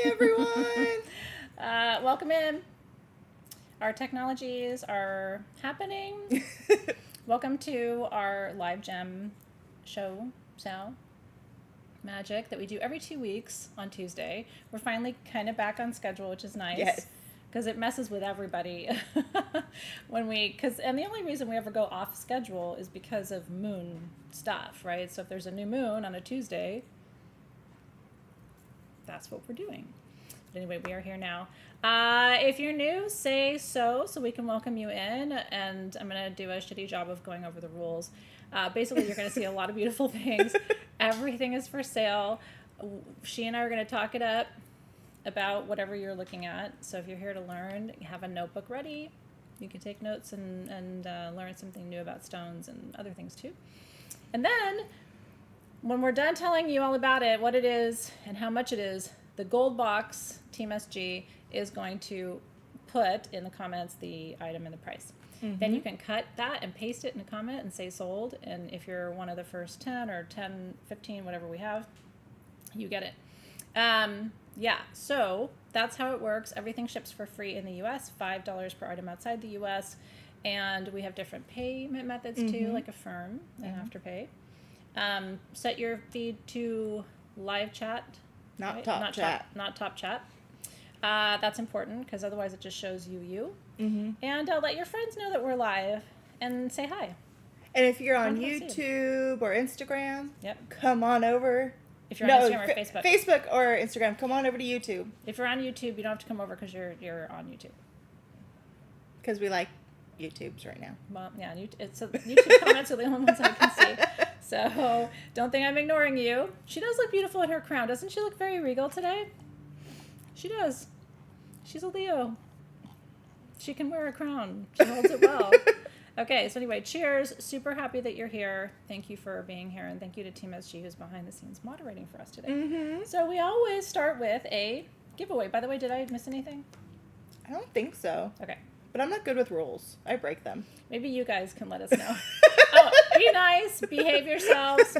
everyone. Welcome in. Our technologies are happening. Welcome to our live gem show, magic that we do every 2 weeks on Tuesday. We're finally kind of back on schedule, which is nice. Yes. Because it messes with everybody and the only reason we ever go off schedule is because of moon stuff, right? So if there's a new moon on a Tuesday, that's what we're doing. But anyway, we are here now. If you're new, say so we can welcome you in, and I'm going to do a shitty job of going over the rules. Basically, you're going to see a lot of beautiful things. Everything is for sale. She and I are going to talk it up about whatever you're looking at. So if you're here to learn, have a notebook ready. You can take notes and learn something new about stones and other things too. And then when we're done telling you all about it, what it is and how much it is, the gold box, Team SG, is going to put in the comments the item and the price. Mm-hmm. Then you can cut that and paste it in a comment and say sold. And if you're one of the first 10 or 10, 15, whatever we have, you get it. Yeah, so that's how it works. Everything ships for free in the U.S., $5 per item outside the U.S. And we have different payment methods too, like Affirm and Afterpay. Set your feed to live chat. Not top chat. Not top chat. That's important because otherwise it just shows you. Mm-hmm. And let your friends know that we're live and say hi. And if you're on YouTube or Instagram, yep, come on over. If you're on Instagram or Facebook. Facebook or Instagram, come on over to YouTube. If you're on YouTube, you don't have to come over because you're on YouTube. Because we like YouTubes right now. Well, yeah, YouTube comments are the only ones I can see. So don't think I'm ignoring you. She does look beautiful in her crown. Doesn't she look very regal today? She does. She's a Leo. She can wear a crown. She holds it well. Okay, so anyway, cheers. Super happy that you're here. Thank you for being here, and thank you to Team SG, who's behind the scenes moderating for us today. Mm-hmm. So we always start with a giveaway. By the way, did I miss anything? I don't think so. Okay. But I'm not good with rules. I break them. Maybe you guys can let us know. Be nice. Behave yourselves.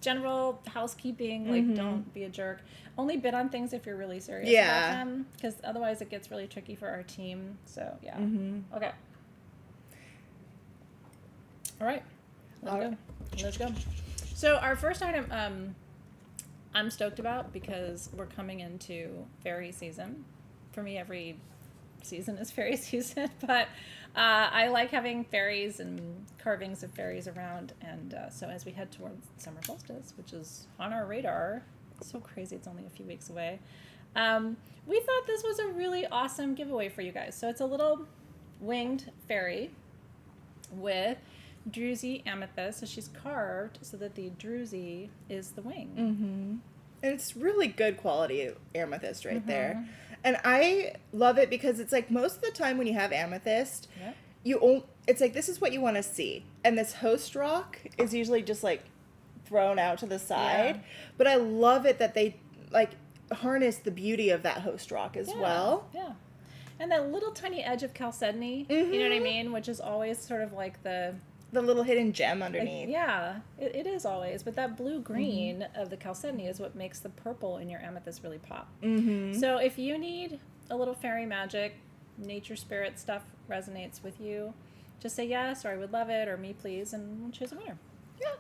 General housekeeping. Don't be a jerk. Only bid on things if you're really serious about them. Because otherwise it gets really tricky for our team. So, yeah. Mm-hmm. Okay. All right. Let's go. So our first item I'm stoked about because we're coming into fairy season. For me, every season is fairy season, but I like having fairies and carvings of fairies around. And so as we head towards summer solstice, which is on our radar, it's so crazy, it's only a few weeks away, we thought this was a really awesome giveaway for you guys. So it's a little winged fairy with Drusy amethyst. So she's carved so that the Drusy is the wing. Mm-hmm. And it's really good quality amethyst right there. And I love it because it's like most of the time when you have amethyst, it's like this is what you want to see. And this host rock is usually just like thrown out to the side. Yeah. But I love it that they like harness the beauty of that host rock as well. Yeah. And that little tiny edge of chalcedony, you know what I mean? Which is always sort of like the little hidden gem underneath. It is always. But that blue-green of the chalcedony is what makes the purple in your amethyst really pop. Mm-hmm. So if you need a little fairy magic, nature spirit stuff resonates with you, just say yes, or I would love it, or me please, and we'll choose a winner. Yeah.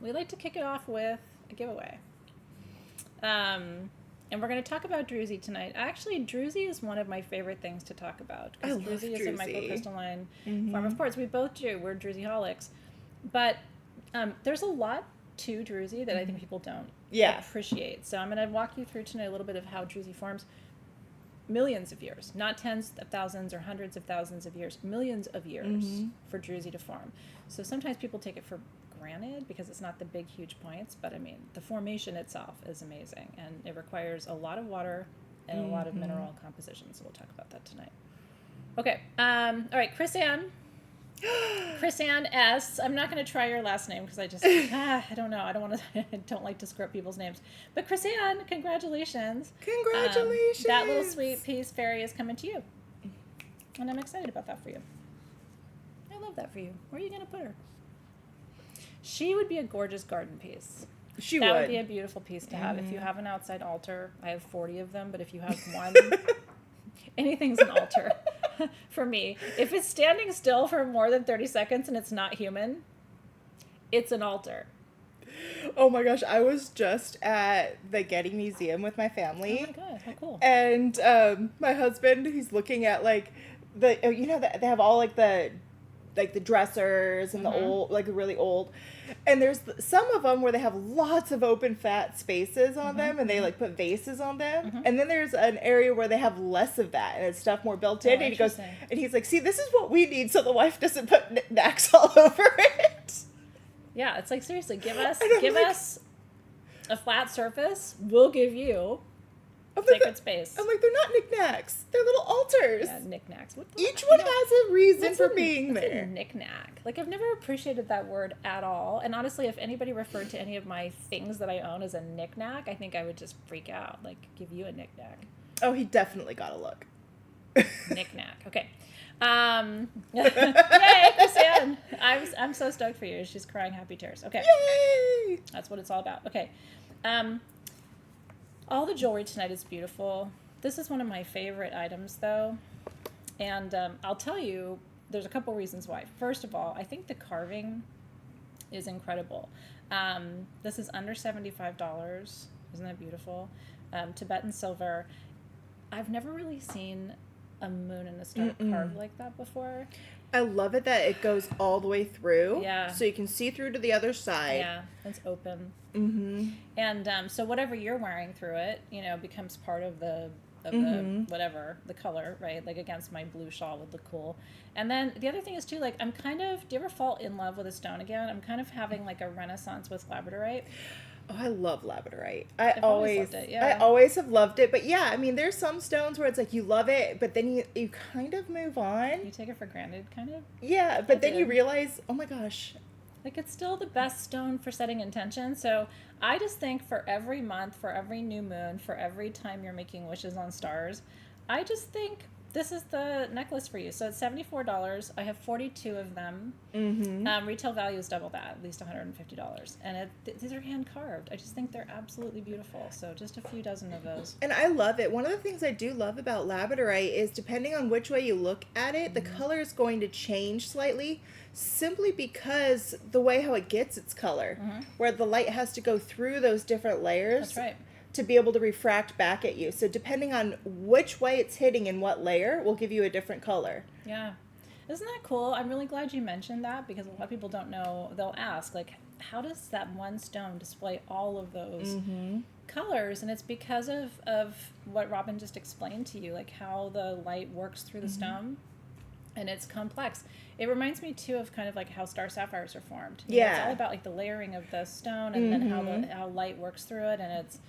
We like to kick it off with a giveaway. And we're going to talk about Drusy tonight. Actually, Drusy is one of my favorite things to talk about. Because Drusy is a microcrystalline form. Of course, we both do. We're Drusyholics. But there's a lot to Drusy that I think people don't appreciate. So I'm going to walk you through tonight a little bit of how Drusy forms. Millions of years. Not tens of thousands or hundreds of thousands of years. Millions of years for Drusy to form. So sometimes people take it for granted because it's not the big huge points, but I mean the formation itself is amazing and it requires a lot of water and a lot of mineral composition, so we'll talk about that tonight. Okay, all right, Chris Ann S. I'm not going to try your last name because I just I don't know, I don't like to screw up people's names, but Chris Ann, congratulations. That little sweet piece fairy is coming to you and I'm excited about that for you. I love that for you. Where are you going to put her? She would be a gorgeous garden piece. That would be a beautiful piece to have. If you have an outside altar, I have 40 of them, but if you have one, anything's an altar for me. If it's standing still for more than 30 seconds and it's not human, it's an altar. Oh my gosh, I was just at the Getty Museum with my family. Oh my god, how cool. And my husband, he's looking at like they have all like the dressers and the old, like really old. And there's some of them where they have lots of open fat spaces on them, and they like put vases on them. And then there's an area where they have less of that and it's stuff more built in. And he goes, and he's like, see, this is what we need so the wife doesn't put knickknacks all over it. Yeah, it's like, seriously, give us a flat surface, we'll give you sacred space. I'm like, they're not knickknacks. They're little altars. Yeah, knickknacks. Each one has a reason for being there. A knickknack. Like, I've never appreciated that word at all. And honestly, if anybody referred to any of my things that I own as a knickknack, I think I would just freak out. Like, give you a knickknack. Oh, he definitely got a look. Knickknack. Okay. Yay, Chrisanne. I'm so stoked for you. She's crying happy tears. Okay. Yay! That's what it's all about. Okay. All the jewelry tonight is beautiful. This is one of my favorite items, though. And I'll tell you, there's a couple reasons why. First of all, I think the carving is incredible. This is under $75. Isn't that beautiful? Tibetan silver. I've never really seen a moon and a star carved like that before. I love it that it goes all the way through. Yeah. So you can see through to the other side. Yeah, it's open. And so whatever you're wearing through it, becomes part of the whatever, the color, right? Like against my blue shawl would look cool. And then the other thing is too, like, do you ever fall in love with a stone again? I'm kind of having like a renaissance with Labradorite. Oh, I love Labradorite. I've always loved it, yeah. I always have loved it. But yeah, I mean, there's some stones where it's like you love it, but then you kind of move on. You take it for granted, kind of? Yeah, but then you realize, oh my gosh. Like, it's still the best stone for setting intention. So I just think for every month, for every new moon, for every time you're making wishes on stars, I just think this is the necklace for you. So it's $74. I have 42 of them. Retail value is double that, at least $150. And these are hand carved. I just think they're absolutely beautiful. So just a few dozen of those. And I love it. One of the things I do love about Labradorite is depending on which way you look at it, the color is going to change slightly, simply because the way how it gets its color, where the light has to go through those different layers. That's right. To be able to refract back at you. So depending on which way it's hitting in what layer will give you a different color. Yeah. Isn't that cool? I'm really glad you mentioned that because a lot of people don't know. They'll ask, like, how does that one stone display all of those colors? And it's because of what Robin just explained to you, like how the light works through the stone. And it's complex. It reminds me too of kind of like how star sapphires are formed. It's all about like the layering of the stone and then how light works through it, and it's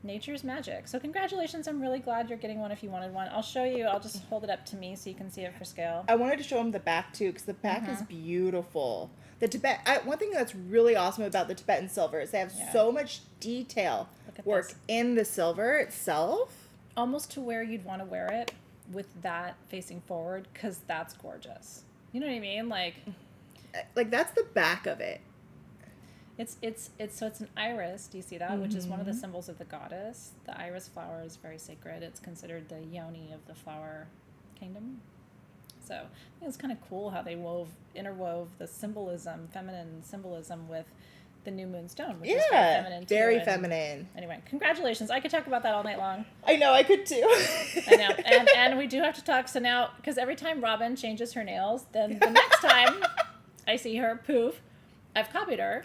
nature's magic. So congratulations. I'm really glad you're getting one if you wanted one. I'll show you. I'll just hold it up to me so you can see it for scale. I wanted to show them the back too because the back is beautiful. One thing that's really awesome about the Tibetan silver is they have so much detail work in the silver itself. Almost to where you'd want to wear it with that facing forward because that's gorgeous. You know what I mean? Like that's the back of it. It's an iris. Do you see that? Which is one of the symbols of the goddess. The iris flower is very sacred. It's considered the yoni of the flower kingdom. So I think it's kind of cool how they interwove the symbolism, feminine symbolism, with the new moonstone, which is very feminine too. Very feminine. Anyway, congratulations. I could talk about that all night long. I know, I could too. I know. And we do have to talk. So now, because every time Robin changes her nails, then the next time I see her, poof, I've copied her.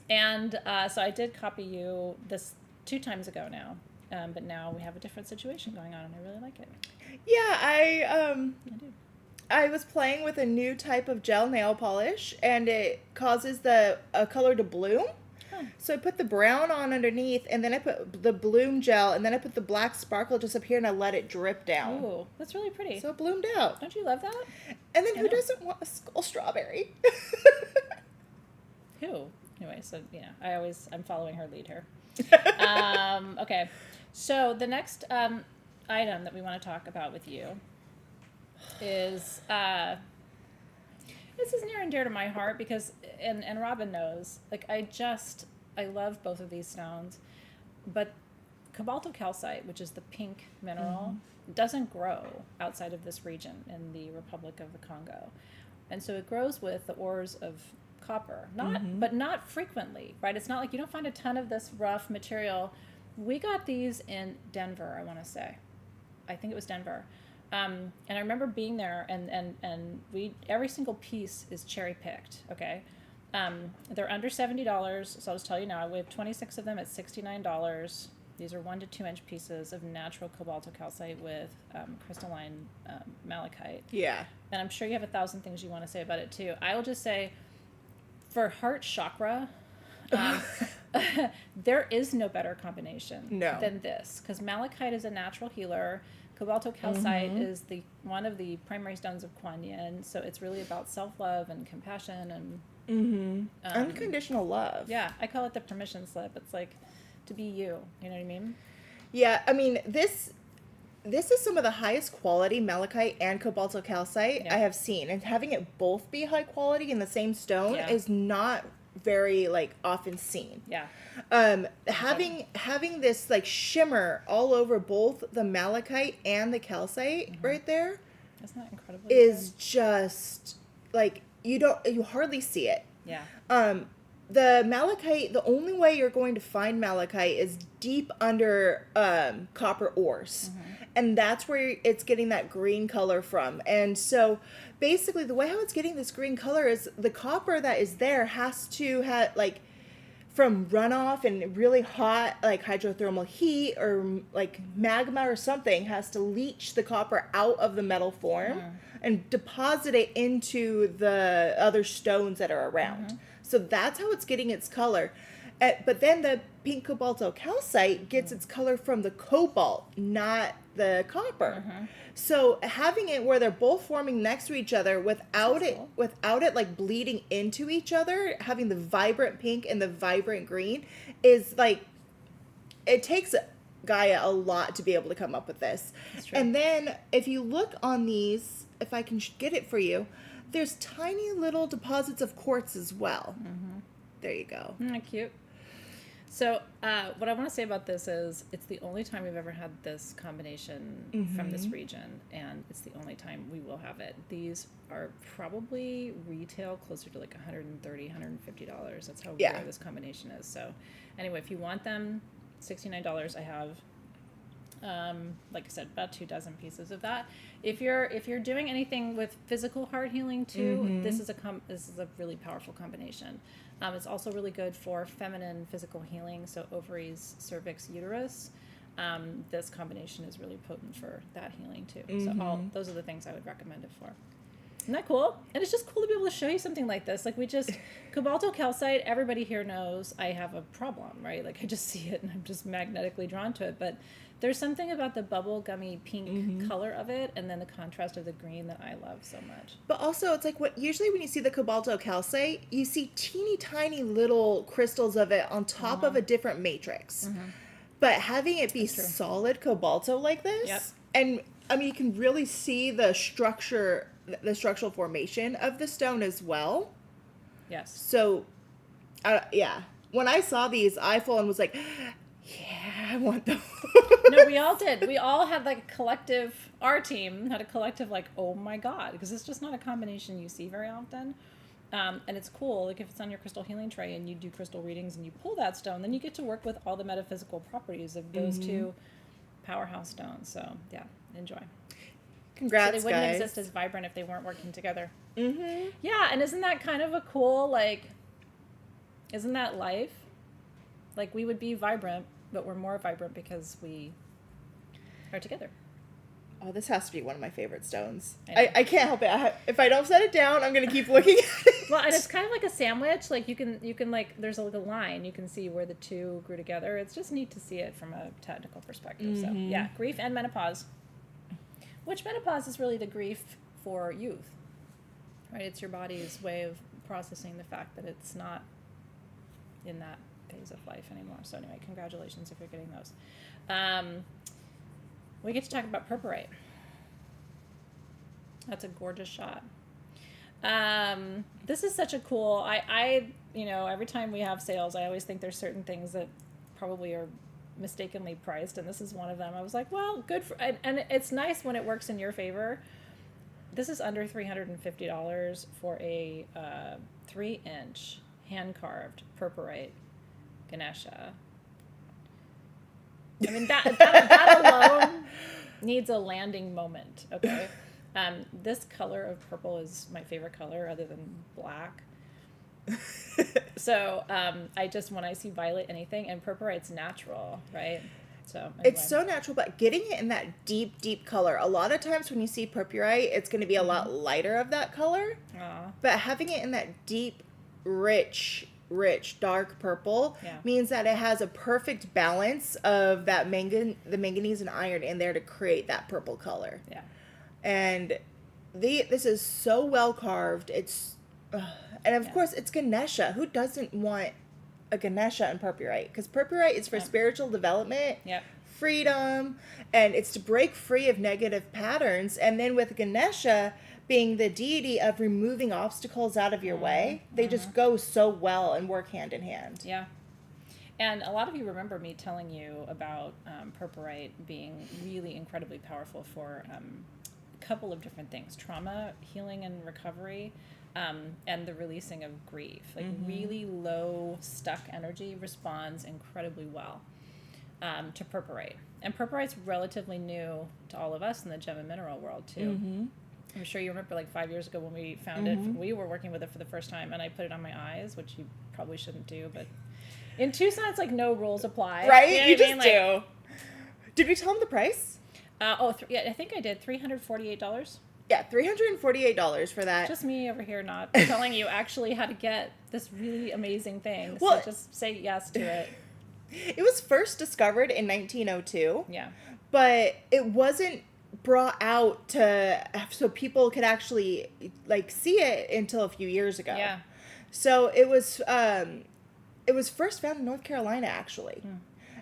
And so I did copy you this 2 times ago now. But now we have a different situation going on, and I really like it. Yeah, I was playing with a new type of gel nail polish, and it causes the color to bloom. Huh. So I put the brown on underneath, and then I put the bloom gel, and then I put the black sparkle just up here, and I let it drip down. Ooh, that's really pretty. So it bloomed out. Don't you love that? And then who doesn't want a skull strawberry? Who? Anyway, so yeah, I'm following her lead here. Okay, so the next item that we want to talk about with you is this is near and dear to my heart because and Robin knows, like, I just I love both of these stones, but Cobaltocalcite, which is the pink mineral, doesn't grow outside of this region in the Republic of the Congo. And so it grows with the ores of copper, but not frequently, right? It's not like you don't find a ton of this rough material. We got these in Denver, I want to say. I think it was Denver. And I remember being there, and we every single piece is cherry picked, okay? They're under $70, so I'll just tell you now. We have 26 of them at $69. These are 1 to 2 inch pieces of natural cobaltocalcite with crystalline malachite. Yeah. And I'm sure you have 1,000 things you want to say about it too. I will just say, for heart chakra, there is no better combination than this, because malachite is a natural healer. Cobaltocalcite is one of the primary stones of Kuan Yin, so it's really about self-love and compassion and unconditional love. Yeah, I call it the permission slip. It's like to be you. You know what I mean? Yeah, I mean this is some of the highest quality malachite and cobaltocalcite I have seen, and having it both be high quality in the same stone is not very like often seen. Yeah. Having this like shimmer all over both the malachite and the calcite right there, isn't that incredible? Is just like you hardly see it. Yeah. The malachite, the only way you're going to find malachite is deep under copper ores. And that's where it's getting that green color from. And so basically the way how it's getting this green color is the copper that is there has to have like from runoff and really hot like hydrothermal heat or like magma or something has to leach the copper out of the metal form and deposit it into the other stones that are around. So that's how it's getting its color. But then the pink cobaltocalcite gets its color from the cobalt, not the copper. So having it where they're both forming next to each other without it like bleeding into each other, having the vibrant pink and the vibrant green is like, it takes Gaia a lot to be able to come up with this. And then if you look on these, if I can get it for you, there's tiny little deposits of quartz as well. There you go. Cute. So what I want to say about this is it's the only time we've ever had this combination from this region, and it's the only time we will have it. These are probably retail closer to like $130, $150. That's how rare this combination is. So anyway, if you want them, $69 I have. Like I said, about 2 dozen pieces of that. If you're doing anything with physical heart healing too, this is a really powerful combination. It's also really good for feminine physical healing, so ovaries, cervix, uterus. This combination is really potent for that healing too. So those are the things I would recommend it for. Isn't that cool? And it's just cool to be able to show you something like this. Like cobaltocalcite, everybody here knows I have a problem, right? Like I just see it and I'm just magnetically drawn to it. But there's something about the bubble gummy pink color of it and then the contrast of the green that I love so much. But also it's like usually when you see the cobaltocalcite, you see teeny tiny little crystals of it on top of a different matrix. But having it be solid cobalto like this, and I mean you can really see the structural formation of the stone as well. Yes. So, when I saw these, I full on was like, yeah, I want those. No, we all did. We all had like a collective, our team had a collective like, oh my God, because it's just not a combination you see very often. And it's cool, like if it's on your crystal healing tray and you do crystal readings and you pull that stone, then you get to work with all the metaphysical properties of those two powerhouse stones. So yeah, enjoy. Congrats, so they wouldn't guys. exist as vibrant if they weren't working together. Yeah, and isn't that kind of a cool, like, isn't that life? Like, we would be vibrant, but we're more vibrant because we are together. Oh, this has to be one of my favorite stones. I can't help it. If I don't set it down, I'm going to keep looking at it. Well, and it's kind of like a sandwich. Like, you can like, there's like a line. You can see where the two grew together. It's just neat to see it from a technical perspective. So, yeah, grief and menopause. Which menopause is really the grief for youth, right? It's your body's way of processing the fact that it's not in that phase of life anymore. So anyway, congratulations if you're getting those. We get to talk about purpurite. That's a gorgeous shot. This is such a cool, I every time we have sales, I always think there's certain things that probably are mistakenly priced, and this is one of them. I was like, well, good for, and it's nice when it works in your favor. This is under $350 for a 3-inch hand-carved purpurite Ganesha. I mean, that alone needs a landing moment, okay? This color of purple is my favorite color other than black. So when I see violet anything, and purpurite's natural, right? So anyway. It's so natural, but getting it in that deep, deep color. A lot of times when you see purpurite, it's going to be a lot lighter of that color. But having it in that deep, rich, dark purple means that it has a perfect balance of that the manganese and iron in there to create that purple color. Yeah. And this is so well carved. It's and of course it's Ganesha. Who doesn't want a Ganesha and purpurite? Because purpurite is for spiritual development, freedom, and it's to break free of negative patterns. And then with Ganesha being the deity of removing obstacles out of your way, they just go so well and work hand in hand. Yeah. And a lot of you remember me telling you about purpurite being really incredibly powerful for a couple of different things: trauma, healing, and recovery. And the releasing of grief. Like really low, stuck energy responds incredibly well to purpurite. And purpurite's relatively new to all of us in the gem and mineral world, too. I'm sure you remember like 5 years ago when we found it, we were working with it for the first time, and I put it on my eyes, which you probably shouldn't do, but in Tucson, it's like no rules apply. Right? You just do. Like, did we tell them the price? I think I did. $348. Yeah, $348 for that. Just me over here not telling you actually how to get this really amazing thing. Well, so just say yes to it. It was first discovered in 1902. Yeah. But it wasn't brought out so people could actually like see it until a few years ago. Yeah. So it was first found in North Carolina, actually.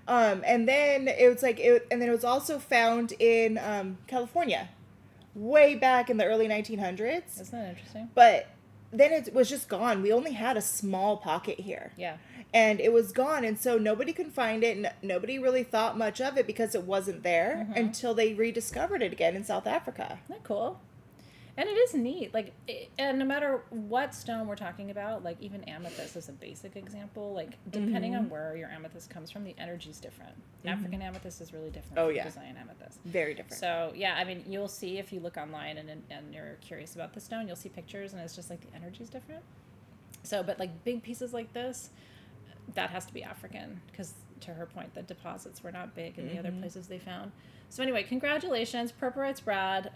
And then it was also found in California. Way back in the early 1900s. Isn't that interesting? But then it was just gone. We only had a small pocket here. Yeah. And it was gone. And so nobody could find it. And nobody really thought much of it because it wasn't there until they rediscovered it again in South Africa. Isn't that cool? And it is neat. Like, and no matter what stone we're talking about, like even amethyst is a basic example. Like, depending on where your amethyst comes from, the energy's different. African amethyst is really different from Brazilian amethyst. Very different. So, yeah, I mean, you'll see if you look online and you're curious about the stone, you'll see pictures, and it's just like the energy's different. So, but like big pieces like this, that has to be African, because to her point, the deposits were not big in the other places they found. So anyway, congratulations, Purpurite's Brad.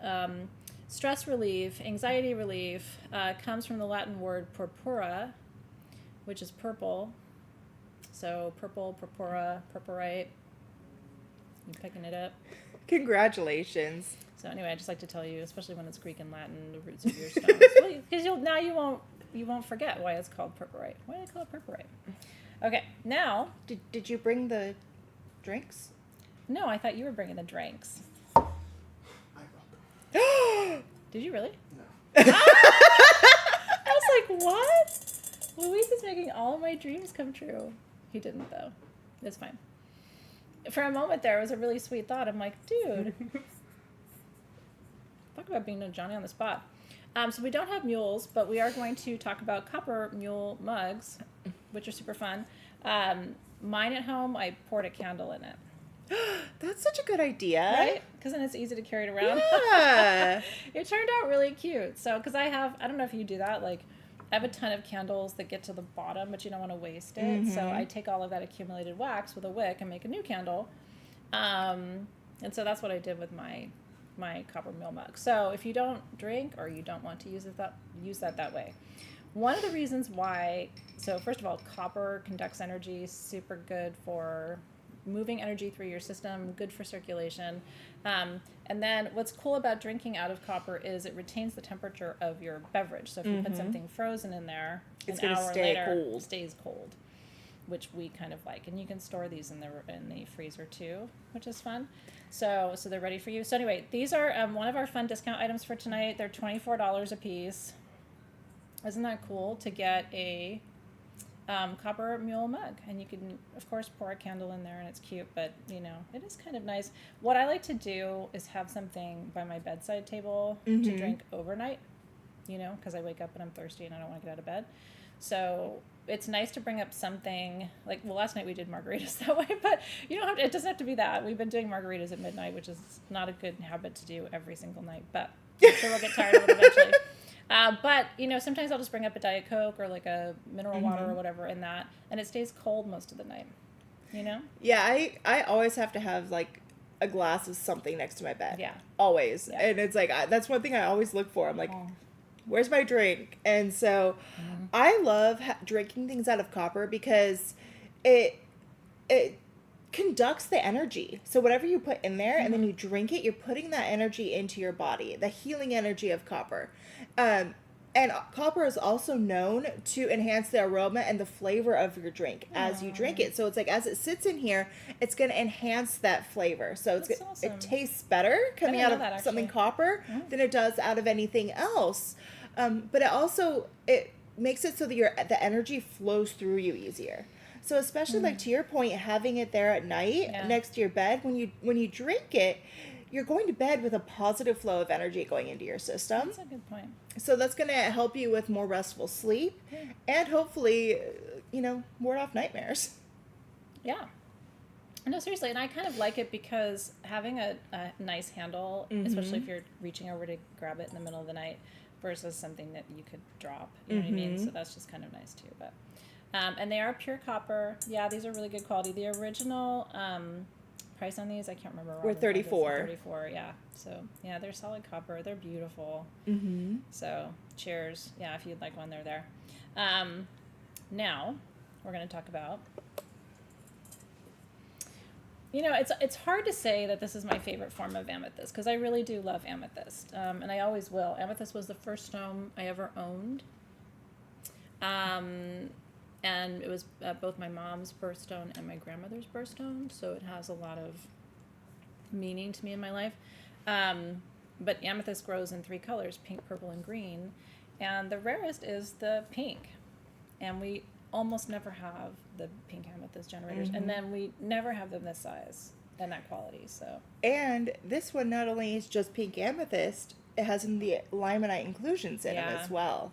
Stress relief, anxiety relief, comes from the Latin word purpura, which is purple. So purple, purpura, purpurite. You picking it up? Congratulations. So anyway, I just like to tell you, especially when it's Greek and Latin, the roots of your stones, because you won't forget why it's called purpurite. Why do they call it purpurite? Okay, now did you bring the drinks? No, I thought you were bringing the drinks. Did you really? No. I was like, what? Luis is making all of my dreams come true. He didn't, though. It's fine. For a moment there, it was a really sweet thought. I'm like, dude. Talk about being a Johnny on the spot. So we don't have mules, but we are going to talk about copper mule mugs, which are super fun. Mine at home, I poured a candle in it. That's such a good idea. Right? Because then it's easy to carry it around. Yeah. It turned out really cute. So, because I don't know if you do that, like, I have a ton of candles that get to the bottom, but you don't want to waste it. So I take all of that accumulated wax with a wick and make a new candle. And so that's what I did with my copper mule mug. So if you don't drink or you don't want to use that way. One of the reasons why, so first of all, copper conducts energy, super good for moving energy through your system, good for circulation. And then what's cool about drinking out of copper is it retains the temperature of your beverage. So if you put something frozen in there, it's an hour later, cold. it stays cold, which we kind of like. And you can store these in the freezer too, which is fun. So they're ready for you. So anyway, these are one of our fun discount items for tonight. They're $24 a piece. Isn't that cool to get a copper mule mug? And you can, of course, pour a candle in there and it's cute, but, you know, it is kind of nice. What I like to do is have something by my bedside table to drink overnight, you know, because I wake up and I'm thirsty and I don't want to get out of bed. So it's nice to bring up something like, well, last night we did margaritas that way, but you don't have to, it doesn't have to be that. We've been doing margaritas at midnight, which is not a good habit to do every single night, but I'm sure we'll get tired of it eventually. But, you know, sometimes I'll just bring up a Diet Coke or like a mineral water or whatever in that, and it stays cold most of the night, you know? Yeah, I always have to have like a glass of something next to my bed. Yeah. Always. Yeah. And it's like, that's one thing I always look for. I'm like, where's my drink? And so I love drinking things out of copper because it conducts the energy. So whatever you put in there and then you drink it, you're putting that energy into your body, the healing energy of copper. And copper is also known to enhance the aroma and the flavor of your drink as you drink it. So it's like, as it sits in here, it's going to enhance that flavor. So it's awesome. It tastes better coming out of something copper than it does out of anything else. But it makes it so that the energy flows through you easier. So especially like to your point, having it there at night next to your bed, when you drink it, you're going to bed with a positive flow of energy going into your system. That's a good point. So that's going to help you with more restful sleep and hopefully, you know, ward off nightmares. Yeah. No, seriously. And I kind of like it because having a nice handle, especially if you're reaching over to grab it in the middle of the night versus something that you could drop, you know what I mean? So that's just kind of nice too. But and they are pure copper. Yeah, these are really good quality. The original price on these, I can't remember. We're $34. $34, yeah. So yeah, they're solid copper. They're beautiful. So cheers. Yeah, if you'd like one, they're there. Now we're going to talk about. You know, it's hard to say that this is my favorite form of amethyst because I really do love amethyst, and I always will. Amethyst was the first stone I ever owned. And it was both my mom's birthstone and my grandmother's birthstone, so it has a lot of meaning to me in my life. But amethyst grows in 3 colors, pink, purple, and green, and the rarest is the pink. And we almost never have the pink amethyst generators, and then we never have them this size and that quality. So. And this one not only is just pink amethyst, it has the limonite inclusions in it as well.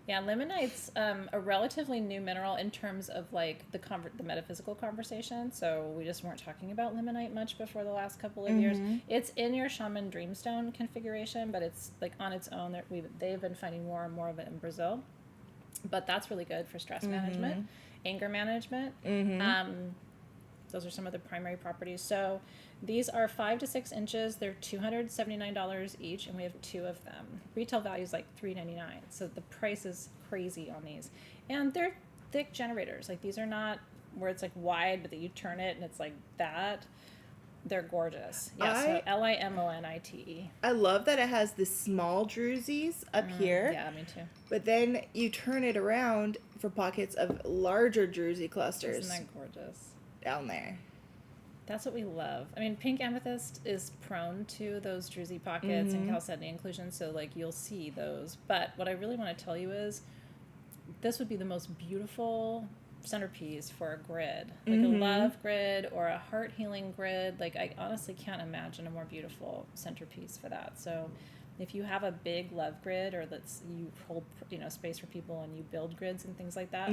Yeah, limonite's a relatively new mineral in terms of like the metaphysical conversation. So we just weren't talking about limonite much before the last couple of years. It's in your Shaman Dreamstone configuration, but it's like on its own. They've been finding more and more of it in Brazil, but that's really good for stress management, anger management. Those are some of the primary properties. So these are 5 to 6 inches. They're $279 each, and we have 2 of them. Retail value is like $3.99, so the price is crazy on these. And they're thick generators. Like these are not where it's like wide, but that you turn it and it's like that. They're gorgeous. Yeah, so Limonite. I love that it has the small drusies up here. Yeah, me too. But then you turn it around for pockets of larger druzy clusters. Isn't that gorgeous? Down there. That's what we love. I mean, pink amethyst is prone to those druzy pockets and chalcedony inclusions, so like you'll see those. But what I really want to tell you is this would be the most beautiful centerpiece for a grid, like a love grid or a heart healing grid. Like I honestly can't imagine a more beautiful centerpiece for that. So if you have a big love grid, or you hold space for people and you build grids and things like that.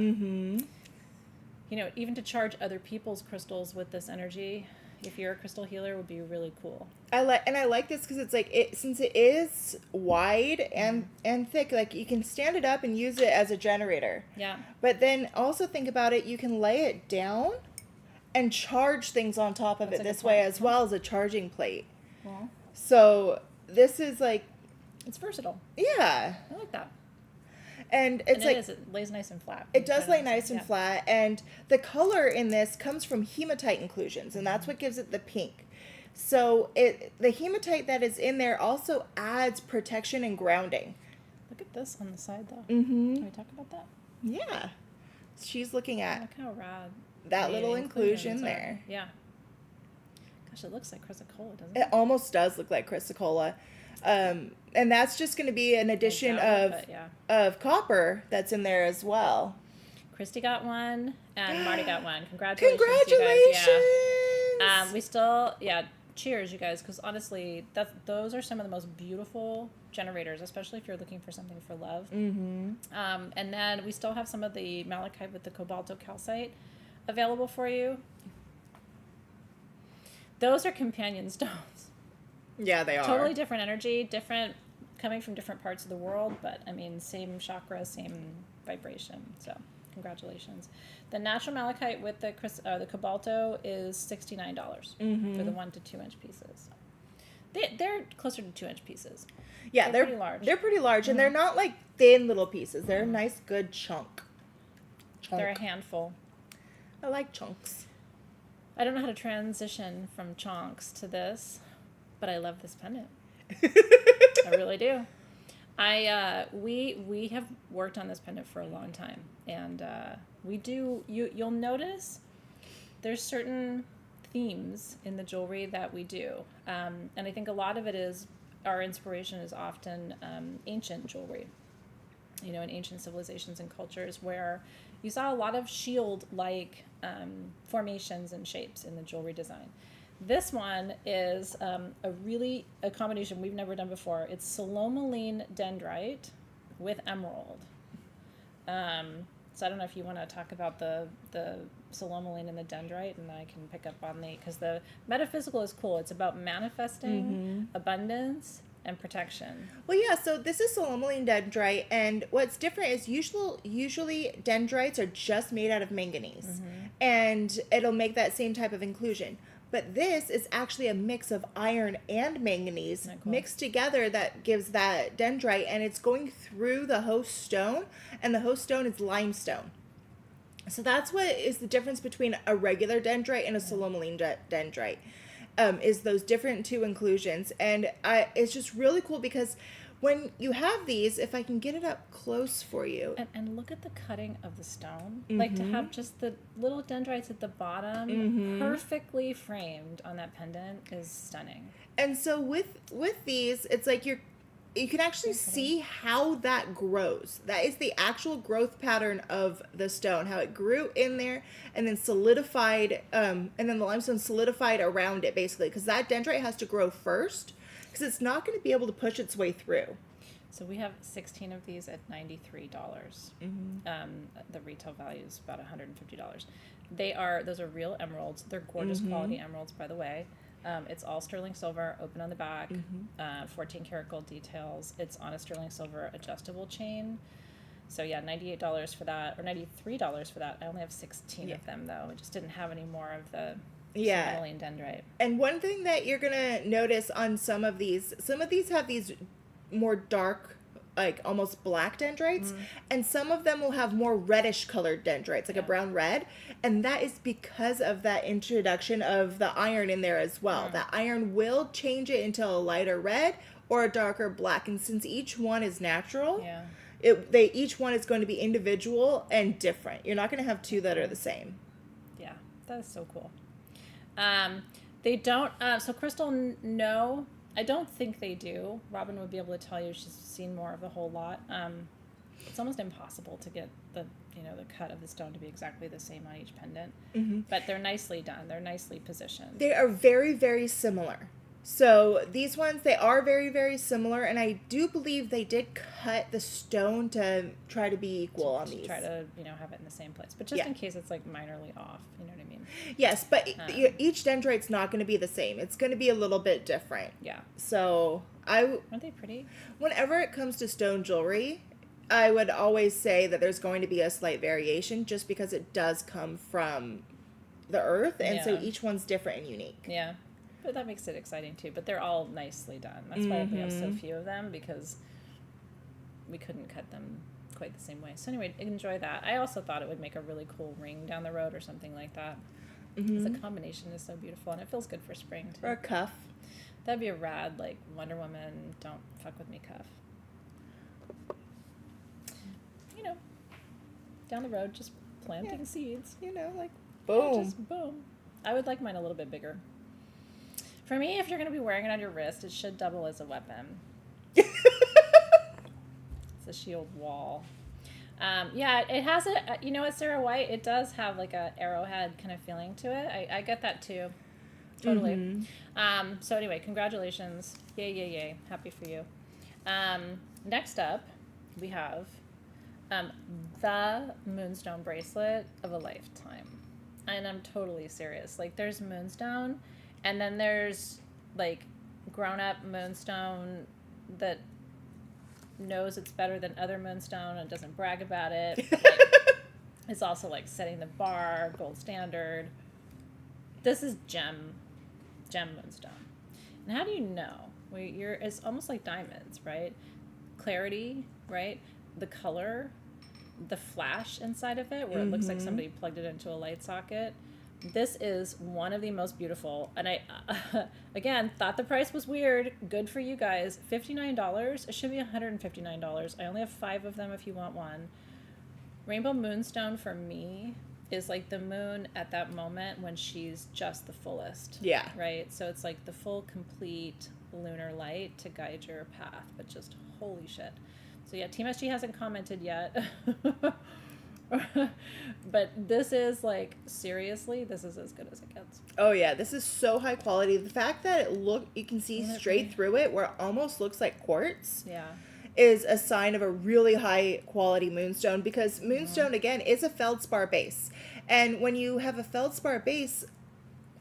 You know, even to charge other people's crystals with this energy, if you're a crystal healer, would be really cool. I like this because it's like since it is wide and thick, like you can stand it up and use it as a generator. Yeah. But then also think about it, you can lay it down and charge things on top of it this way as well as a charging plate. Yeah. So this is like, it's versatile. Yeah. I like that. And it lays nice and flat. It does lay nice and flat, and the color in this comes from hematite inclusions, and that's what gives it the pink. So the hematite that is in there also adds protection and grounding. Look at this on the side, though. Can we talk about that? Yeah. She's looking at look how rad that little inclusion there. Yeah. Gosh, it looks like chrysocolla, doesn't it? It almost does look like chrysocolla. And that's just going to be an addition of copper that's in there as well. Christy got one, and Marty got one. Congratulations, Congratulations! You guys. Yeah. We still, cheers, you guys, because honestly, those are some of the most beautiful generators, especially if you're looking for something for love. Mm-hmm. And then we still have some of the malachite with the cobalto calcite available for you. Those are companion stones. Yeah, they are. Totally different energy, coming from different parts of the world, but I mean, same chakra, same vibration. So, congratulations. The natural malachite with the cobalto is $69 for the 1 to 2 inch pieces. They're closer to 2 inch pieces. Yeah, they're pretty large. They're pretty large, and they're not like thin little pieces. They're a nice, good chunk. They're a handful. I like chunks. I don't know how to transition from chunks to this, but I love this pendant. I really do. We have worked on this pendant for a long time, and you'll notice there's certain themes in the jewelry that we do, and I think a lot of it is our inspiration is often ancient jewelry, in ancient civilizations and cultures where you saw a lot of shield-like formations and shapes in the jewelry design. This one is a combination we've never done before. It's Solomoline dendrite with emerald. So I don't know if you want to talk about the Solomoline and the dendrite, and I can pick up on because the metaphysical is cool. It's about manifesting abundance and protection. Well, yeah, so this is Solomoline dendrite, and what's different is usually dendrites are just made out of manganese, and it'll make that same type of inclusion. But this is actually a mix of iron and manganese mixed together that gives that dendrite, and it's going through the host stone, and the host stone is limestone. So that's what is the difference between a regular dendrite and a Solomoline dendrite, is those different two inclusions. And it's just really cool because when you have these, if I can get it up close for you. And look at the cutting of the stone. Like to have just the little dendrites at the bottom perfectly framed on that pendant is stunning. And so with these, it's like you can actually see how that grows. That is the actual growth pattern of the stone, how it grew in there and then solidified, and then the limestone solidified around it basically, because that dendrite has to grow first, because it's not going to be able to push its way through. So we have 16 of these at $93. The retail value is about $150. Those are real emeralds. They're gorgeous quality emeralds, by the way. It's all sterling silver, open on the back, 14 karat gold details. It's on a sterling silver adjustable chain. So yeah, $98 for that, or $93 for that. I only have 16 of them though. I just didn't have any more of the Solomoline dendrite. And one thing that you're gonna notice on some of these have these more dark, like almost black dendrites, and some of them will have more reddish colored dendrites, like a brown red, and that is because of that introduction of the iron in there as well. That iron will change it into a lighter red or a darker black, and since each one is natural, each one is going to be individual and different. You're not going to have two that are the same. Yeah, that is so cool. They don't, so Crystal, no, I don't think they do. Robin would be able to tell you, she's seen more of the whole lot. It's almost impossible to get the cut of the stone to be exactly the same on each pendant, but they're nicely done. They're nicely positioned. They are very, very similar. So these ones, they are very, very similar, and I do believe they did cut the stone to try to be equal on these. Try to, have it in the same place. But just in case it's like minorly off, you know what I mean? Yes, but each dendrite's not going to be the same. It's going to be a little bit different. Yeah. So aren't they pretty? Whenever it comes to stone jewelry, I would always say that there's going to be a slight variation just because it does come from the earth, and so each one's different and unique. Yeah. But that makes it exciting too. But they're all nicely done. That's why we have so few of them, because we couldn't cut them quite the same way. So anyway, enjoy that. I also thought it would make a really cool ring down the road or something like that. The combination is so beautiful, and it feels good for spring too. Or a cuff. That'd be a rad, like, Wonder Woman, don't fuck with me cuff. Down the road, just planting seeds. Like, boom. Just boom. I would like mine a little bit bigger. For me, if you're going to be wearing it on your wrist, it should double as a weapon. It's a shield wall. Yeah, it has a, you know what, Sarah White, it does have like a arrowhead kind of feeling to it. I get that too. Totally. Mm-hmm. So anyway, congratulations. Yay, yay, yay. Happy for you. Next up, we have the Moonstone Bracelet of a lifetime. And I'm totally serious. Like, there's Moonstone, and then there's, like, grown-up Moonstone that knows it's better than other Moonstone and doesn't brag about it. Like, it's also, like, setting the bar, gold standard. This is gem Moonstone. And how do you know? It's almost like diamonds, right? Clarity, right? The color, the flash inside of it, where it looks like somebody plugged it into a light socket. This is one of the most beautiful. And I, again, thought the price was weird. Good for you guys. $59. It should be $159. I only have 5 of them if you want one. Rainbow Moonstone for me is like the moon at that moment when she's just the fullest. Yeah. Right? So it's like the full, complete lunar light to guide your path. But just holy shit. So yeah, Team SG hasn't commented yet. But this is like, seriously, this is as good as it gets. Oh yeah, this is so high quality. The fact that you can see straight through it where it almost looks like quartz. Yeah. Is a sign of a really high quality moonstone, because moonstone again is a feldspar base. And when you have a feldspar base,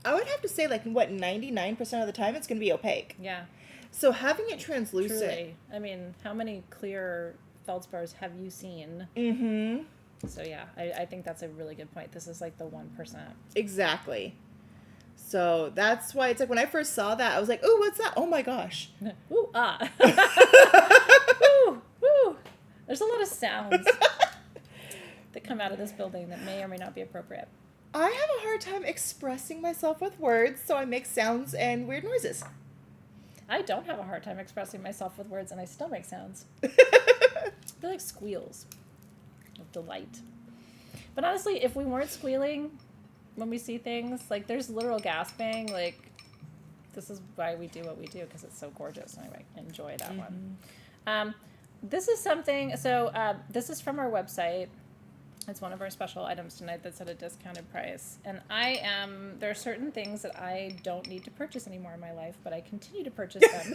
I would have to say like 99% of the time it's going to be opaque. Yeah. So having it translucent. Truly. I mean, how many clear feldspars have you seen? Mm-hmm. So yeah, I think that's a really good point. This is like the 1%. Exactly. So that's why it's like when I first saw that, I was like, "Ooh, what's that? Oh my gosh!" Ooh, ah. Ooh, ooh. There's a lot of sounds that come out of this building that may or may not be appropriate. I have a hard time expressing myself with words, so I make sounds and weird noises. I don't have a hard time expressing myself with words, and I still make sounds. They're like squeals of delight. But honestly, if we weren't squealing when we see things, like there's literal gasping, like this is why we do what we do, because it's so gorgeous, and I enjoy that one. This is something, so this is from our website. It's one of our special items tonight that's at a discounted price. And there are certain things that I don't need to purchase anymore in my life, but I continue to purchase them.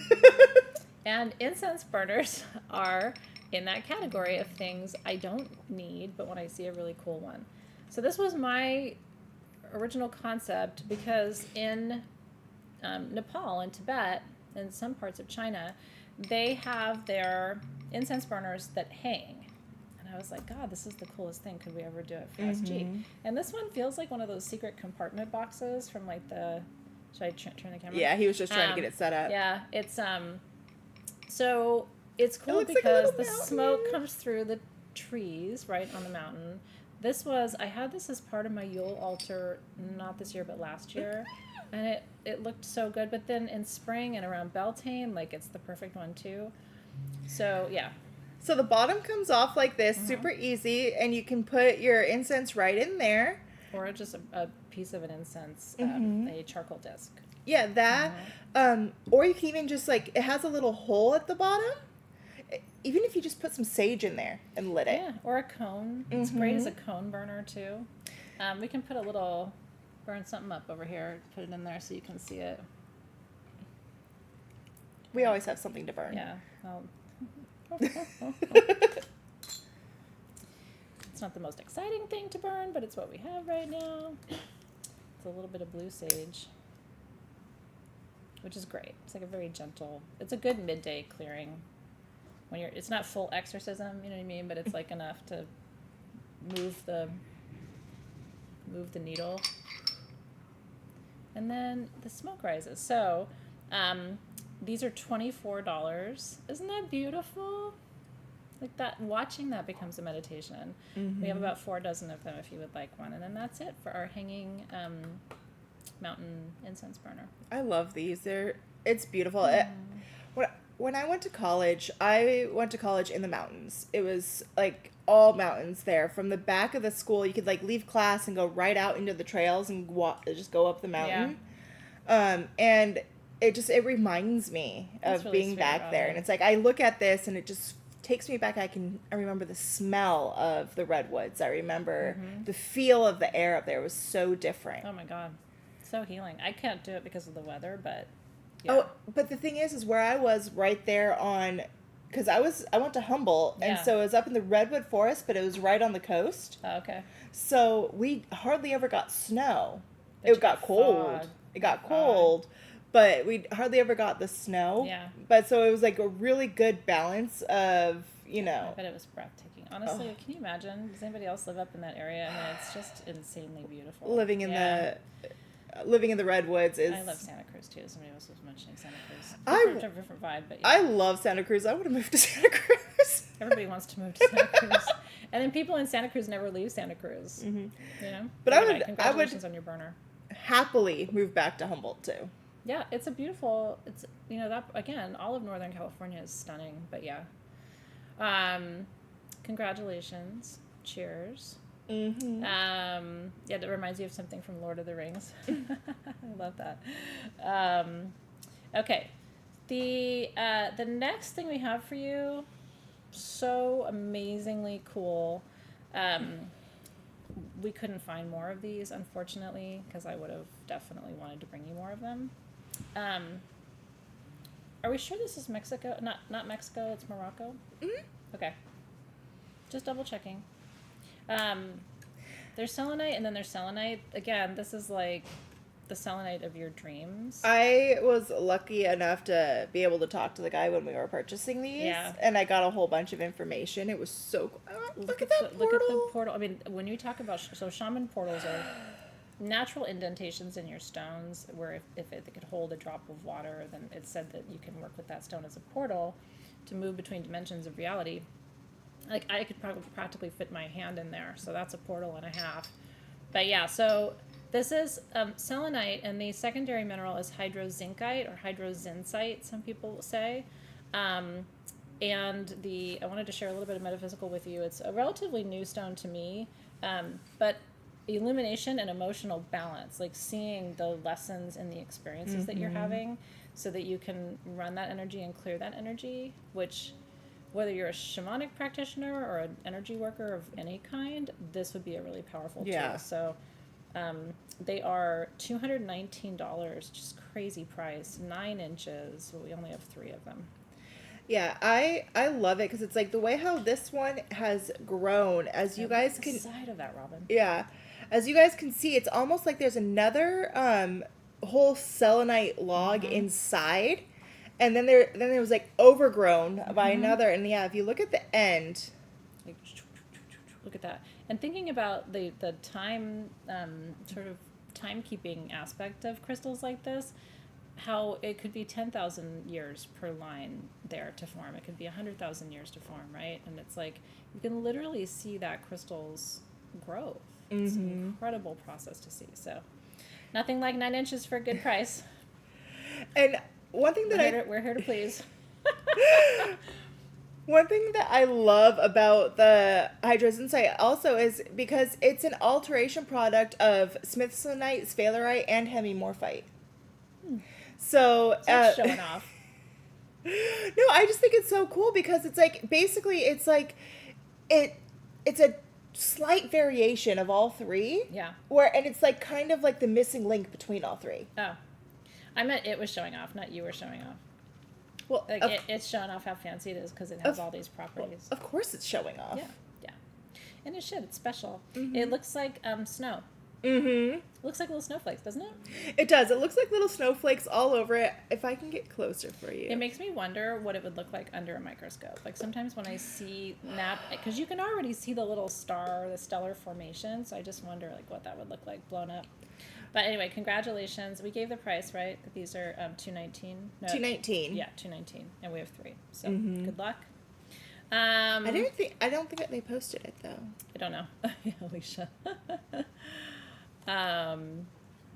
And incense burners are in that category of things I don't need, but when I see a really cool one. So this was my original concept, because in Nepal and Tibet and some parts of China, they have their incense burners that hang. And I was like, God, this is the coolest thing. Could we ever do it for SG? And this one feels like one of those secret compartment boxes from like should I turn the camera? Yeah, he was just trying to get it set up. Yeah, it's so it's cool because the smoke comes through the trees right on the mountain. I had this as part of my Yule altar, not this year, but last year. And it looked so good. But then in spring and around Beltane, like it's the perfect one too. So, yeah. So the bottom comes off like this, super easy. And you can put your incense right in there. Or just a piece of an incense, a charcoal disc. Yeah, that. Or you can even just like, it has a little hole at the bottom. Even if you just put some sage in there and lit it. Yeah, or a cone. It's great as a cone burner, too. We can burn something up over here, put it in there so you can see it. We always have something to burn. Yeah. It's not the most exciting thing to burn, but it's what we have right now. It's a little bit of blue sage, which is great. It's like a very gentle, it's a good midday clearing. It's not full exorcism, you know what I mean, but it's like enough to move the needle. And then the smoke rises. So these are $24. Isn't that beautiful? Like that, watching that becomes a meditation. We have about 4 dozen of them if you would like one. And then that's it for our hanging mountain incense burner. I love these. It's beautiful. When I went to college in the mountains. It was like all mountains there. From the back of the school, you could like leave class and go right out into the trails and just go up the mountain. Yeah. And it reminds me That's of really being sweet, back there. Robin. And it's like, I look at this and it just takes me back. I remember the smell of the redwoods. I remember the feel of the air up there was so different. Oh my God. So healing. I can't do it because of the weather, but Oh, but the thing is where I was right there on, because I went to Humboldt, and so it was up in the redwood forest, but it was right on the coast. Oh, okay. So we hardly ever got snow. But It you got cold. fog. It got cold, but we hardly ever got the snow. Yeah. But so it was like a really good balance of, I bet it was breathtaking. Honestly, can you imagine? Does anybody else live up in that area? I mean, it's just insanely beautiful. living in the redwoods is. I love Santa Cruz too. Somebody else was mentioning Santa Cruz. Different vibe, but I love Santa Cruz. I want to move to Santa Cruz. everybody wants to move to Santa Cruz, and then people in Santa Cruz never leave Santa Cruz. Mm-hmm. You know. But anyway, I congratulations would on your burner. happily move back to Humboldt too. Yeah, it's a beautiful. It's that again, all of Northern California is stunning. But yeah, congratulations. Cheers. Mm-hmm. Yeah, that reminds you of something from Lord of the Rings. I love that. Okay, the next thing we have for you, so amazingly cool. We couldn't find more of these, unfortunately, because I would have definitely wanted to bring you more of them. Are we sure this is Mexico? Not Mexico. It's Morocco. Mm-hmm. Okay. Just double checking. There's selenite and then there's selenite. Again, this is like the selenite of your dreams. I was lucky enough to be able to talk to the guy when we were purchasing these. Yeah. And I got a whole bunch of information. It was so cool. Look at that portal. Look at the portal. I mean, when you talk about... So shaman portals are natural indentations in your stones where if it could hold a drop of water, then it's said that you can work with that stone as a portal to move between dimensions of reality. Like, I could probably practically fit my hand in there, so that's a portal and a half. But yeah, so this is selenite, and the secondary mineral is hydrozincite or hydrozincite, some people say. And I wanted to share a little bit of metaphysical with you. It's a relatively new stone to me, but illumination and emotional balance, like seeing the lessons and the experiences that you're having so that you can run that energy and clear that energy, which... Whether you're a shamanic practitioner or an energy worker of any kind, this would be a really powerful tool. So they are $219, just crazy price, 9 inches. Well, we only have 3 of them. Yeah, I love it because it's like the way how this one has grown, as you guys can... The side of that, Robin. Yeah. As you guys can see, it's almost like there's another whole selenite log inside. And then there was like overgrown by another, and yeah, if you look at the end, like, look at that. And thinking about the time sort of timekeeping aspect of crystals like this, how it could be 10,000 years per line there to form. It could be 100,000 years to form, right? And it's like you can literally see that crystal's growth. It's an incredible process to see. So nothing like 9 inches for a good price. And one thing that we're here to please. One thing that I love about the hydrozincite also is because it's an alteration product of smithsonite, sphalerite, and hemimorphite. So It's showing off. No, I just think it's so cool because it's like basically it's like it's a slight variation of all 3. Yeah. And it's like kind of like the missing link between all 3. Oh. I meant it was showing off, not you were showing off. Well, like it's showing off how fancy it is because it has all these properties. Of course it's showing off. Yeah. And it should. It's special. It looks like snow. Mm-hmm. It looks like little snowflakes, doesn't it? It does. It looks like little snowflakes all over it. If I can get closer for you. It makes me wonder what it would look like under a microscope. Like sometimes when I see because you can already see the little star, the stellar formation. So I just wonder like what that would look like blown up. But anyway, congratulations. We gave the price, right? These are $219. No, $219. Yeah, $219, and we have 3. So good luck. I don't think that they posted it though. I don't know. Yeah, we should. I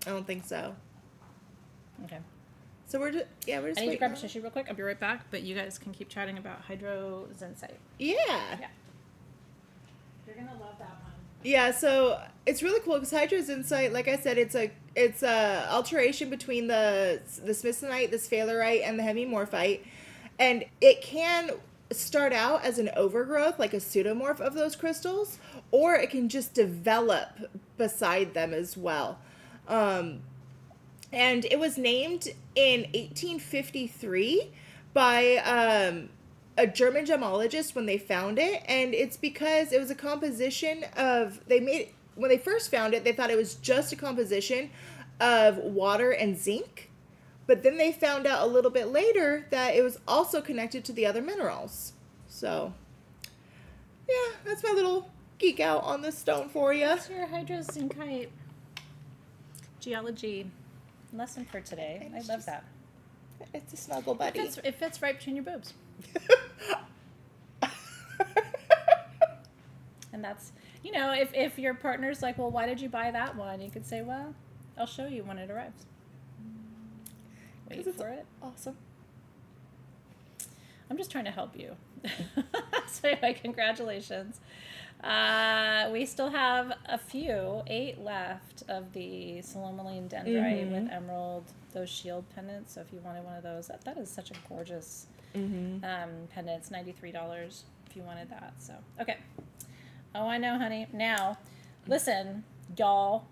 don't think so. Okay. So we're just I need to grab a tissue real quick. I'll be right back. But you guys can keep chatting about hydrozincite. Yeah. You're gonna love that one. Yeah, so it's really cool because hydrozincite, like I said, it's It's a alteration between the smithsonite, the sphalerite, and the hemimorphite, and it can start out as an overgrowth, like a pseudomorph of those crystals, or it can just develop beside them as well. And it was named in 1853 by a German gemologist when they found it, and it's because it was a composition of, when they first found it, they thought it was just a composition of water and zinc, but then they found out a little bit later that it was also connected to the other minerals. So, yeah, that's my little geek out on this stone for you. That's your Hydrozincite geology lesson for today. I love that. It's a snuggle buddy. It fits right between your boobs. And that's, if your partner's like, well, why did you buy that one? You could say, well, I'll show you when it arrives. Wait for it. Awesome. I'm just trying to help you. So anyway, congratulations. We still have 8 left of the Solomoline Dendrite with emerald, those shield pendants. So if you wanted one of those, that is such a gorgeous pendant. It's $93 if you wanted that. So, okay. Oh, I know, honey. Now, listen, y'all.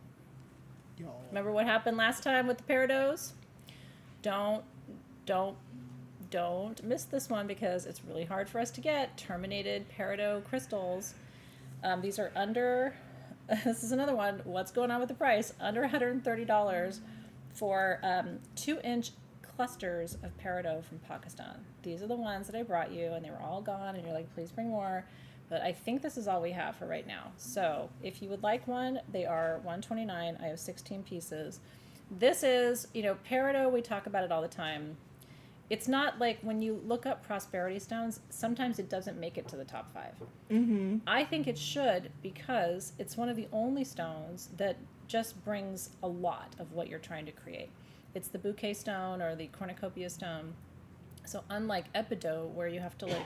Remember what happened last time with the Peridots? Don't miss this one because it's really hard for us to get terminated peridot crystals. These are under, this is another one, what's going on with the price? Under $130 for 2-inch clusters of peridot from Pakistan. These are the ones that I brought you, and they were all gone, and you're like, please bring more. But I think this is all we have for right now. So if you would like one, they are $129. I have 16 pieces. This is, peridot, we talk about it all the time. It's not like when you look up prosperity stones, sometimes it doesn't make it to the top 5. Mm-hmm. I think it should because it's one of the only stones that just brings a lot of what you're trying to create. It's the bouquet stone or the cornucopia stone. So unlike Epidot, where you have to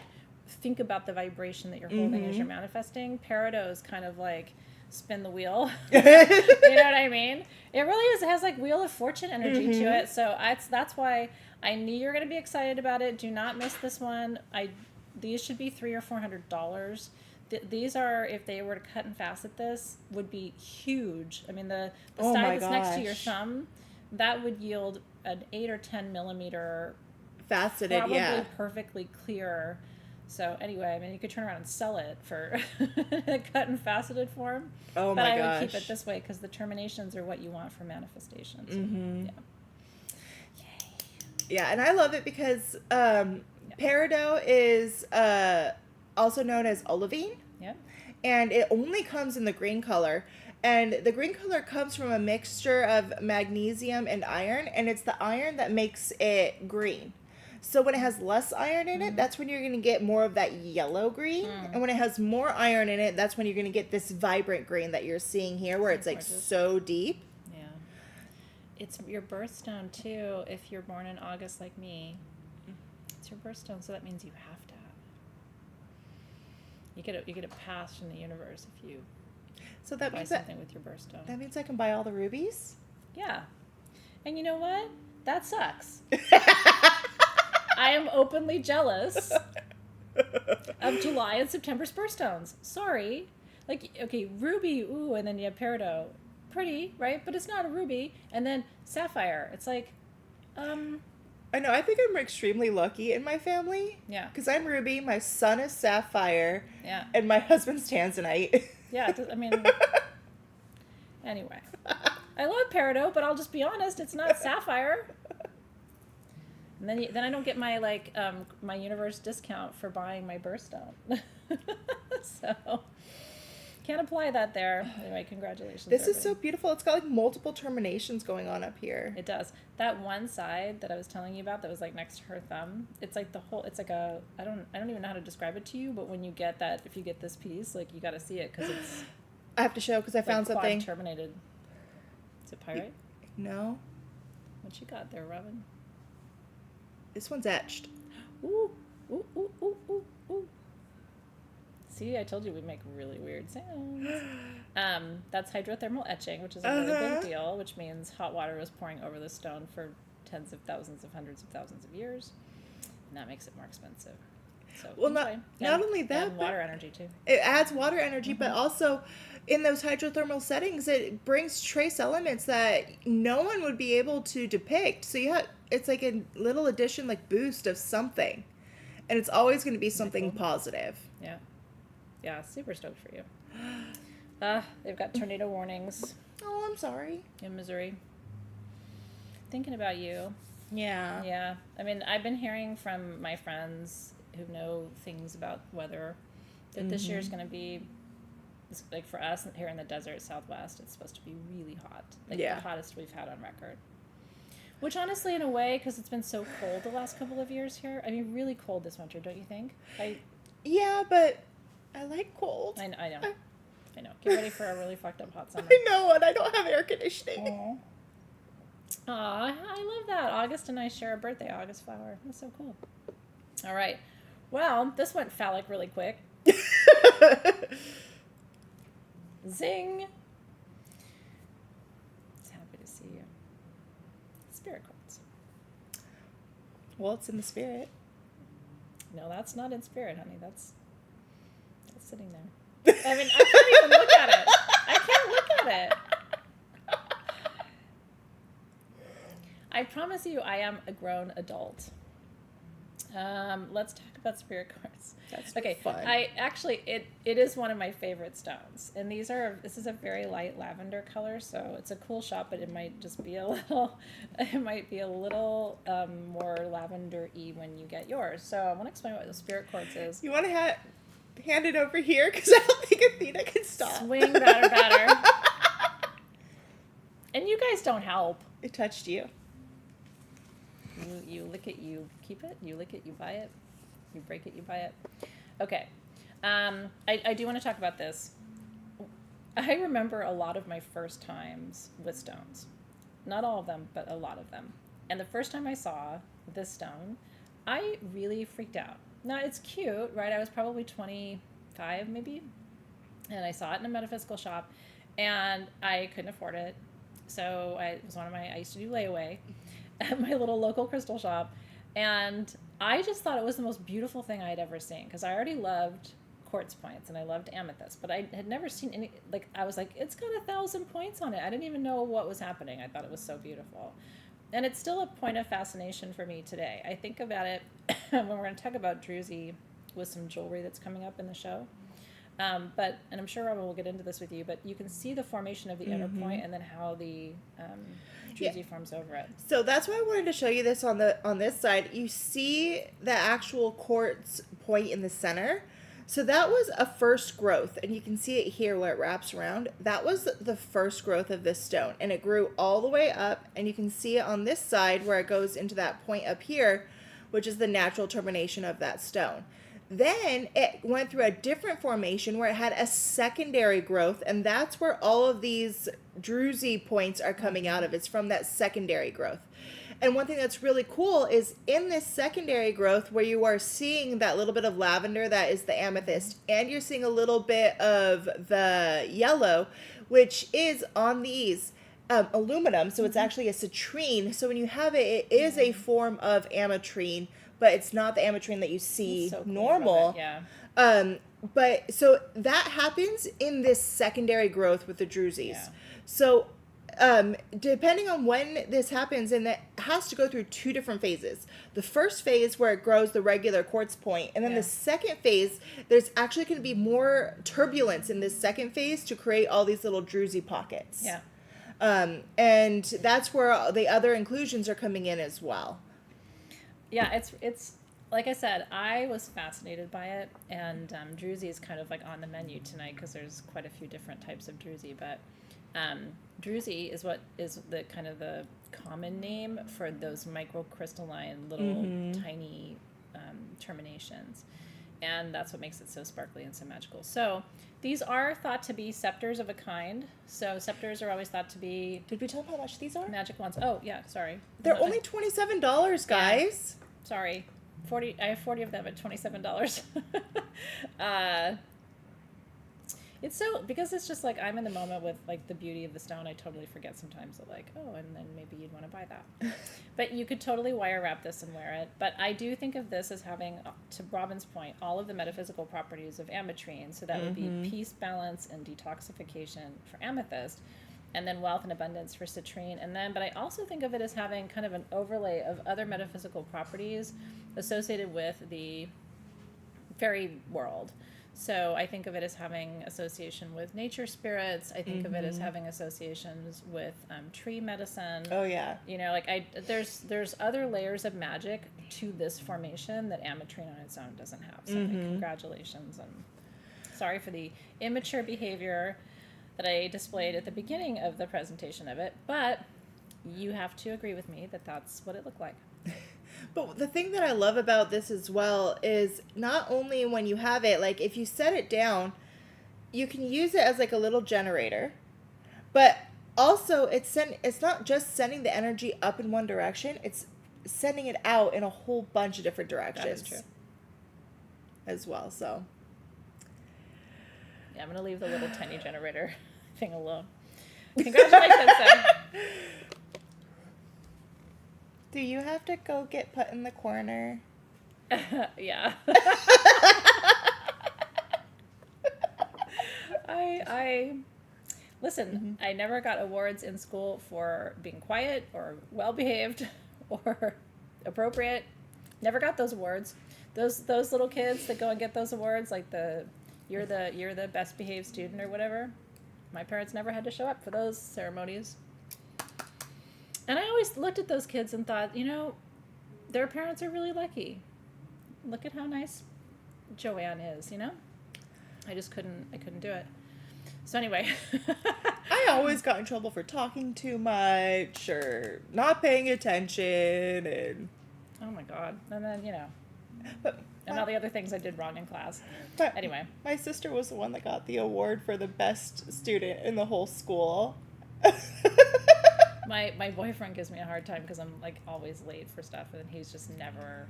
think about the vibration that you're holding as you're manifesting, peridot is kind of like spin the wheel. You know what I mean? It really is. It has Wheel of Fortune energy to it. So that's why I knew you're going to be excited about it. Do not miss this one. These should be $300 or $400. These are, if they were to cut and facet this, would be huge. I mean, the side that's next to your thumb, that would yield an 8 or 10 millimeter faceted, probably perfectly clear. So anyway, I mean, you could turn around and sell it for cut and faceted form. Oh my gosh. But I would keep it this way because the terminations are what you want for manifestations. Yeah. Yeah, and I love it because peridot is also known as olivine. Yep. And it only comes in the green color. And the green color comes from a mixture of magnesium and iron, and it's the iron that makes it green. So when it has less iron in it, that's when you're going to get more of that yellow green. And when it has more iron in it, that's when you're going to get this vibrant green that you're seeing here, where it's so deep. Yeah. It's your birthstone too. If you're born in August like me, it's your birthstone, so that means you have to have it. You get a pass from the universe if you buy something with your birthstone. That means I can buy all the rubies? Yeah. And you know what? That sucks. I am openly jealous of July and September's birthstones. Sorry. Okay, ruby, ooh, and then you have peridot. Pretty, right? But it's not a ruby. And then sapphire. It's I know. I think I'm extremely lucky in my family. Yeah. Because I'm ruby, my son is sapphire. Yeah. And my husband's tanzanite. Yeah, anyway. I love peridot, but I'll just be honest, it's not sapphire. And then I don't get my my universe discount for buying my birthstone. So can't apply that there. Anyway, congratulations. This is so beautiful. It's got multiple terminations going on up here. It does. That one side that I was telling you about that was next to her thumb. It's the whole. It's I don't even know how to describe it to you. But when you get that, if you get this piece, you got to see it because it's. I have to show because I found something. Terminated. Is it pyrite? No. What you got there, Robin? This one's etched. Ooh, ooh, ooh, ooh, ooh, ooh. See, I told you we make really weird sounds. That's hydrothermal etching, which is a really big deal, which means hot water was pouring over the stone for tens of thousands of hundreds of thousands of years, and that makes it more expensive. So well, not only that, and water energy too. It adds water energy, but also in those hydrothermal settings, it brings trace elements that no one would be able to depict. So it's like a little addition, like boost of something, and it's always going to be something positive. Yeah, yeah, super stoked for you. They've got tornado warnings. Oh, I'm sorry. In Missouri. Thinking about you. Yeah. Yeah. I mean, I've been hearing from my friends who know things about weather that this year is going to be, like for us here in the desert Southwest, it's supposed to be really hot. Like the hottest we've had on record. Which honestly, in a way, because it's been so cold the last couple of years here, I mean, really cold this winter, don't you think? Yeah, but I like cold. I know. I know. Get ready for a really fucked up hot summer. I know, and I don't have air conditioning. Aw, I love that. August and I share a birthday August flower. That's so cool. All right. Well, this went phallic really quick. Zing. It's happy to see you. Spirit cards. Well, it's in the spirit. No, that's not in spirit, honey. That's sitting there. I mean, I can't even look at it. I can't look at it. I promise you I am a grown adult. Let's talk about spirit cards. That's okay. Fun. It is one of my favorite stones, and this is a very light lavender color, so it's a cool shot, but it might just be a little more lavender-y when you get yours. So I want to explain what the spirit quartz is. You want to hand it over here because I don't think Athena can stop. Swing batter. And you guys don't help. It touched you. You lick it, you keep it. You lick it, you buy it. You break it, you buy it. Okay. I do want to talk about this. I remember a lot of my first times with stones. Not all of them, but a lot of them. And the first time I saw this stone, I really freaked out. Now, it's cute, right? I was probably 25, maybe. And I saw it in a metaphysical shop. And I couldn't afford it. So I used to do layaway at my little local crystal shop, and I just thought it was the most beautiful thing I had ever seen, because I already loved quartz points and I loved amethyst, but I had never seen any, like, I was like, it's got 1,000 points on it. I didn't even know what was happening. I thought it was so beautiful, and it's still a point of fascination for me today. I think about it when we're going to talk about Drusy with some jewelry that's coming up in the show. And I'm sure Robin will get into this with you, but you can see the formation of the inner point and then how the Drusy forms over it. So that's why I wanted to show you this on this side. You see the actual quartz point in the center. So that was a first growth, and you can see it here where it wraps around. That was the first growth of this stone, and it grew all the way up, and you can see it on this side where it goes into that point up here, which is the natural termination of that stone. Then it went through a different formation where it had a secondary growth, and that's where all of these Drusy points are coming out of. It's from that secondary growth. And one thing that's really cool is in this secondary growth where you are seeing that little bit of lavender that is the amethyst, and you're seeing a little bit of the yellow, which is on these aluminum, so it's actually a citrine. So when you have it, it is a form of ametrine, but it's not the ametrine that you see so cool, normal. Yeah. But so that happens in this secondary growth with the Drusys. Yeah. So depending on when this happens, and that has to go through two different phases. The first phase where it grows the regular quartz point, and then the second phase, there's actually going to be more turbulence in this second phase to create all these little Drusy pockets. Yeah. And that's where the other inclusions are coming in as well. Yeah, it's like I said, I was fascinated by it, and Drusy is kind of like on the menu tonight because there's quite a few different types of Drusy, but Drusy is what is the kind of the common name for those microcrystalline little tiny terminations, and that's what makes it so sparkly and so magical. So these are thought to be scepters of a kind. So scepters are always thought to be... Did we tell them how much these are? Magic wands. Oh, yeah, sorry. They're only $27, guys. Yeah. Sorry. I have 40 of them at $27. It's so, because it's just like I'm in the moment with like the beauty of the stone, I totally forget sometimes that like, oh, and then maybe you'd want to buy that. But you could totally wire wrap this and wear it. But I do think of this as having, to Robin's point, all of the metaphysical properties of ametrine. So that would be peace, balance, and detoxification for amethyst, and then wealth and abundance for citrine. And then, but I also think of it as having kind of an overlay of other metaphysical properties associated with the fairy world. So I think of it as having association with nature spirits. I think of it as having associations with tree medicine. Oh yeah. You know, like there's other layers of magic to this formation that ametrine on its own doesn't have. So like, congratulations, and sorry for the immature behavior that I displayed at the beginning of the presentation of it, but you have to agree with me that that's what it looked like. But the thing that I love about this as well is not only when you have it, like if you set it down, you can use it as like a little generator, but also it's not just sending the energy up in one direction, it's sending it out in a whole bunch of different directions. That is true. As well, so. Yeah, I'm going to leave the little tiny generator thing alone. Congratulations, Sam. Do you have to go get put in the corner? Yeah. I listen, I never got awards in school for being quiet or well-behaved or appropriate. Never got those awards. Those little kids that go and get those awards, like you're the best behaved student or whatever. My parents never had to show up for those ceremonies. And I always looked at those kids and thought, you know, their parents are really lucky. Look at how nice Joanne is, you know? I couldn't do it. So anyway. I always got in trouble for talking too much or not paying attention and... Oh my God. And then, you know, but and all the other things I did wrong in class. But anyway. My sister was the one that got the award for the best student in the whole school. My boyfriend gives me a hard time because I'm like always late for stuff, and he's just never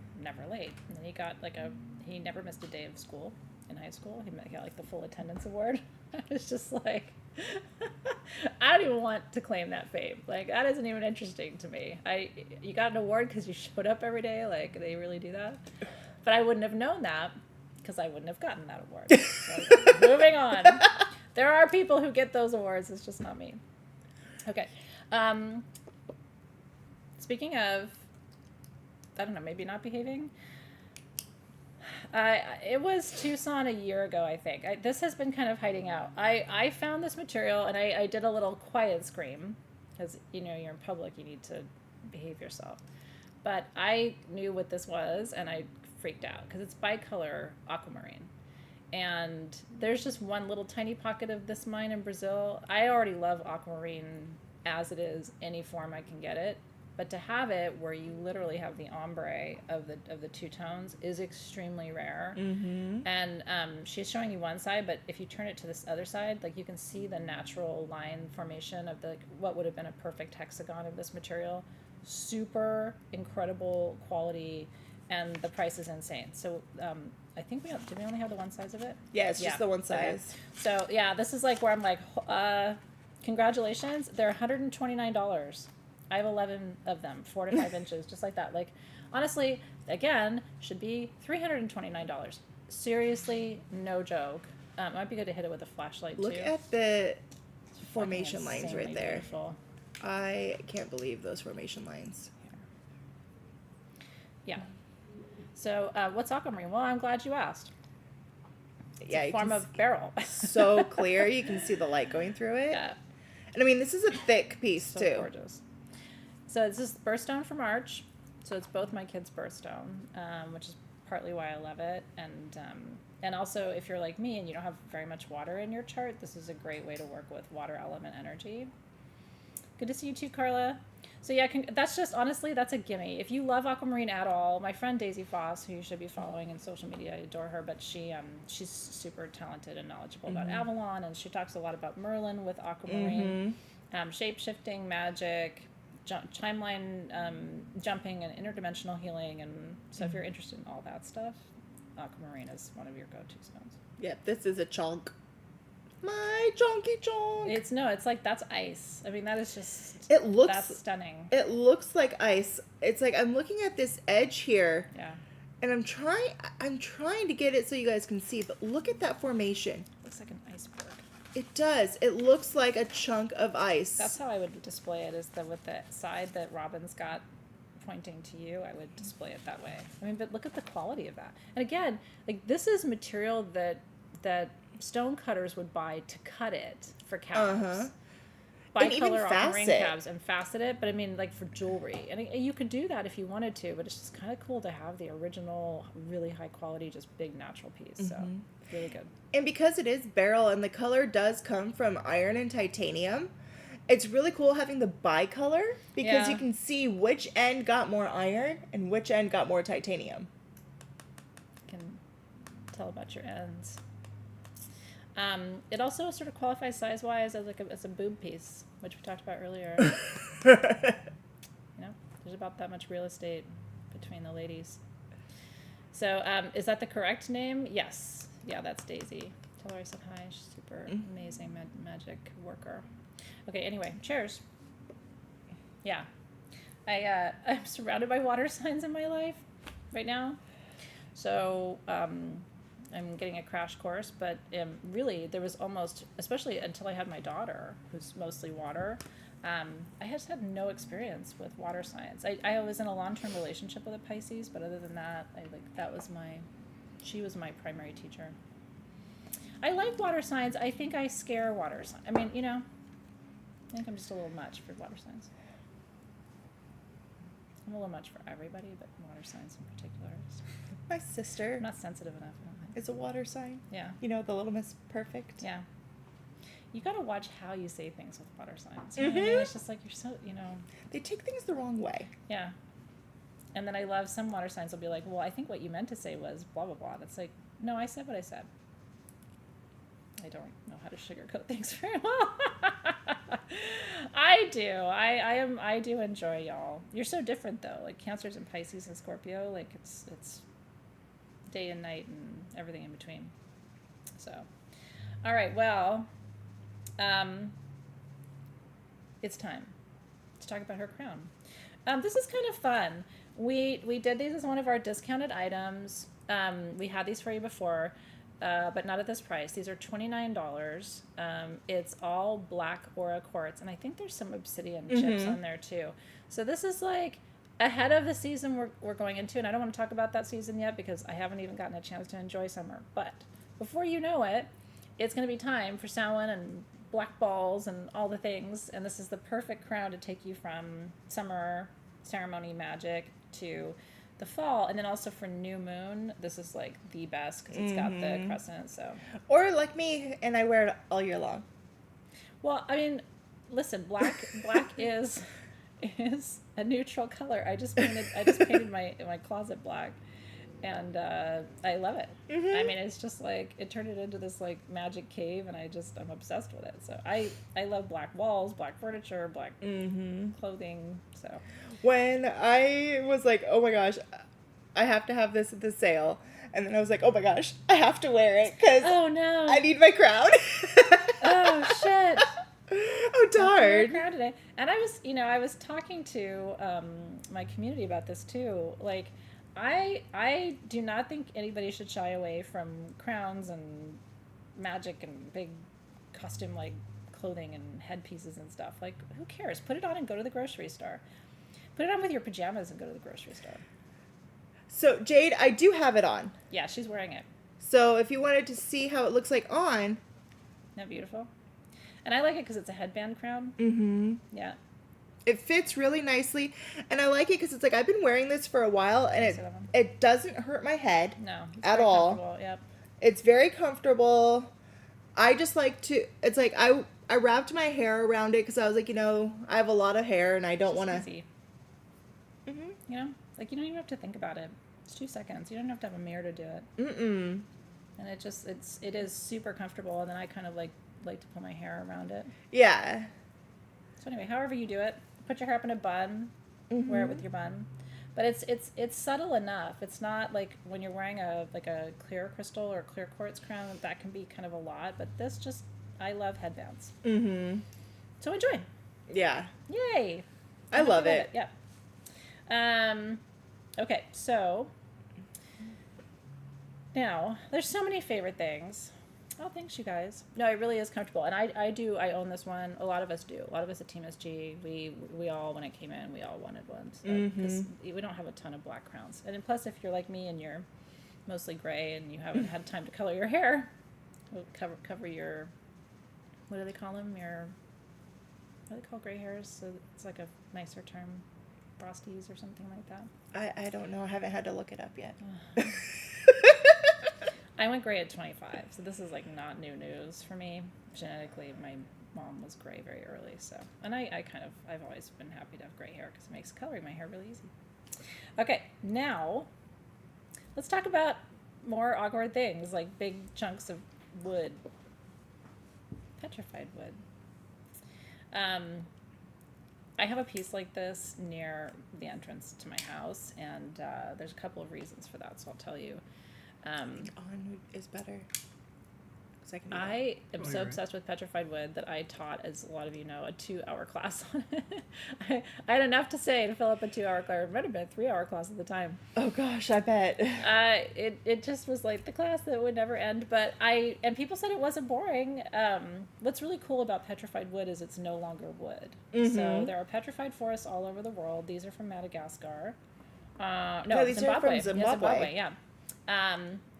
late. And then he got he never missed a day of school in high school. He got like the full attendance award. I was just like, I don't even want to claim that fame. Like that isn't even interesting to me. You got an award because you showed up every day. Like they really do that. But I wouldn't have known that because I wouldn't have gotten that award. So, moving on. There are people who get those awards. It's just not me. Okay. Speaking of, I don't know, maybe not behaving. It was Tucson a year ago, I think. This has been kind of hiding out. I found this material and I did a little quiet scream because, you know, you're in public, you need to behave yourself. But I knew what this was and I freaked out because it's Bicolor Aquamarine. And there's just one little tiny pocket of this mine in Brazil. I already love aquamarine as it is, any form I can get it. But to have it where you literally have the ombre of the two tones is extremely rare. Mm-hmm. And she's showing you one side, but if you turn it to this other side, like you can see the natural line formation of what would have been a perfect hexagon of this material. Super incredible quality, and the price is insane. So I think did we only have the one size of it? Yeah, it's just the one size. Okay. So yeah, this is like where I'm like, congratulations, they're $129. I have 11 of them, 4 to 5 inches, just like that. Like, honestly, again, should be $329. Seriously, no joke. It might be good to hit it with a flashlight, Look too. Look at the formation lines right there. Beautiful. I can't believe those formation lines. Yeah. So, what's aquamarine? Well, I'm glad you asked. It's a form of beryl. So clear. You can see the light going through it. Yeah. And I mean, this is a thick piece, too. Gorgeous. So this is birthstone from March. So it's both my kids' birthstone, which is partly why I love it. And also, if you're like me and you don't have very much water in your chart, this is a great way to work with water element energy. Good to see you too, Carla. So yeah, that's just, honestly, that's a gimme. If you love aquamarine at all, my friend Daisy Foss, who you should be following in social media, I adore her, but she's super talented and knowledgeable about Avalon, and she talks a lot about Merlin with aquamarine, shape-shifting magic, timeline jumping and interdimensional healing, and so if you're interested in all that stuff, aquamarine is one of your go-to stones. Yeah, this is a chunk. My chonky chonk. It's like, that's ice. I mean, that is just, that's stunning. It looks like ice. It's like, I'm looking at this edge here. Yeah. And I'm trying to get it so you guys can see, but look at that formation. Looks like an iceberg. It does. It looks like a chunk of ice. That's how I would display it, is that with the side that Robin's got pointing to you, I would display it that way. I mean, but look at the quality of that. And again, like, this is material that stone cutters would buy to cut it for calves. Bicolor Aquamarine calves and facet it, but I mean, like, for jewelry. And you could do that if you wanted to, but it's just kind of cool to have the original, really high quality, just big natural piece. So, really good. And because it is beryl and the color does come from iron and titanium, it's really cool having the bicolor because you can see which end got more iron and which end got more titanium. You can tell about your ends. It also sort of qualifies size-wise as like as a boob piece, which we talked about earlier. You know, there's about that much real estate between the ladies. So, is that the correct name? Yes. Yeah, that's Daisy. Tell her I said hi. She's super amazing magic worker. Okay, anyway, cheers. Yeah. I'm surrounded by water signs in my life right now. So, I'm getting a crash course, but really there was almost, especially until I had my daughter, who's mostly water, I just had no experience with water signs. I was in a long-term relationship with a Pisces, but other than that, she was my primary teacher. I like water signs. I think I scare water signs. I mean, you know, I think I'm just a little much for water signs. I'm a little much for everybody, but water signs in particular. My sister. I'm not sensitive enough. Is a water sign. Yeah. You know, the Little Miss Perfect. Yeah. You gotta watch how you say things with water signs. You know what I mean? It's just like, you're so, you know. They take things the wrong way. Yeah. And then I love some water signs will be like, well, I think what you meant to say was blah, blah, blah. And it's like, no, I said what I said. I don't know how to sugarcoat things very well. I do. I do enjoy y'all. You're so different though. Like Cancers and Pisces and Scorpio, like it's day and night and everything in between. So, all right, well, it's time to talk about her crown. This is kind of fun. We did these as one of our discounted items. We had these for you before, but not at this price. These are $29. It's all black Ora quartz, and I think there's some obsidian chips on there too. So this is like ahead of the season we're going into, and I don't want to talk about that season yet because I haven't even gotten a chance to enjoy summer. But before you know it, it's going to be time for Samhain and black balls and all the things, and this is the perfect crown to take you from summer ceremony magic to the fall, and then also for new moon, this is like the best because it's got the crescent. So, or like me, and I wear it all year long. Well, I mean, listen, black is a neutral color. I just painted my closet black, and I love it. I mean, it's just like it turned it into this like magic cave, and I'm obsessed with it. So I love black walls, black furniture, black clothing. So when I was like, oh my gosh, I have to have this at the sale, and then I was like, oh my gosh, I have to wear it because I need my crown. Oh shit. Oh darn. Crown today. And I was talking to my community about this too. Like I do not think anybody should shy away from crowns and magic and big costume like clothing and headpieces and stuff. Like, who cares? Put it on and go to the grocery store. Put it on with your pajamas and go to the grocery store. So Jade, I do have it on. Yeah, she's wearing it. So if you wanted to see how it looks like on. Isn't that beautiful? And I like it because it's a headband crown. Yeah. It fits really nicely, and I like it because it's like I've been wearing this for a while, and it doesn't hurt my head at all. Yep. It's very comfortable. I just like to. It's like I wrapped my hair around it because I was like, I have a lot of hair, and I don't want to. You know, like you don't even have to think about it. It's 2 seconds. You don't have to have a mirror to do it. And it is super comfortable, and then I kind of like to pull my hair around it. Yeah. So anyway, however you do it, put your hair up in a bun, wear it with your bun, but it's subtle enough. It's not like when you're wearing a clear crystal or clear quartz crown, that can be kind of a lot. But this just I love headbands. Mm-hmm. So enjoy. Yeah. Yay. I love it. Yeah. Okay, so now there's so many favorite things. Oh, thanks, you guys. No, it really is comfortable, and I own this one. A lot of us do. A lot of us at Team SG, we all, when it came in, we all wanted one. So we don't have a ton of black crowns, and then plus, if you're like me and you're mostly gray and you haven't had time to color your hair, we'll cover your, what do they call them? What do they call gray hairs? So it's like a nicer term, frosties or something like that. I don't know. I haven't had to look it up yet. I went gray at 25, so this is like not new news for me. Genetically, my mom was gray very early, so, and I've always been happy to have gray hair because it makes coloring my hair really easy. Okay, now let's talk about more awkward things like big chunks of wood, petrified wood. I have a piece like this near the entrance to my house, and there's a couple of reasons for that, so I'll tell you. On is better. I am so obsessed with petrified wood that I taught, as a lot of you know, a 2-hour class on it. I had enough to say to fill up a 2-hour class. It might have been a 3-hour class at the time. Oh gosh, I bet. It just was like the class that would never end. But and people said it wasn't boring. What's really cool about petrified wood is it's no longer wood. Mm-hmm. So there are petrified forests all over the world. These are from Madagascar. No, these Zimbabwe. are from Zimbabwe. Yeah, Zimbabwe, yeah.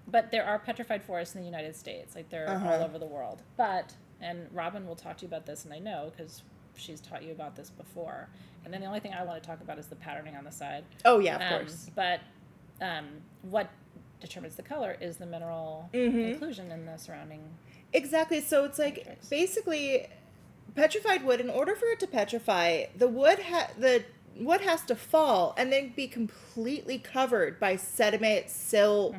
But there are petrified forests in the United States. Like, they're all over the world. But, and Robin will talk to you about this, and I know because she's taught you about this before. And then the only thing I want to talk about is the patterning on the side. Oh, yeah, of course. But what determines the color is the mineral inclusion in the surrounding. Exactly. So it's like, matrix. Basically, petrified wood, in order for it to petrify, the wood has to fall and then be completely covered by sediment, silt,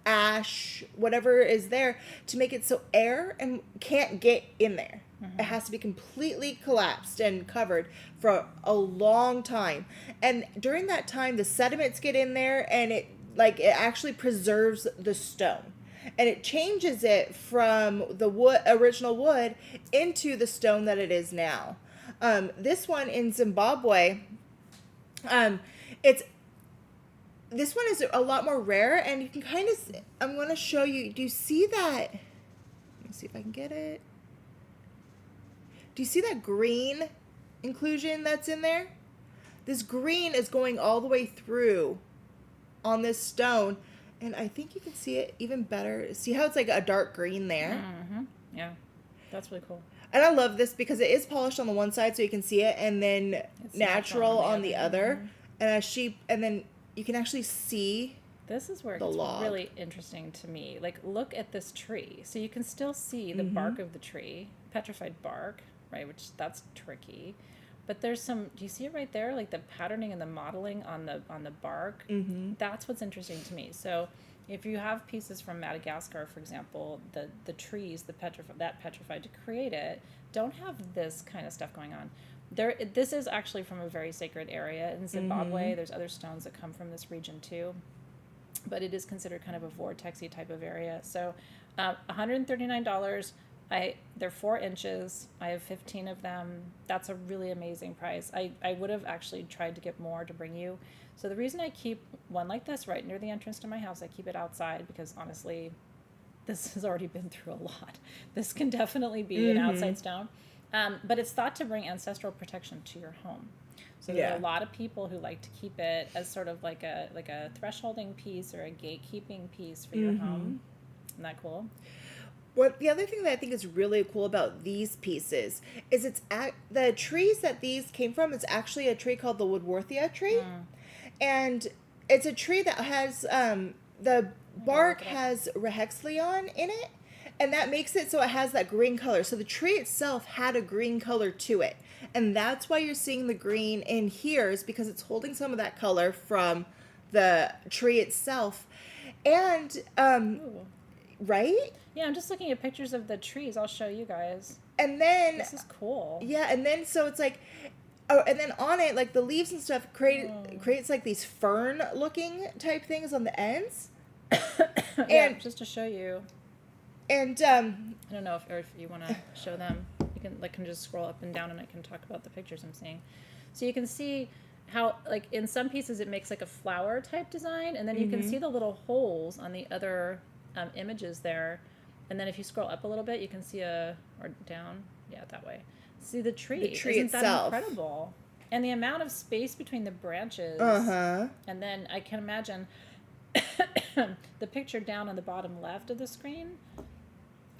ash, whatever is there to make it so air can't get in there. It has to be completely collapsed and covered for a long time. And during that time, the sediments get in there and it actually preserves the stone. And it changes it from the original wood into the stone that it is now. This one in Zimbabwe, this one is a lot more rare, and you can kind of, I'm going to show you, do you see that? Let me see if I can get it. Do you see that green inclusion that's in there? This green is going all the way through on this stone, and I think you can see it even better. See how it's like a dark green there? Mm-hmm. Yeah, that's really cool. And I love this because it is polished on the one side so you can see it, and then it's natural on the other. And then you can actually see this is where it gets really interesting to me. Like, look at this tree. So you can still see the bark of the tree, petrified bark, right? Which that's tricky. But there's some, do you see it right there? Like the patterning and the modeling on the bark. That's what's interesting to me. So if you have pieces from Madagascar, for example, the trees, that petrified to create it, don't have this kind of stuff going on. This is actually from a very sacred area in Zimbabwe. There's other stones that come from this region too, but it is considered kind of a vortexy type of area. So $139. They're 4 inches. I have 15 of them. That's a really amazing price. I would have actually tried to get more to bring you. So the reason I keep one like this right near the entrance to my house, I keep it outside because honestly, this has already been through a lot. This can definitely be an outside stone. But it's thought to bring ancestral protection to your home. So there are a lot of people who like to keep it as sort of like a thresholding piece or a gatekeeping piece for your home. Isn't that cool? What the other thing that I think is really cool about these pieces is the trees that these came from is actually a tree called the Woodworthia tree. And it's a tree that has the bark has rehexleon in it. And that makes it so it has that green color. So the tree itself had a green color to it. And that's why you're seeing the green in here, is because it's holding some of that color from the tree itself. And, right? Yeah, I'm just looking at pictures of the trees. I'll show you guys. And then... This is cool. Yeah, and then so it's like... Oh, and then on it, like the leaves and stuff creates like these fern-looking type things on the ends. Yeah, just to show you. And I don't know if you want to show them. You can just scroll up and down, and I can talk about the pictures I'm seeing. So you can see how, like, in some pieces it makes like a flower type design, and then you can see the little holes on the other images there. And then if you scroll up a little bit, you can see or down, that way. See the tree. The tree Isn't itself. that incredible? And the amount of space between the branches. And then I can imagine the picture down on the bottom left of the screen,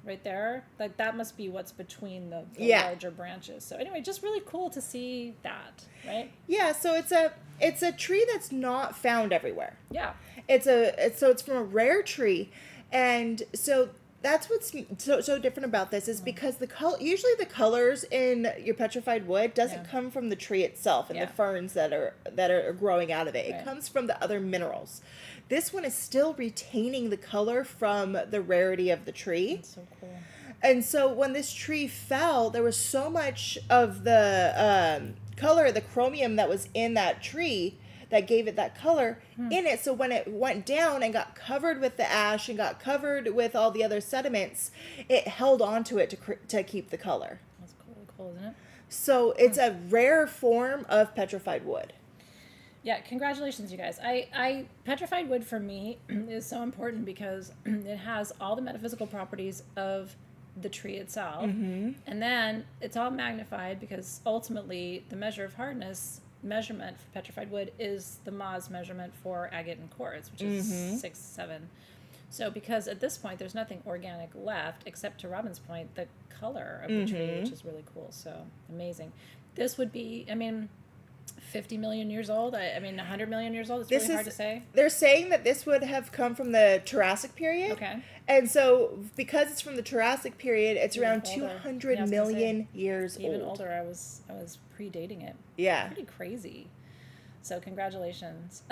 right there, like that must be what's between the larger branches. So anyway, just really cool to see that, right? Yeah, so it's a tree that's not found everywhere. Yeah. It's from a rare tree, and so that's what's so different about this is because usually the colors in your petrified wood doesn't come from the tree itself and the ferns that are growing out of it. Right. It comes from the other minerals. This one is still retaining the color from the rarity of the tree. That's so cool. And so when this tree fell, there was so much of the color, the chromium that was in that tree that gave it that color in it. So when it went down and got covered with the ash and got covered with all the other sediments, it held onto it to keep the color. That's cool, isn't it? So it's a rare form of petrified wood. Yeah, congratulations, you guys. I petrified wood for me is so important because it has all the metaphysical properties of the tree itself. And then it's all magnified because ultimately the measure of hardness measurement for petrified wood is the Mohs measurement for agate and quartz, which is 6, 7. So because at this point there's nothing organic left except, to Robin's point, the color of the tree, which is really cool. So amazing. This would be, 50 million years old. 100 million years old. It's really hard to say. They're saying that this would have come from the Jurassic period. Okay. And so because it's from the Jurassic period, it's even around 200 million years old. Even older. I was predating it. Yeah. Pretty crazy. So congratulations.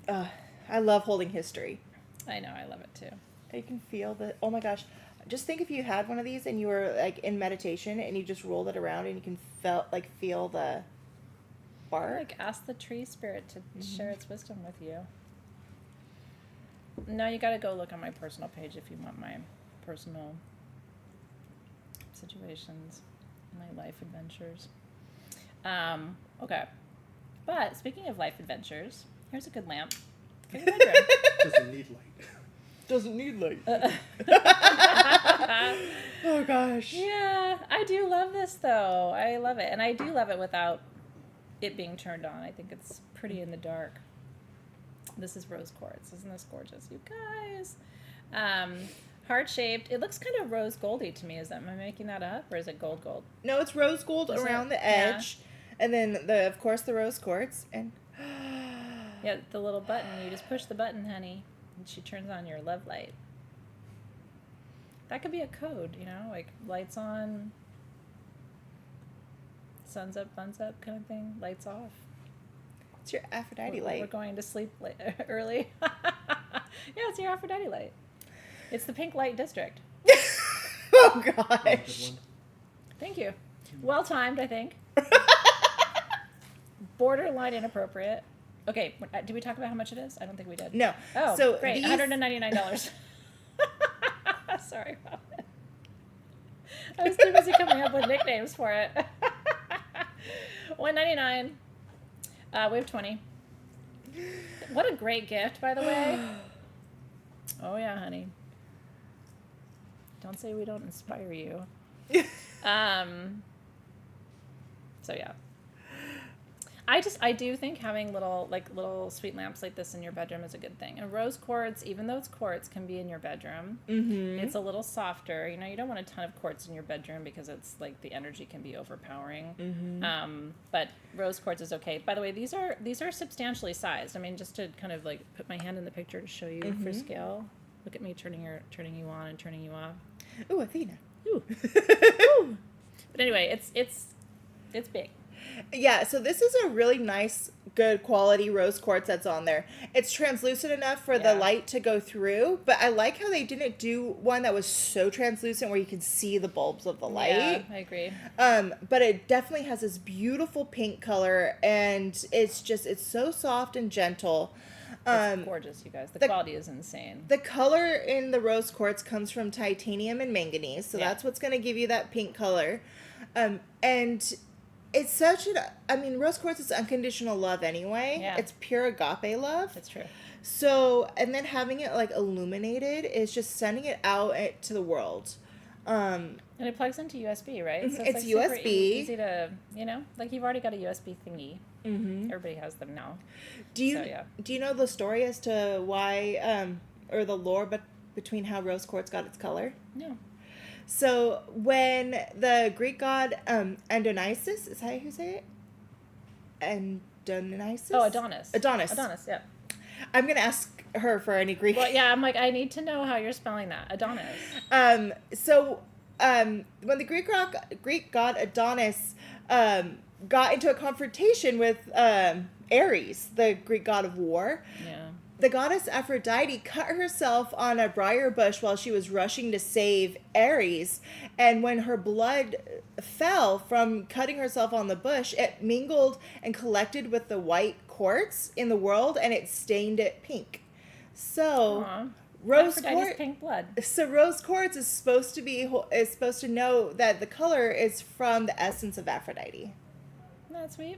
I love holding history. I know. I love it too. You can feel the, oh my gosh. Just think if you had one of these and you were like in meditation and you just rolled it around and you can feel the bark. Like ask the tree spirit to share its wisdom with you. No, you got to go look on my personal page if you want my personal situations, my life adventures. Okay. But speaking of life adventures, here's a good lamp for your bedroom. Doesn't need light. Doesn't need light. Oh gosh. Yeah, I do love this though. I love it. And I do love it without it being turned on. I think it's pretty in the dark. This is rose quartz. Isn't this gorgeous, you guys? Heart-shaped. It looks kind of rose goldy to me. Am I making that up, or is it gold? No, it's rose gold around the edge. Yeah. And then of course the rose quartz and yeah, the little button. You just push the button, honey. And she turns on your love light. That could be a code, like lights on, sun's up, buns up kind of thing, lights off. It's your Aphrodite light. We're going to sleep early. Yeah, it's your Aphrodite light. It's the pink light district. Oh, gosh. Thank you. Well timed, I think. Borderline inappropriate. Okay, did we talk about how much it is? I don't think we did. No. Oh, so great. $199. Sorry about it. I was too busy coming up with nicknames for it. $199. We have 20. What a great gift, by the way. Oh, yeah, honey. Don't say we don't inspire you. So, yeah. I do think having little sweet lamps like this in your bedroom is a good thing. And rose quartz, even though it's quartz, can be in your bedroom. Mm-hmm. It's a little softer. You don't want a ton of quartz in your bedroom because it's like the energy can be overpowering. Mm-hmm. But rose quartz is okay. By the way, these are substantially sized. Just to kind of like put my hand in the picture to show you for scale. Look at me turning you on and turning you off. Ooh, Athena. Ooh. Ooh. But anyway, it's big. Yeah, so this is a really nice, good quality rose quartz that's on there. It's translucent enough for the light to go through, but I like how they didn't do one that was so translucent where you can see the bulbs of the light. Yeah, I agree. But it definitely has this beautiful pink color, and it's so soft and gentle. It's gorgeous, you guys. The quality is insane. The color in the rose quartz comes from titanium and manganese, so that's what's going to give you that pink color. And it's such rose quartz is unconditional love anyway. Yeah. It's pure agape love. That's true. So, and then having it like illuminated is just sending it out to the world. And it plugs into USB, right? So it's like super USB. Easy to, like you've already got a USB thingy. Mm-hmm. Everybody has them now. Do you know the story as to why, or the lore between how rose quartz got its color? No. So when the Greek god Dionysus, is that how you say it? Dionysus? Oh, Adonis. Adonis, yeah. I'm gonna ask her for any Greek. Well, yeah, I'm like, I need to know how you're spelling that. Adonis. When the Greek god Adonis got into a confrontation with Ares, the Greek god of war, the goddess Aphrodite cut herself on a briar bush while she was rushing to save Ares, and when her blood fell from cutting herself on the bush, it mingled and collected with the white quartz in the world, and it stained it pink. So rose quartz, pink blood. So rose quartz is supposed to know that the color is from the essence of Aphrodite. That's sweet.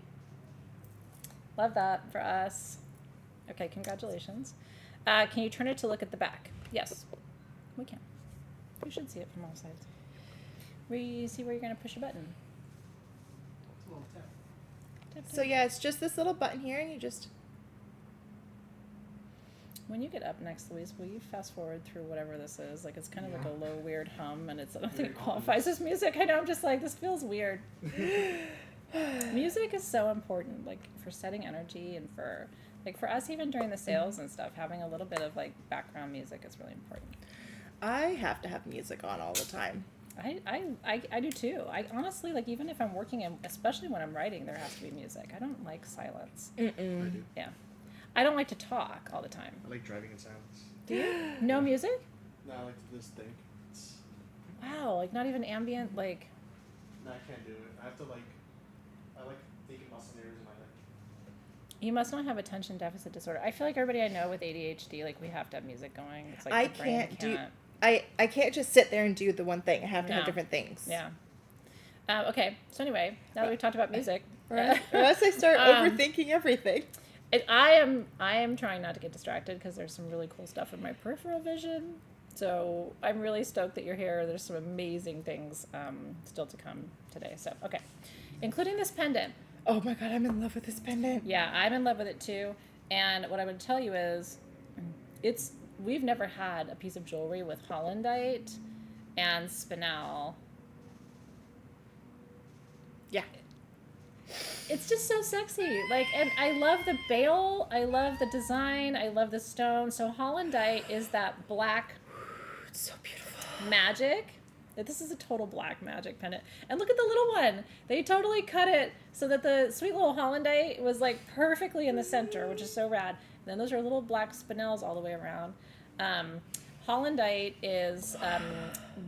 Love that for us. Okay, congratulations. Can you turn it to look at the back? Yes, we can. You should see it from all sides. See where you're going to push a button. Tap. So yeah, it's just this little button here, and you just... When you get up next, Louise, will you fast forward through whatever this is? Like, it's kind of like a low, weird hum, and I don't think it qualifies as music. I know, I'm just like, this feels weird. Music is so important, like, for setting energy and for us, even during the sales and stuff, having a little bit of, like, background music is really important. I have to have music on all the time. I do too. I honestly, like, even if I'm working, and especially when I'm writing, there has to be music. I don't like silence. I do. Yeah. I don't like to talk all the time. I like driving in silence. Do you? No music? No, I like to just think. Wow, like not even ambient, like... No, I can't do it. I have to, like... I like thinking about scenarios in my head. You must not have attention deficit disorder. I feel like everybody I know with ADHD, like, we have to have music going. It's like I can't just sit there and do the one thing. I have to have different things. Yeah. Okay, so anyway, now that we've talked about music... Or else I start overthinking everything. I am trying not to get distracted because there's some really cool stuff in my peripheral vision. So I'm really stoked that you're here. There's some amazing things still to come today. So, okay. Including this pendant. Oh my God, I'm in love with this pendant. Yeah, I'm in love with it too. And what I would tell you is we've never had a piece of jewelry with Hollandite and spinel. Yeah. It's just so sexy. Like, and I love the bail. I love the design. I love the stone. So Hollandite is that black. It's so beautiful. Magic. This is a total black magic pendant. And look at the little one. They totally cut it so that the sweet little Hollandite was like perfectly in the center, which is so rad. And then those are little black spinels all the way around. Hollandite is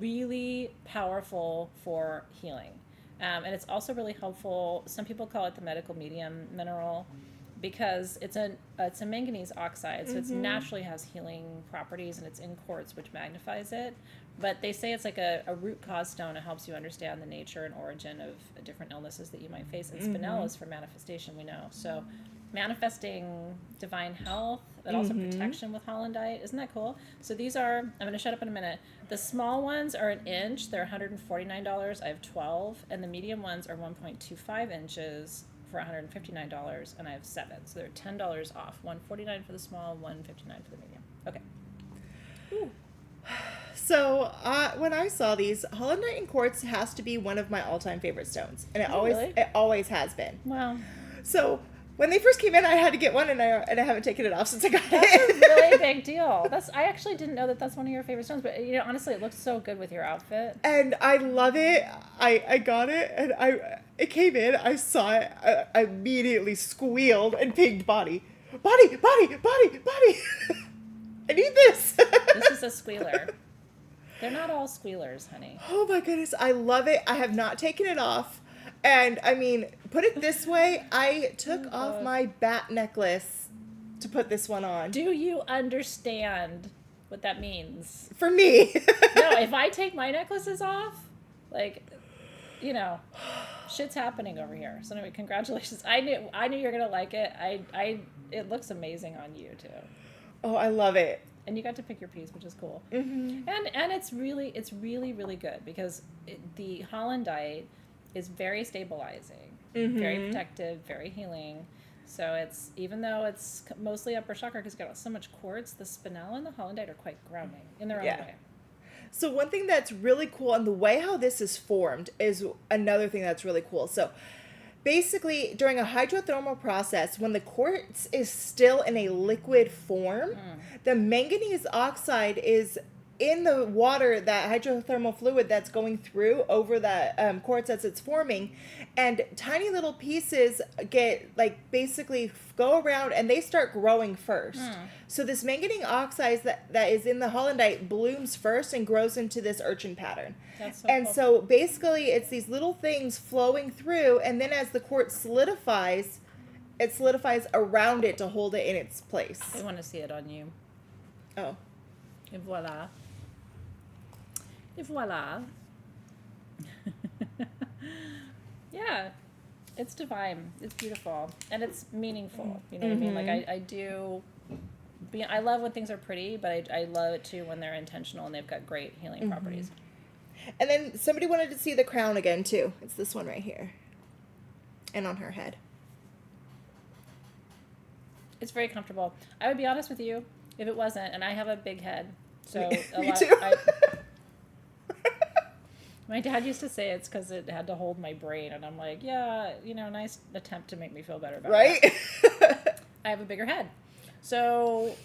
really powerful for healing. And it's also really helpful. Some people call it the medical medium mineral because it's a manganese oxide, so it naturally has healing properties, and it's in quartz, which magnifies it. But they say it's like a root cause stone. It helps you understand the nature and origin of different illnesses that you might face. And spinel is for manifestation, we know. So manifesting divine health, but also protection with Hollandite. Isn't that cool? So these are, I'm going to shut up in a minute. The small ones are an inch. They're $149. I have 12. And the medium ones are 1.25 inches for $159. And I have 7. So they're $10 off. $149 for the small, $159 for the medium. Okay. Ooh. So when I saw these, Hollandite and quartz has to be one of my all-time favorite stones. And it always has been. Wow. So when they first came in, I had to get one, and I haven't taken it off since I got it. That's a really big deal. I actually didn't know that that's one of your favorite stones, but honestly, it looks so good with your outfit. And I love it. I got it, and it came in. I saw it. I immediately squealed and pinged body. I need this. This is a squealer. They're not all squealers, honey. Oh my goodness, I love it. I have not taken it off. And I mean, put it this way, I took off my bat necklace to put this one on. Do you understand what that means? For me. No, if I take my necklaces off, like, you know, shit's happening over here. So anyway, congratulations. I knew you were gonna like it. It looks amazing on you too. Oh, I love it. And you got to pick your piece, which is cool. Mm-hmm. And it's really good because the Hollandite is very stabilizing, very protective, very healing. So it's, even though it's mostly upper chakra because it's got so much quartz, the spinel and the Hollandite are quite grounding in their own way. So one thing that's really cool, and the way how this is formed is another thing that's really cool. So basically, during a hydrothermal process, when the quartz is still in a liquid form, the manganese oxide is in the water, that hydrothermal fluid that's going through over that quartz as it's forming, and tiny little pieces get, like, basically go around and they start growing first. So this manganese oxide that is in the Hollandite blooms first and grows into this urchin pattern. That's so And cool. so basically it's these little things flowing through, and then as the quartz solidifies, it solidifies around it to hold it in its place. I want to see it on you. Oh. Et voila. Et voila. Yeah. It's divine. It's beautiful. And it's meaningful. You know what I mean? Like, I love when things are pretty, but I love it too when they're intentional and they've got great healing properties. And then somebody wanted to see the crown again too. It's this one right here. And on her head. It's very comfortable. I would be honest with you, if it wasn't, and I have a big head, so Me too. My dad used to say it's because it had to hold my brain, and I'm like, yeah, you know, nice attempt to make me feel better about it. Right? I have a bigger head. So,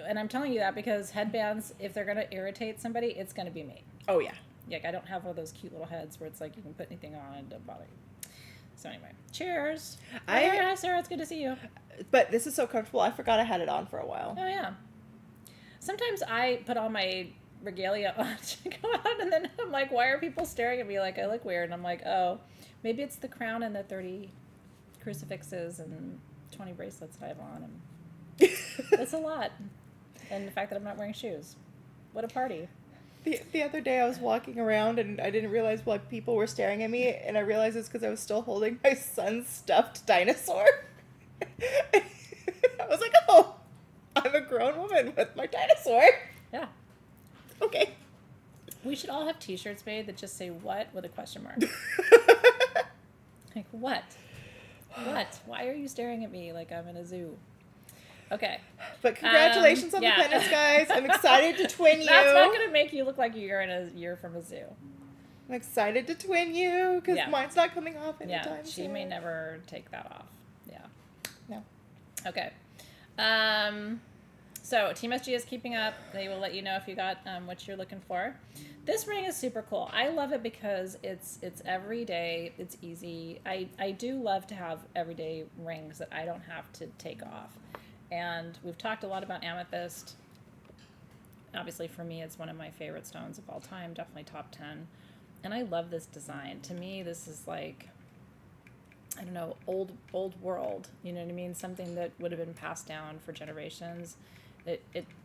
and I'm telling you that because headbands, if they're going to irritate somebody, it's going to be me. Oh, yeah. Like, I don't have one of those cute little heads where it's like you can put anything on and don't bother you. So anyway, cheers. Hi, Sarah, it's good to see you. But this is so comfortable. I forgot I had it on for a while. Oh, yeah. Sometimes I put all my regalia on to go out, and then I'm like, why are people staring at me like I look weird? And I'm like, oh, maybe it's the crown and the 30 crucifixes and 20 bracelets that I have on. And it's a lot. And the fact that I'm not wearing shoes. What a party. The other day I was walking around and I didn't realize why people were staring at me, and I realized it's because I was still holding my son's stuffed dinosaur. I was like, oh, I'm a grown woman with my dinosaur. Yeah. Okay. We should all have t-shirts made that just say what with a question mark. Like, what? What? Why are you staring at me like I'm in a zoo? Okay. But congratulations on the pendants, guys. I'm excited to twin you. That's not going to make you look like you're from a zoo. I'm excited to twin you because mine's not coming off anytime soon. She may never take that off. Yeah. No. Okay. So Team SG is keeping up. They will let you know if you got what you're looking for. This ring is super cool. I love it because it's everyday. It's easy. I do love to have everyday rings that I don't have to take off. And we've talked a lot about amethyst. Obviously, for me, it's one of my favorite stones of all time. Definitely top 10. And I love this design. To me, this is like, I don't know, old world. You know what I mean? Something that would have been passed down for generations.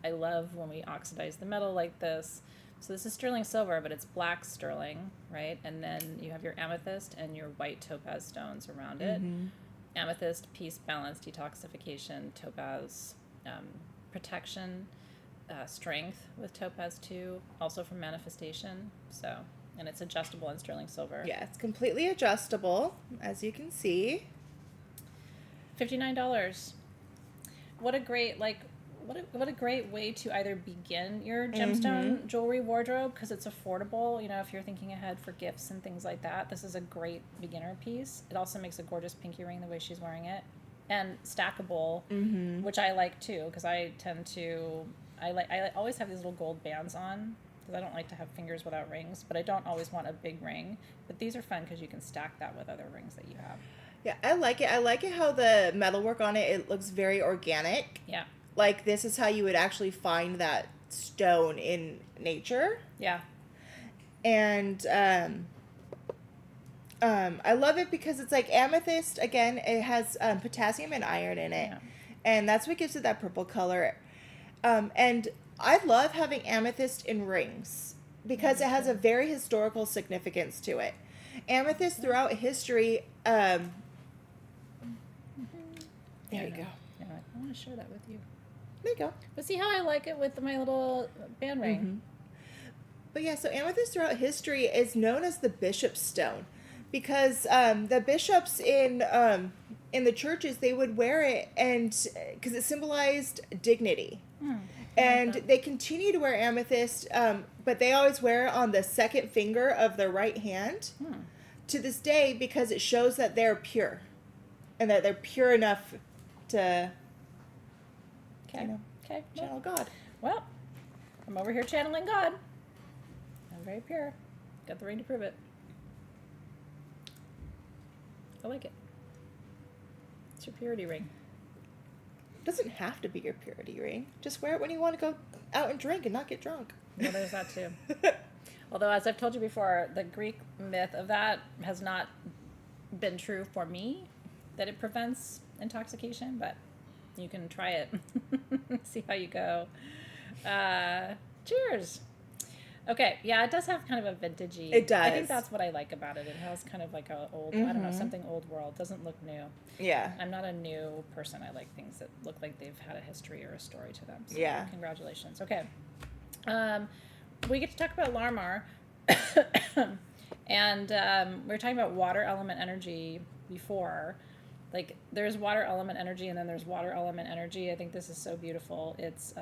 I love when we oxidize the metal like this. So this is sterling silver, but it's black sterling, right? And then you have your amethyst and your white topaz stones around it. Amethyst, peace, balance, detoxification. Topaz, protection, strength with topaz too. Also for manifestation. So, and it's adjustable in sterling silver. Yeah, it's completely adjustable, as you can see. $59. What a great, what a great way to either begin your gemstone jewelry wardrobe, because it's affordable. You know, if you're thinking ahead for gifts and things like that, this is a great beginner piece. It also makes a gorgeous pinky ring the way she's wearing it, and stackable, which I like too, because I tend to I always have these little gold bands on because I don't like to have fingers without rings, but I don't always want a big ring. But these are fun because you can stack that with other rings that you have. Yeah, I like it. I like it how the metalwork on it looks very organic. Yeah. Like, this is how you would actually find that stone in nature. Yeah. And I love it because it's like amethyst. Again, it has potassium and iron in it. Yeah. And that's what gives it that purple color. And I love having amethyst in rings because it has a very historical significance to it. Amethyst throughout history, there you go. Yeah, I want to share that with you. There you go. But see how I like it with my little band ring? Mm-hmm. But yeah, so amethyst throughout history is known as the bishop's stone because the bishops in the churches, they would wear it and because it symbolized dignity. And they continue to wear amethyst, but they always wear it on the second finger of their right hand to this day because it shows that they're pure and that they're pure enough to channel God. Well, I'm over here channeling God. I'm very pure. Got the ring to prove it. I like it. It's your purity ring. It doesn't have to be your purity ring. Just wear it when you want to go out and drink and not get drunk. Well, there's that too. Although, as I've told you before, the Greek myth of that has not been true for me, that it prevents intoxication, but you can try it. See how you go. Cheers. Okay, yeah, it does have kind of a vintagey. It does. I think that's what I like about it. It has kind of like a old, I don't know, something old world. Doesn't look new. Yeah. I'm not a new person. I like things that look like they've had a history or a story to them. So Yeah. Congratulations. Okay. We get to talk about Larimar. And we were talking about water element energy before. Like, there's water element energy and then there's water element energy. I think this is so beautiful. It's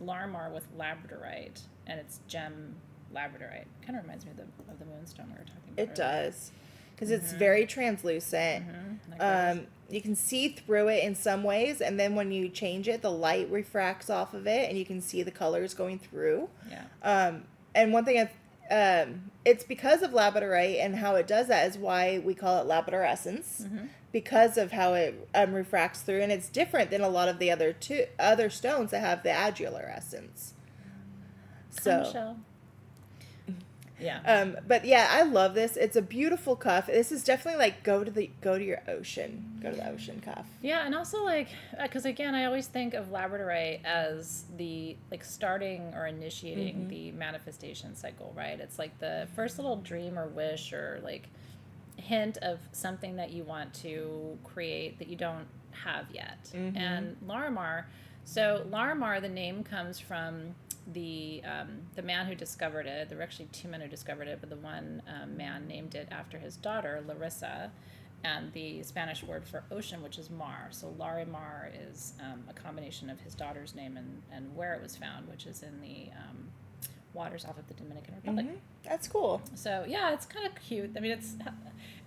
Larimar with Labradorite, and it's Gem Labradorite. Kind of reminds me of the Moonstone we were talking about. It does. Because it's very translucent. You can see through it in some ways, and then when you change it, the light refracts off of it, and you can see the colors going through. Yeah. And one thing, it's because of Labradorite and how it does that is why we call it Labradorescence, because of how it refracts through, and it's different than a lot of the other stones that have the adular essence. So. Michelle. Yeah. But yeah, I love this. It's a beautiful cuff. This is definitely like go to the ocean cuff. Yeah, and also like, because again, I always think of Labradorite as the like starting or initiating the manifestation cycle, right? It's like the first little dream or wish or like hint of something that you want to create that you don't have yet. And Larimar, so Larimar, the name comes from the man who discovered it. There were actually two men who discovered it, but the one man named it after his daughter, Larissa, and the Spanish word for ocean, which is mar. So Larimar is a combination of his daughter's name and where it was found, which is in the waters off of the Dominican Republic. That's cool. So yeah, it's kind of cute. I mean,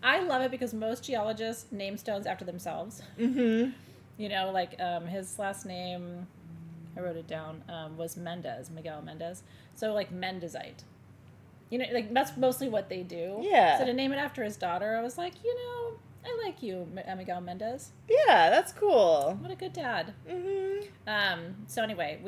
I love it because most geologists name stones after themselves. You know, like his last name, I wrote it down, was Miguel Mendez. So like Mendezite. You know, like that's mostly what they do. Yeah. So to name it after his daughter, I was like, you know, I like you, Miguel Mendez. Yeah, that's cool. What a good dad. So anyway,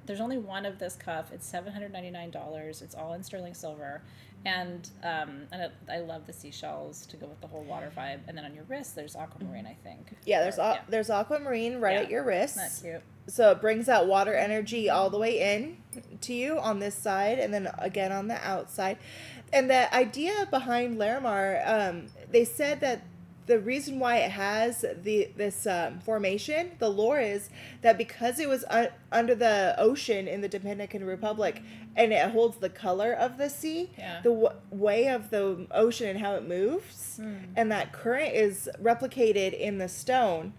there's only one of this cuff. It's $799. It's all in sterling silver. And I love the seashells to go with the whole water vibe. And then on your wrist, there's aquamarine, I think. Yeah, there's aquamarine right at your wrist. That's cute. So it brings that water energy all the way in to you on this side and then again on the outside. And the idea behind Larimar, they said that the reason why it has this formation, the lore is that because it was under the ocean in the Dominican Republic and it holds the color of the sea, the way of the ocean and how it moves, and that current is replicated in the stone.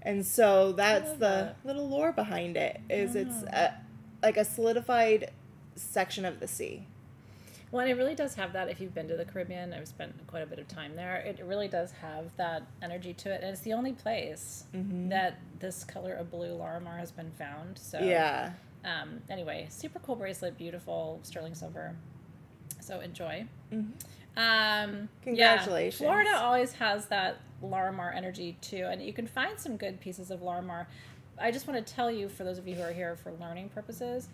And so that's the little lore behind it, is it's like a solidified section of the sea. Well, and it really does have that. If you've been to the Caribbean, I've spent quite a bit of time there. It really does have that energy to it, and it's the only place that this color of blue Larimar has been found. So yeah. Anyway, super cool bracelet, beautiful sterling silver. So enjoy. Congratulations. Yeah, Florida always has that Larimar energy too, and you can find some good pieces of Larimar. I just want to tell you, for those of you who are here for learning purposes,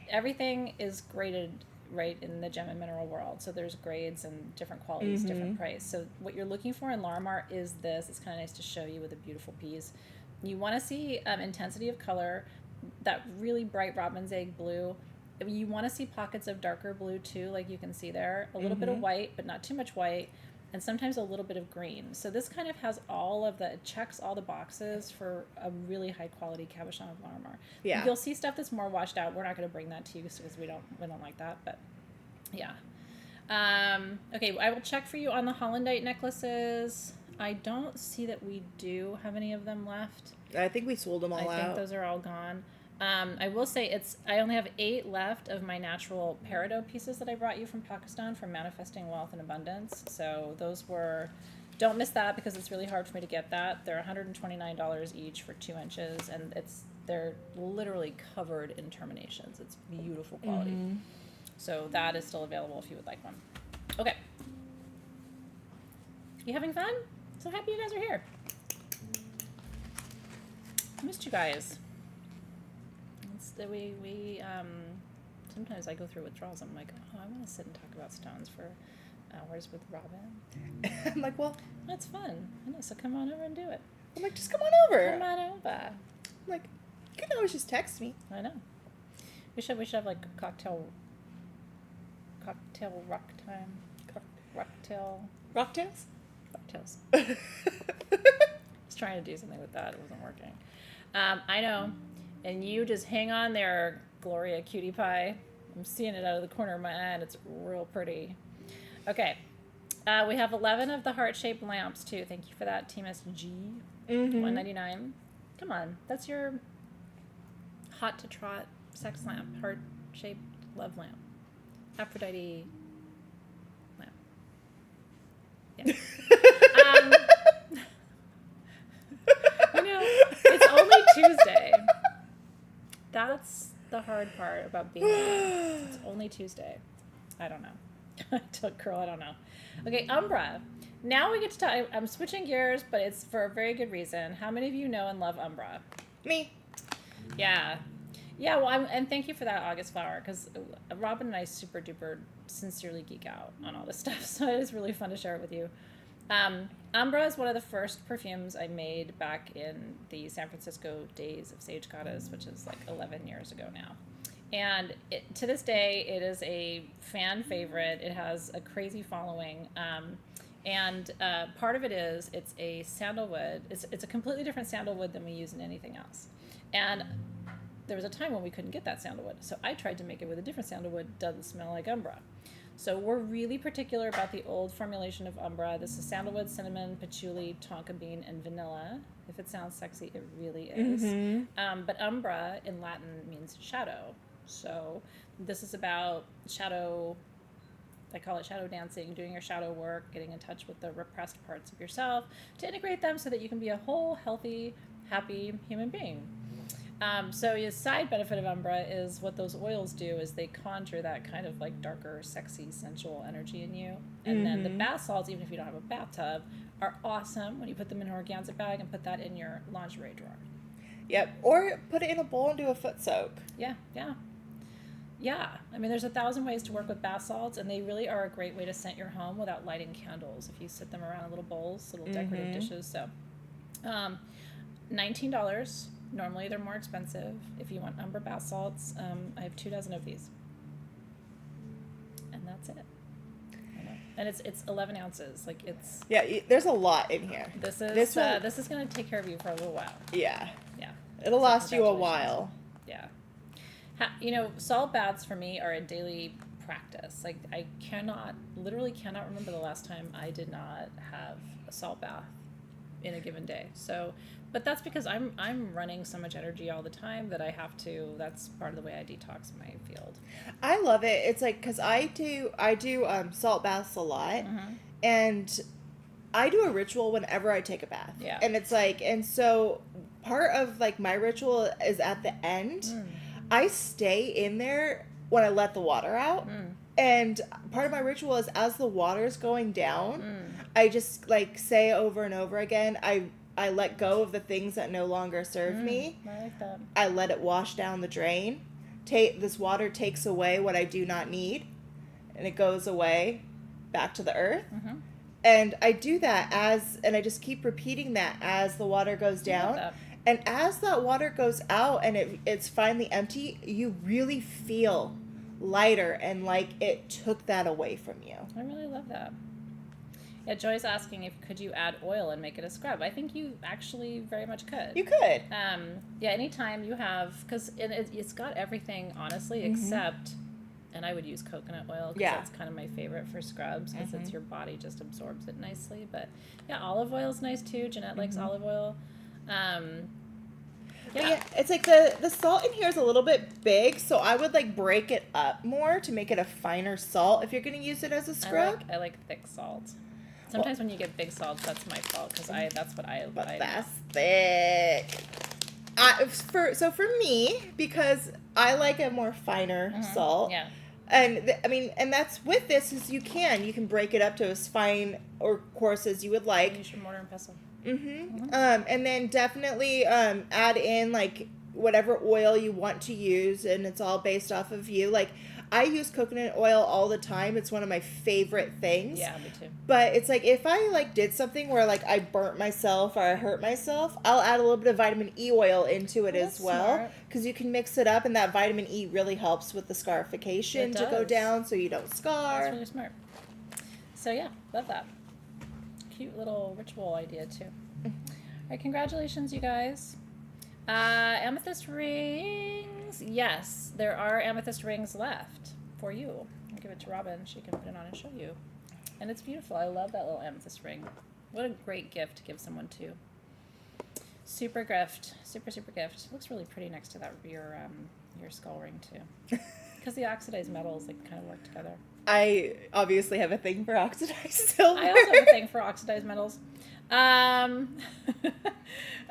everything is graded right in the gem and mineral world. So there's grades and different qualities, different price. So what you're looking for in Larimar is this. It's kind of nice to show you with a beautiful piece. You want to see intensity of color, that really bright robin's egg blue. You want to see pockets of darker blue too, like you can see there. A little bit of white, but not too much white. And sometimes a little bit of green. So this kind of has it checks all the boxes for a really high quality cabochon of Larimar. Yeah. You'll see stuff that's more washed out. We're not going to bring that to you because we don't like that, but yeah. Okay, I will check for you on the Hollandite necklaces. I don't see that we do have any of them left. I think we sold them all out. I think those are all gone. I will say I only have 8 left of my natural peridot pieces that I brought you from Pakistan for manifesting wealth and abundance. So those don't miss that because it's really hard for me to get that. They're $129 each for 2 inches, and they're literally covered in terminations. It's beautiful quality. So that is still available if you would like one. Okay. You having fun? So happy you guys are here. I missed you guys. Sometimes I go through withdrawals. I'm like, oh, I want to sit and talk about stones for hours with Robin. I'm like, well, that's fun. I know, so come on over and do it. I'm like, just come on over. Come on over. I'm like, you can always just text me. I know. We should have like a cocktail rock time. Rocktails? Rocktails. I was trying to do something with that. It wasn't working. I know. And you just hang on there, Gloria Cutie Pie. I'm seeing it out of the corner of my eye, and it's real pretty. Okay. We have 11 of the heart-shaped lamps, too. Thank you for that, Team SG. $199. Come on. That's your hot-to-trot sex lamp. Heart-shaped love lamp. Aphrodite lamp. Yeah. It's only Tuesday. That's the hard part about being here. It's only Tuesday. I don't know. Girl, I don't know. Okay, Umbra. Now we get to talk. I'm switching gears, but it's for a very good reason. How many of you know and love Umbra? Me. Yeah. Yeah, well, and thank you for that, August Flower, because Robin and I super duper sincerely geek out on all this stuff, so it is really fun to share it with you. Umbra is one of the first perfumes I made back in the San Francisco days of Sage Goddess, which is like 11 years ago now. And to this day, it is a fan favorite. It has a crazy following. And part of it is it's a sandalwood. It's a completely different sandalwood than we use in anything else. And there was a time when we couldn't get that sandalwood. So I tried to make it with a different sandalwood. Doesn't smell like Umbra. So we're really particular about the old formulation of Umbra. This is sandalwood, cinnamon, patchouli, tonka bean, and vanilla. If it sounds sexy, it really is. But Umbra in Latin means shadow. So this is about shadow, I call it shadow dancing, doing your shadow work, getting in touch with the repressed parts of yourself to integrate them so that you can be a whole, healthy, happy human being. So the side benefit of Umbra is what those oils do is they conjure that kind of like darker, sexy, sensual energy in you. And then the bath salts, even if you don't have a bathtub, are awesome when you put them in an organza bag and put that in your lingerie drawer. Yep. Or put it in a bowl and do a foot soak. Yeah. I mean, there's 1,000 ways to work with bath salts, and they really are a great way to scent your home without lighting candles. If you sit them around in little bowls, little decorative dishes. So, $19. Normally they're more expensive. If you want Umbra bath salts, I have 24 of these. And that's it. I know. And it's 11 ounces. Like it's... Yeah, there's a lot in here. This is going to take care of you for a little while. Yeah. Yeah. It'll last you a while. Yeah. Salt baths for me are a daily practice. Like I literally cannot remember the last time I did not have a salt bath in a given day. So... But that's because I'm running so much energy all the time that I have to. That's part of the way I detox my field. I love it. It's like because I do salt baths a lot, and I do a ritual whenever I take a bath. Yeah. And it's like, and so part of like my ritual is at the end. I stay in there when I let the water out. And part of my ritual is as the water's going down, I just like say over and over again, I let go of the things that no longer serve me. I like that. I let it wash down the drain. This water takes away what I do not need, and it goes away back to the earth. And I do that and I just keep repeating that as the water goes down. And as that water goes out and it's finally empty, you really feel lighter and like it took that away from you. I really love that. Yeah, Joy's asking if could you add oil and make it a scrub. I think you actually very much could. You could. Yeah, anytime you have, because it's got everything, honestly, except, and I would use coconut oil because that's kind of my favorite for scrubs because it's your body just absorbs it nicely. But yeah, olive oil is nice too. Jeanette likes olive oil. Yeah, it's like the salt in here is a little bit big, so I would like break it up more to make it a finer salt if you're going to use it as a scrub. I like thick salt. Sometimes when you get big salts, that's my fault because that's what I. But that's thick. For me, because I like a more finer salt. Yeah. And and that's with this is you can break it up to as fine or coarse as you would like. Use your mortar and pestle. And then definitely add in like whatever oil you want to use, and it's all based off of you. Like I use coconut oil all the time. It's one of my favorite things. Yeah, me too. But it's like if I like did something where like I burnt myself or I hurt myself, I'll add a little bit of vitamin E oil into it as well, because you can mix it up, and that vitamin E really helps with the scarification to go down so you don't scar. That's really smart. So yeah, love that. Cute little ritual idea too. All right, congratulations, you guys. Amethyst rings. Yes, there are amethyst rings left for you. I'll give it to Robin. She can put it on and show you. And it's beautiful. I love that little amethyst ring. What a great gift to give someone too. Super gift. Super gift. It looks really pretty next to that your skull ring too. Because the oxidized metals like kind of work together. I obviously have a thing for oxidized silver. I also have a thing for oxidized metals.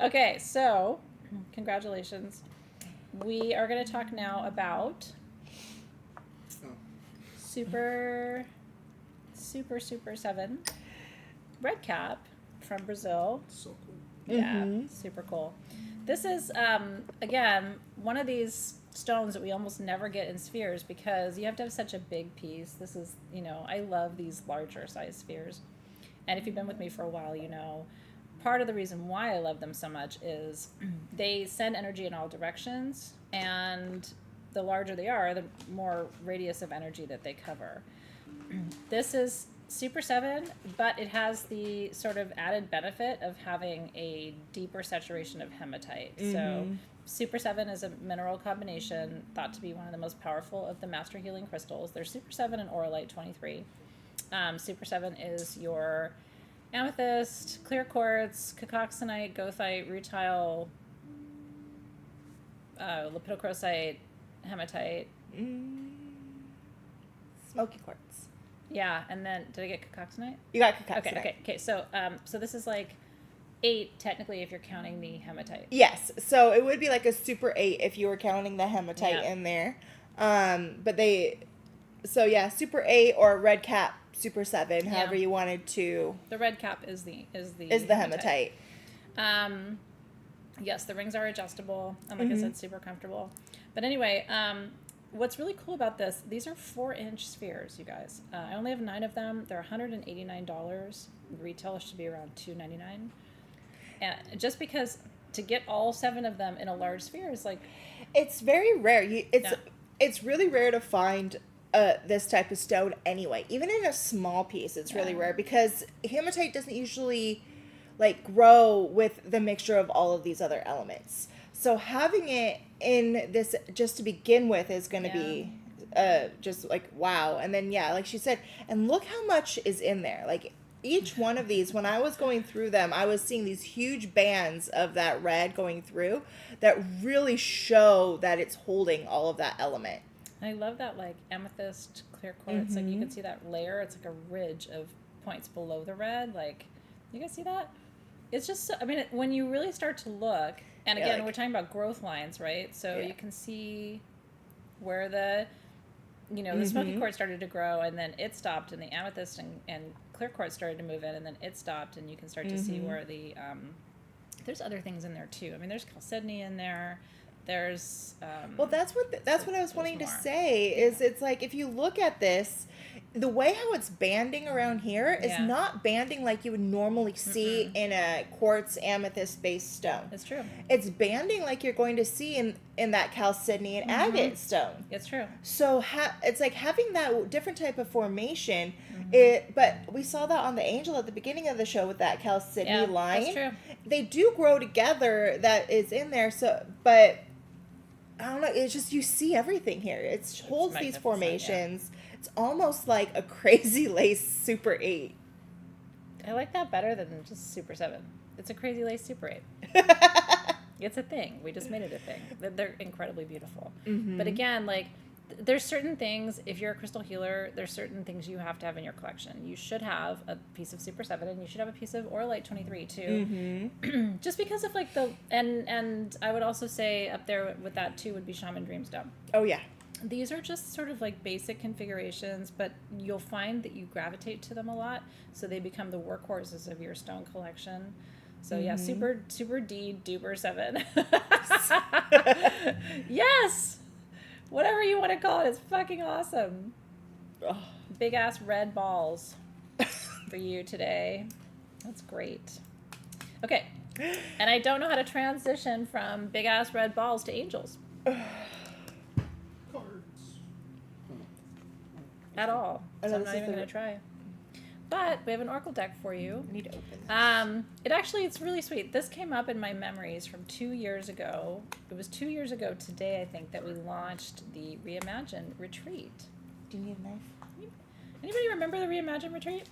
Okay, so congratulations. We are going to talk now about Super 7 red cap from Brazil. So cool. Yeah, super cool. This is, again, one of these stones that we almost never get in spheres because you have to have such a big piece. This is, I love these larger size spheres. And if you've been with me for a while, part of the reason why I love them so much is they send energy in all directions, and the larger they are, the more radius of energy that they cover. This is Super 7, but it has the sort of added benefit of having a deeper saturation of hematite. So Super 7 is a mineral combination thought to be one of the most powerful of the master healing crystals. There's Super 7 and Auralite 23. Super 7 is your amethyst, clear quartz, cacoxenite, goethite, rutile, lepidocrosite, hematite. Smoky quartz. Yeah, and then did I get cacoxenite? You got cacoxenite. Okay. So this is like 8 technically if you're counting the hematite. Yes, so it would be like a Super 8 if you were counting the hematite in there. Super 8 or red cap Super 7, however you wanted to. The red cap is the hematite. Yes, the rings are adjustable, and like I said, super comfortable. But anyway, what's really cool about this, these are 4-inch spheres, you guys. I only have 9 of them. They're $189. Retail should be around $299. And just because to get all 7 of them in a large sphere is like... It's very rare. It's really rare to find this type of stone anyway. Even in a small piece, it's really rare because hematite doesn't usually grow with the mixture of all of these other elements. So having it in this just to begin with is going to be just like wow. And then like she said, and look how much is in there. Like each one of these, when I was going through them, I was seeing these huge bands of that red going through that really show that it's holding all of that element. I love that amethyst clear quartz. Like you can see that layer. It's like a ridge of points below the red. Like you guys see that? It's just when you really start to look, and again we're talking about growth lines, right? So you can see where the the smoky quartz started to grow, and then it stopped, and the amethyst and clear quartz started to move in, and then it stopped, and you can start to see where the there's other things in there too. There's chalcedony in there. There's well, that's what I was wanting to say is it's like if you look at this, the way how it's banding around here is Yeah. not banding like you would normally see in a quartz amethyst based stone. It's true. It's banding like you're going to see in that chalcedony and agate stone. It's true. So it's like having that different type of formation. But we saw that on the angel at the beginning of the show with that chalcedony line. That's true. They do grow together. That is in there. So, but I don't know. It's just you see everything here. It holds these magnificent, formations. It's almost like a crazy lace Super 8. I like that better than just Super 7. It's a crazy lace Super 8. It's a thing. We just made it a thing. They're incredibly beautiful. But again, like, there's certain things, if you're a crystal healer, there's certain things you have to have in your collection. You should have a piece of Super 7, and you should have a piece of Auralite 23 too. Just because of like and I would also say up there with that too would be Shaman Dreamstone. Oh yeah. These are just sort of like basic configurations, but you'll find that you gravitate to them a lot, so they become the workhorses of your stone collection. So yeah, super D duper 7. Yes, whatever you want to call it, it's fucking awesome. Ugh. Big ass red balls for you today. That's great. Okay, and I don't know how to transition from big ass red balls to angels. Cards. At all. I So know I'm this not is even the- going to try. But we have an oracle deck for you. I need to open this. It's really sweet. This came up in my memories from 2 years ago. It was 2 years ago today, I think, that we launched the Reimagine Retreat. Do you need a knife? Anybody remember the Reimagine Retreat?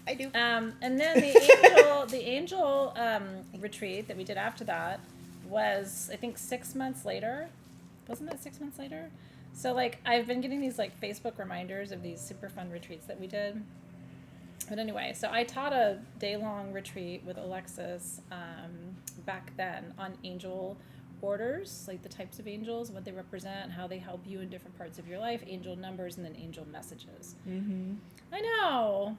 I do. And then the angel retreat that we did after that was, I think, 6 months later. Wasn't that 6 months later? So, like, I've been getting these, like, Facebook reminders of these super fun retreats that we did. But anyway, so I taught a day-long retreat with Alexis back then on angel orders, like the types of angels, what they represent, how they help you in different parts of your life, angel numbers, and then angel messages. I know.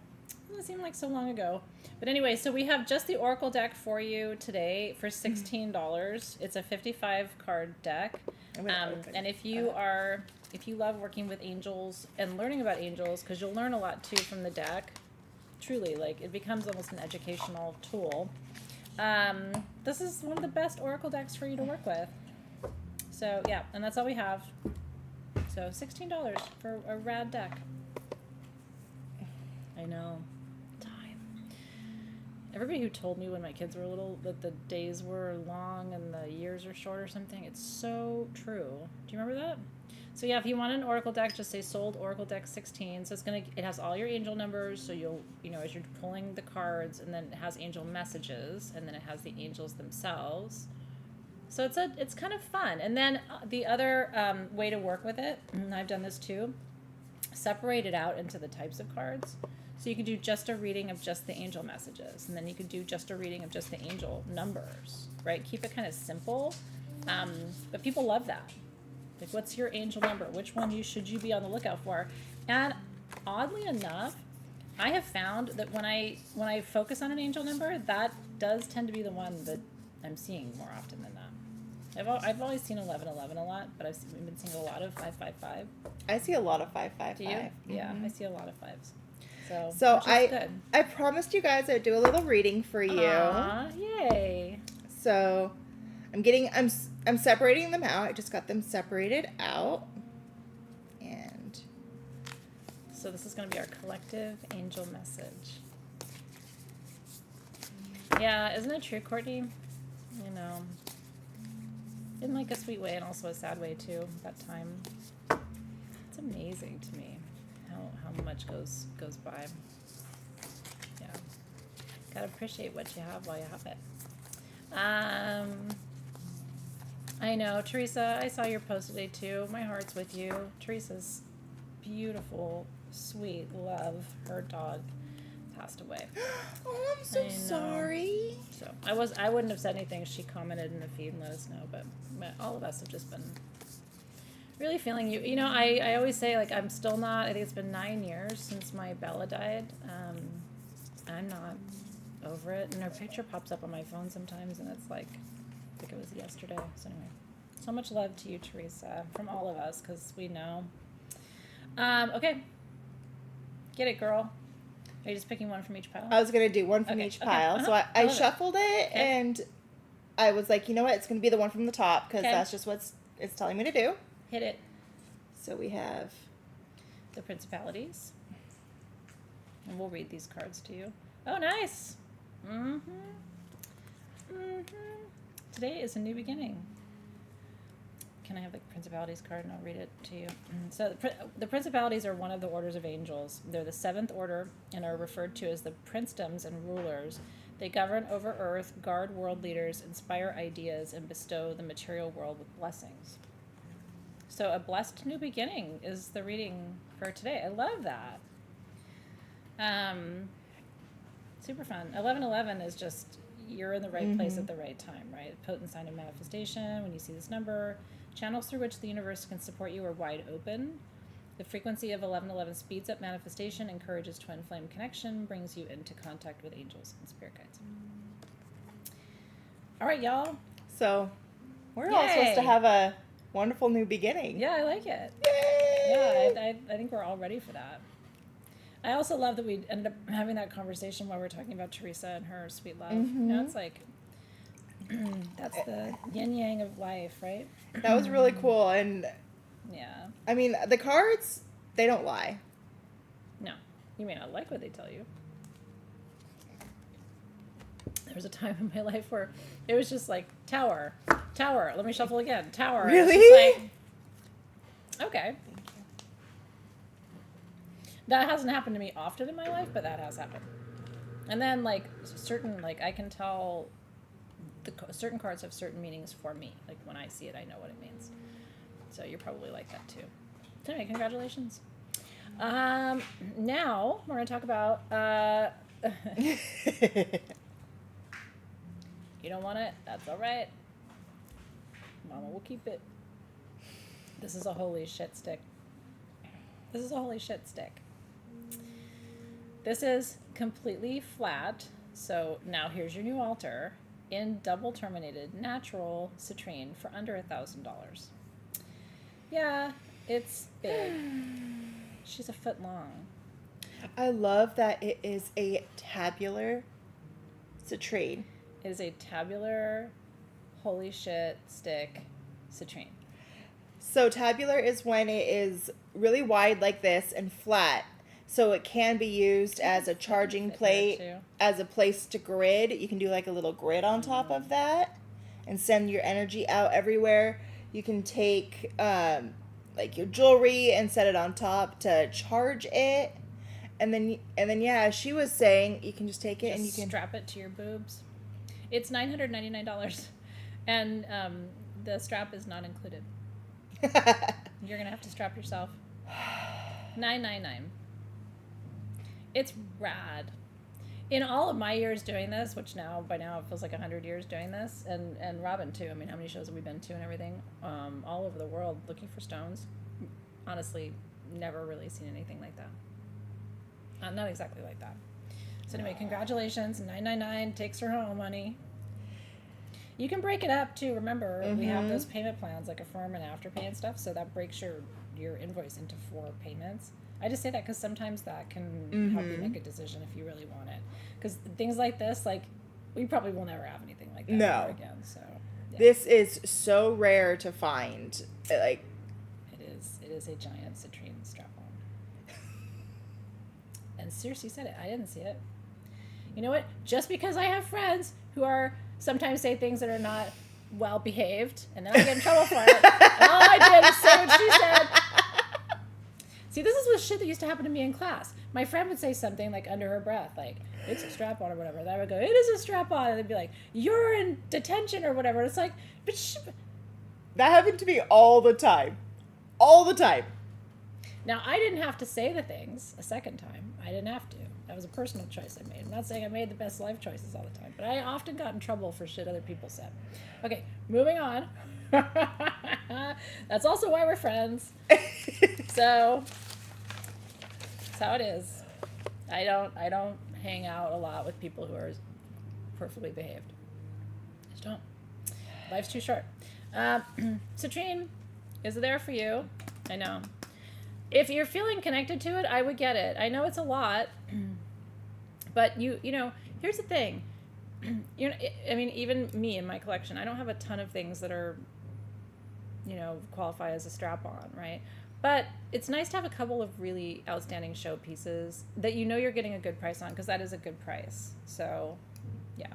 Doesn't seem like so long ago. But anyway, so we have just the Oracle deck for you today for $16. It's a 55 card deck. And if you love working with angels and learning about angels, because you'll learn a lot too from the deck, truly, like, it becomes almost an educational tool. This is one of the best Oracle decks for you to work with. So yeah, and that's all we have. So $16 for a rad deck. I know. Time. Everybody who told me when my kids were little that the days were long and the years are short or something, it's so true. Do you remember that? So yeah, if you want an Oracle deck, just say sold Oracle deck 16. So it has all your angel numbers. So you'll, as you're pulling the cards, and then it has angel messages, and then it has the angels themselves. So it's kind of fun. And then the other way to work with it, and I've done this too, separate it out into the types of cards. So you could do just a reading of just the angel messages, and then you could do just a reading of just the angel numbers, right? Keep it kind of simple, but people love that. Like, what's your angel number? Which one should you be on the lookout for? And oddly enough, I have found that when I focus on an angel number, that does tend to be the one that I'm seeing more often than not. I've always seen 1111 a lot, but I've been seeing a lot of 555. I see a lot of 555. Do you? Yeah, I see a lot of fives. So which is good. I promised you guys I'd do a little reading for you. Aww, yay. So I'm separating them out. I just got them separated out. And So this is going to be our collective angel message. Yeah, isn't it true, Courtney? In like a sweet way and also a sad way too, that time. It's amazing to me how much goes by. Yeah. Gotta appreciate what you have while you have it. I know, Teresa, I saw your post today too. My heart's with you. Teresa's beautiful, sweet love, her dog passed away. oh, I'm so I know. sorry. So I wouldn't have said anything. She commented in the feed and let us know, but all of us have just been really feeling you. I always say, like, I'm still not, I think it's been 9 years since my Bella died. I'm not over it. And her picture pops up on my phone sometimes, and it's like it was yesterday. So anyway, so much love to you, Teresa, from all of us, because we know. Okay. Get it, girl. Are you just picking one from each pile? I was going to do one from each pile. So I shuffled it, and I was like, you know what? It's going to be the one from the top because that's just what it's telling me to do. Hit it. So we have the Principalities. And we'll read these cards to you. Oh, nice. Today is a new beginning. Can I have the Principalities card and I'll read it to you? So the Principalities are one of the orders of angels. They're the 7th order and are referred to as the princedoms and rulers. They govern over earth, guard world leaders, inspire ideas, and bestow the material world with blessings. So a blessed new beginning is the reading for today. I love that. Super fun. 1111 is just, you're in the right place at the right time, right? Potent sign of manifestation. When you see this number, channels through which the universe can support you are wide open. The frequency of 1111 speeds up manifestation, encourages twin flame connection, brings you into contact with angels and spirit guides. All right, y'all. So we're all supposed to have a wonderful new beginning. Yeah, I like it. Yay! Yeah, I think we're all ready for that. I also love that we ended up having that conversation while we were talking about Teresa and her sweet love. You know, it's like, that's the yin yang of life, right? That was really cool. And yeah. I mean, the cards, they don't lie. No. You may not like what they tell you. There was a time in my life where it was just like, tower, let me shuffle again, tower. Really? It's just like, okay. That hasn't happened to me often in my life, but that has happened. And then, like, certain, like, I can tell certain cards have certain meanings for me. Like, when I see it, I know what it means. So you're probably like that, too. So anyway, congratulations. Now, we're going to talk about... You don't want it? That's all right. Mama will keep it. This is a holy shit stick. This is completely flat. So now here's your new altar in double terminated natural citrine for under $1,000. Yeah, it's big. She's a foot long. I love that it is a tabular citrine. It is a tabular holy shit stick citrine. So tabular is when it is really wide like this and flat. So it can be used as a charging plate, as a place to grid. You can do like a little grid on top of that and send your energy out everywhere. You can take like your jewelry and set it on top to charge it. And then yeah, she was saying you can just take it and you can strap it to your boobs. It's $999 and the strap is not included. You're going to have to strap yourself. $999. It's rad. In all of my years doing this, which by now it feels like 100 years doing this, and Robin too. I mean, how many shows have we been to and everything? All over the world looking for stones. Honestly, never really seen anything like that. Not exactly like that. So anyway, congratulations. $999 takes her home, honey. You can break it up too. Remember, we have those payment plans like Affirm and Afterpay and stuff, so that breaks your invoice into 4 payments. I just say that because sometimes that can help you make a decision if you really want it. Because things like this, like, we probably will never have anything like that ever again. So yeah. This is so rare to find. Like, it is a giant citrine strap-on. And seriously said it. I didn't see it. You know what? Just because I have friends who are sometimes say things that are not well behaved, and then I get in trouble for it. And all I did is say what she said. See, this is the shit that used to happen to me in class. My friend would say something like under her breath, like, it's a strap-on or whatever. And I would go, it is a strap-on. And they'd be like, you're in detention or whatever. And it's like, that happened to me all the time. All the time. Now, I didn't have to say the things a second time. I didn't have to. That was a personal choice I made. I'm not saying I made the best life choices all the time, but I often got in trouble for shit other people said. Okay, moving on. That's also why we're friends. So that's how it is. I don't hang out a lot with people who are perfectly behaved. Just don't. Life's too short. Citrine is there for you. I know. if you're feeling connected to it, I would get it. I know it's a lot, but you know, here's the thing. I mean, even me in my collection, I don't have a ton of things that are, you know, qualify as a strap-on, right? But it's nice to have a couple of really outstanding show pieces that you know you're getting a good price on, because that is a good price. So, yeah.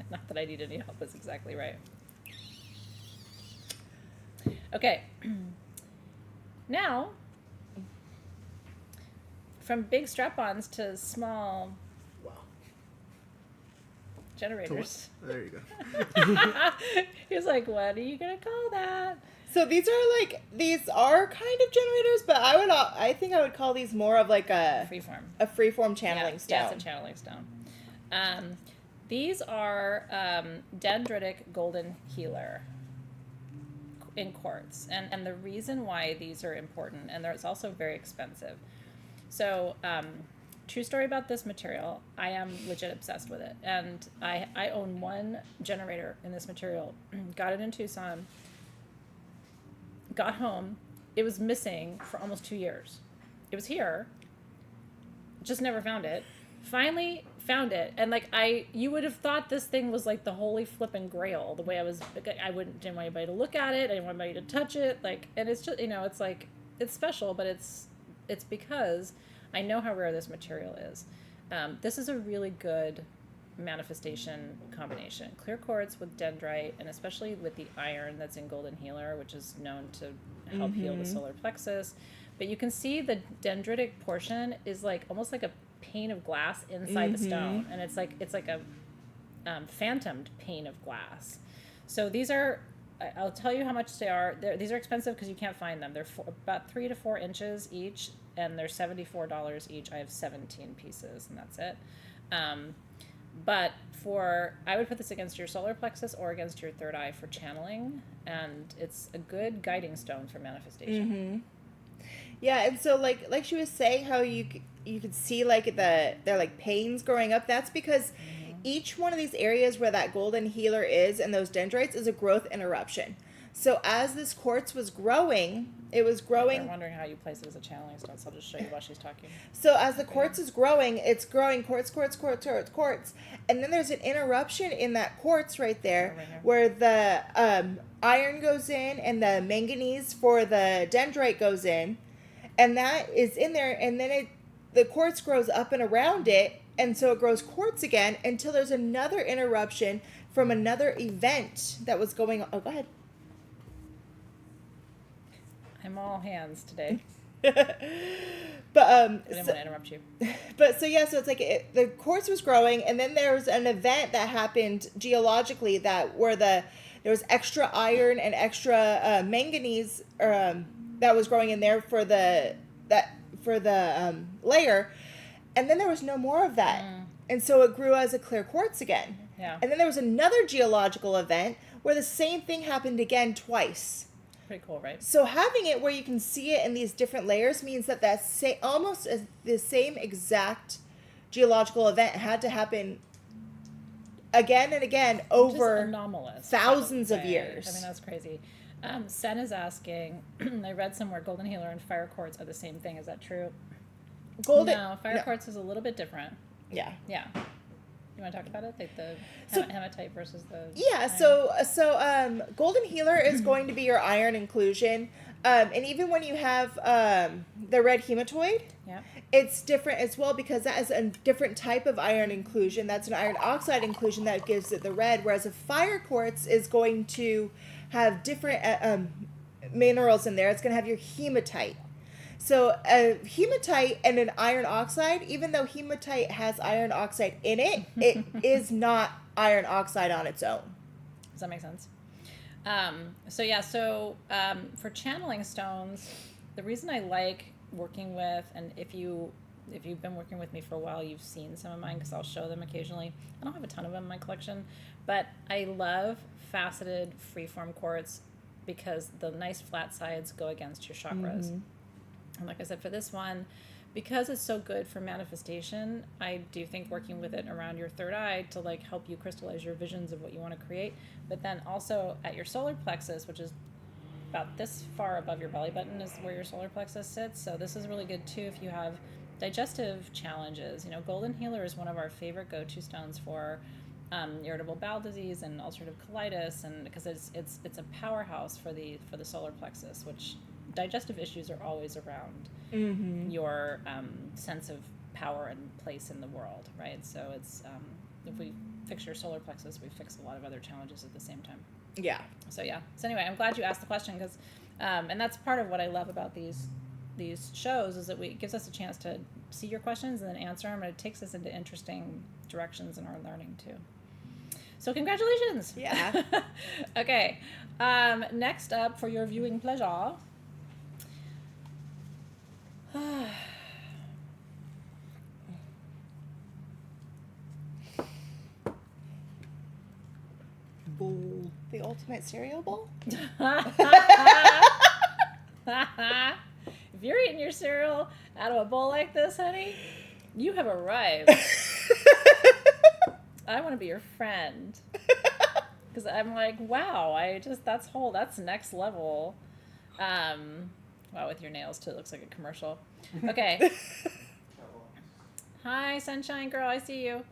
Not that I need any help is exactly right. Okay. Now, from big strap-ons to small generators. There you go. He was like, what are you going to call that? So these are kind of generators, but I think I would call these more of like a freeform channeling stone. Yeah, it's a channeling stone. These are dendritic golden healer in quartz, and the reason why these are important, and it's also very expensive. So, true story about this material. I am legit obsessed with it, and I own one generator in this material. Got it in Tucson. Got home. It was missing for almost 2 years. It was here. Just never found it. Finally found it, and like you would have thought this thing was like the holy flippin' grail. The way I didn't want anybody to look at it. I didn't want anybody to touch it. Like, and it's just, you know, it's like, it's special, but it's because I know how rare this material is. This is a really good manifestation combination. Clear quartz with dendrite, and especially with the iron that's in golden healer, which is known to help heal the solar plexus. But you can see the dendritic portion is like almost like a pane of glass inside the stone, and it's like a phantomed pane of glass. So these are, I'll tell you how much they are. These are expensive because you can't find them. They're about 3 to 4 inches each, and they're $74 each. I have 17 pieces, and that's it. But I would put this against your solar plexus or against your third eye for channeling, and it's a good guiding stone for manifestation. Yeah, and so like she was saying, how you could see like they're like panes growing up. That's because each one of these areas where that golden healer is and those dendrites is a growth interruption. So as this quartz was growing, it was growing. I'm wondering how you place it as a channeling stone, so I'll just show you while she's talking. So as the quartz is growing, it's growing quartz. And then there's an interruption in that quartz right there, where the iron goes in and the manganese for the dendrite goes in. And that is in there, and then the quartz grows up and around it, and so it grows quartz again until there's another interruption from another event that was going on. Oh, go ahead. I'm all hands today. But I didn't want to interrupt you. But so yeah, so it's like the quartz was growing, and then there was an event that happened geologically where there was extra iron and extra manganese that was growing in there for the layer, and then there was no more of that, and so it grew as a clear quartz again. Yeah. And then there was another geological event where the same thing happened again twice. Pretty cool, right? So having it where you can see it in these different layers means that almost the same exact geological event had to happen again and again over anomalous, thousands of years. I mean, that's crazy. Sen is asking, I read somewhere golden healer and fire quartz are the same thing. Is that true? No, fire quartz is a little bit different. Yeah. Yeah. You want to talk about it? Like the hematite versus the... Yeah, so golden healer is going to be your iron inclusion. And even when you have the red hematoid, it's different as well, because that is a different type of iron inclusion. That's an iron oxide inclusion that gives it the red, whereas a fire quartz is going to have different minerals in there. It's going to have your hematite. So a hematite and an iron oxide, even though hematite has iron oxide in it, it is not iron oxide on its own. Does that make sense? For channeling stones, the reason I like working with, and if you've been working with me for a while, you've seen some of mine because I'll show them occasionally. I don't have a ton of them in my collection, but I love faceted freeform quartz because the nice flat sides go against your chakras. And like I said, for this one, because it's so good for manifestation, I do think working with it around your third eye to like help you crystallize your visions of what you want to create, but then also at your solar plexus, which is about this far above your belly button is where your solar plexus sits. So this is really good too if you have digestive challenges. You know, Golden Healer is one of our favorite go-to stones for irritable bowel disease and ulcerative colitis, and because it's a powerhouse for the solar plexus, which digestive issues are always around your sense of power and place in the world, right? So it's if we fix your solar plexus, we fix a lot of other challenges at the same time. Yeah. So yeah. So anyway, I'm glad you asked the question because, and that's part of what I love about these shows is that it gives us a chance to see your questions and then answer them, and it takes us into interesting directions in our learning too. So congratulations. Yeah. Okay. Next up for your viewing pleasure. Bowl. The ultimate cereal bowl? If you're eating your cereal out of a bowl like this, honey, you have arrived. I want to be your friend. Because I'm like, wow, that's next level. Wow, with your nails too, it looks like a commercial. Okay. Hi, Sunshine Girl, I see you.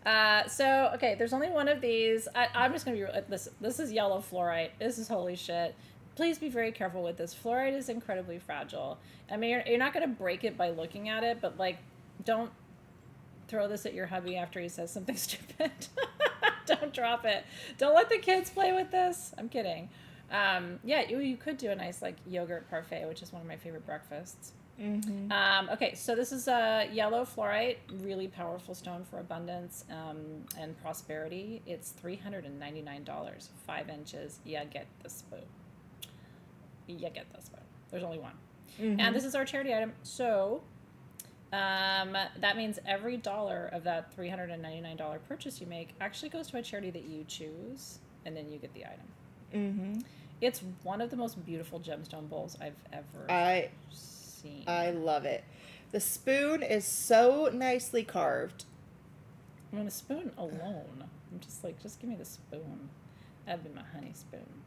Okay, there's only one of these. I'm just going to be, this is yellow fluorite. This is holy shit. Please be very careful with this. Fluorite is incredibly fragile. I mean, you're not going to break it by looking at it, but like, don't throw this at your hubby after he says something stupid. Don't drop it. Don't let the kids play with this. I'm kidding. Yeah, you could do a nice like yogurt parfait, which is one of my favorite breakfasts. Okay, so this is a yellow fluorite, really powerful stone for abundance and prosperity. It's $399, 5 inches. Yeah, get the spoon. There's only one. And this is our charity item. So that means every dollar of that $399 purchase you make actually goes to a charity that you choose, and then you get the item. It's one of the most beautiful gemstone bowls I've ever seen. I love it. The spoon is so nicely carved. I mean, a spoon alone. I'm just like, just give me the spoon. That'd be my honey spoon.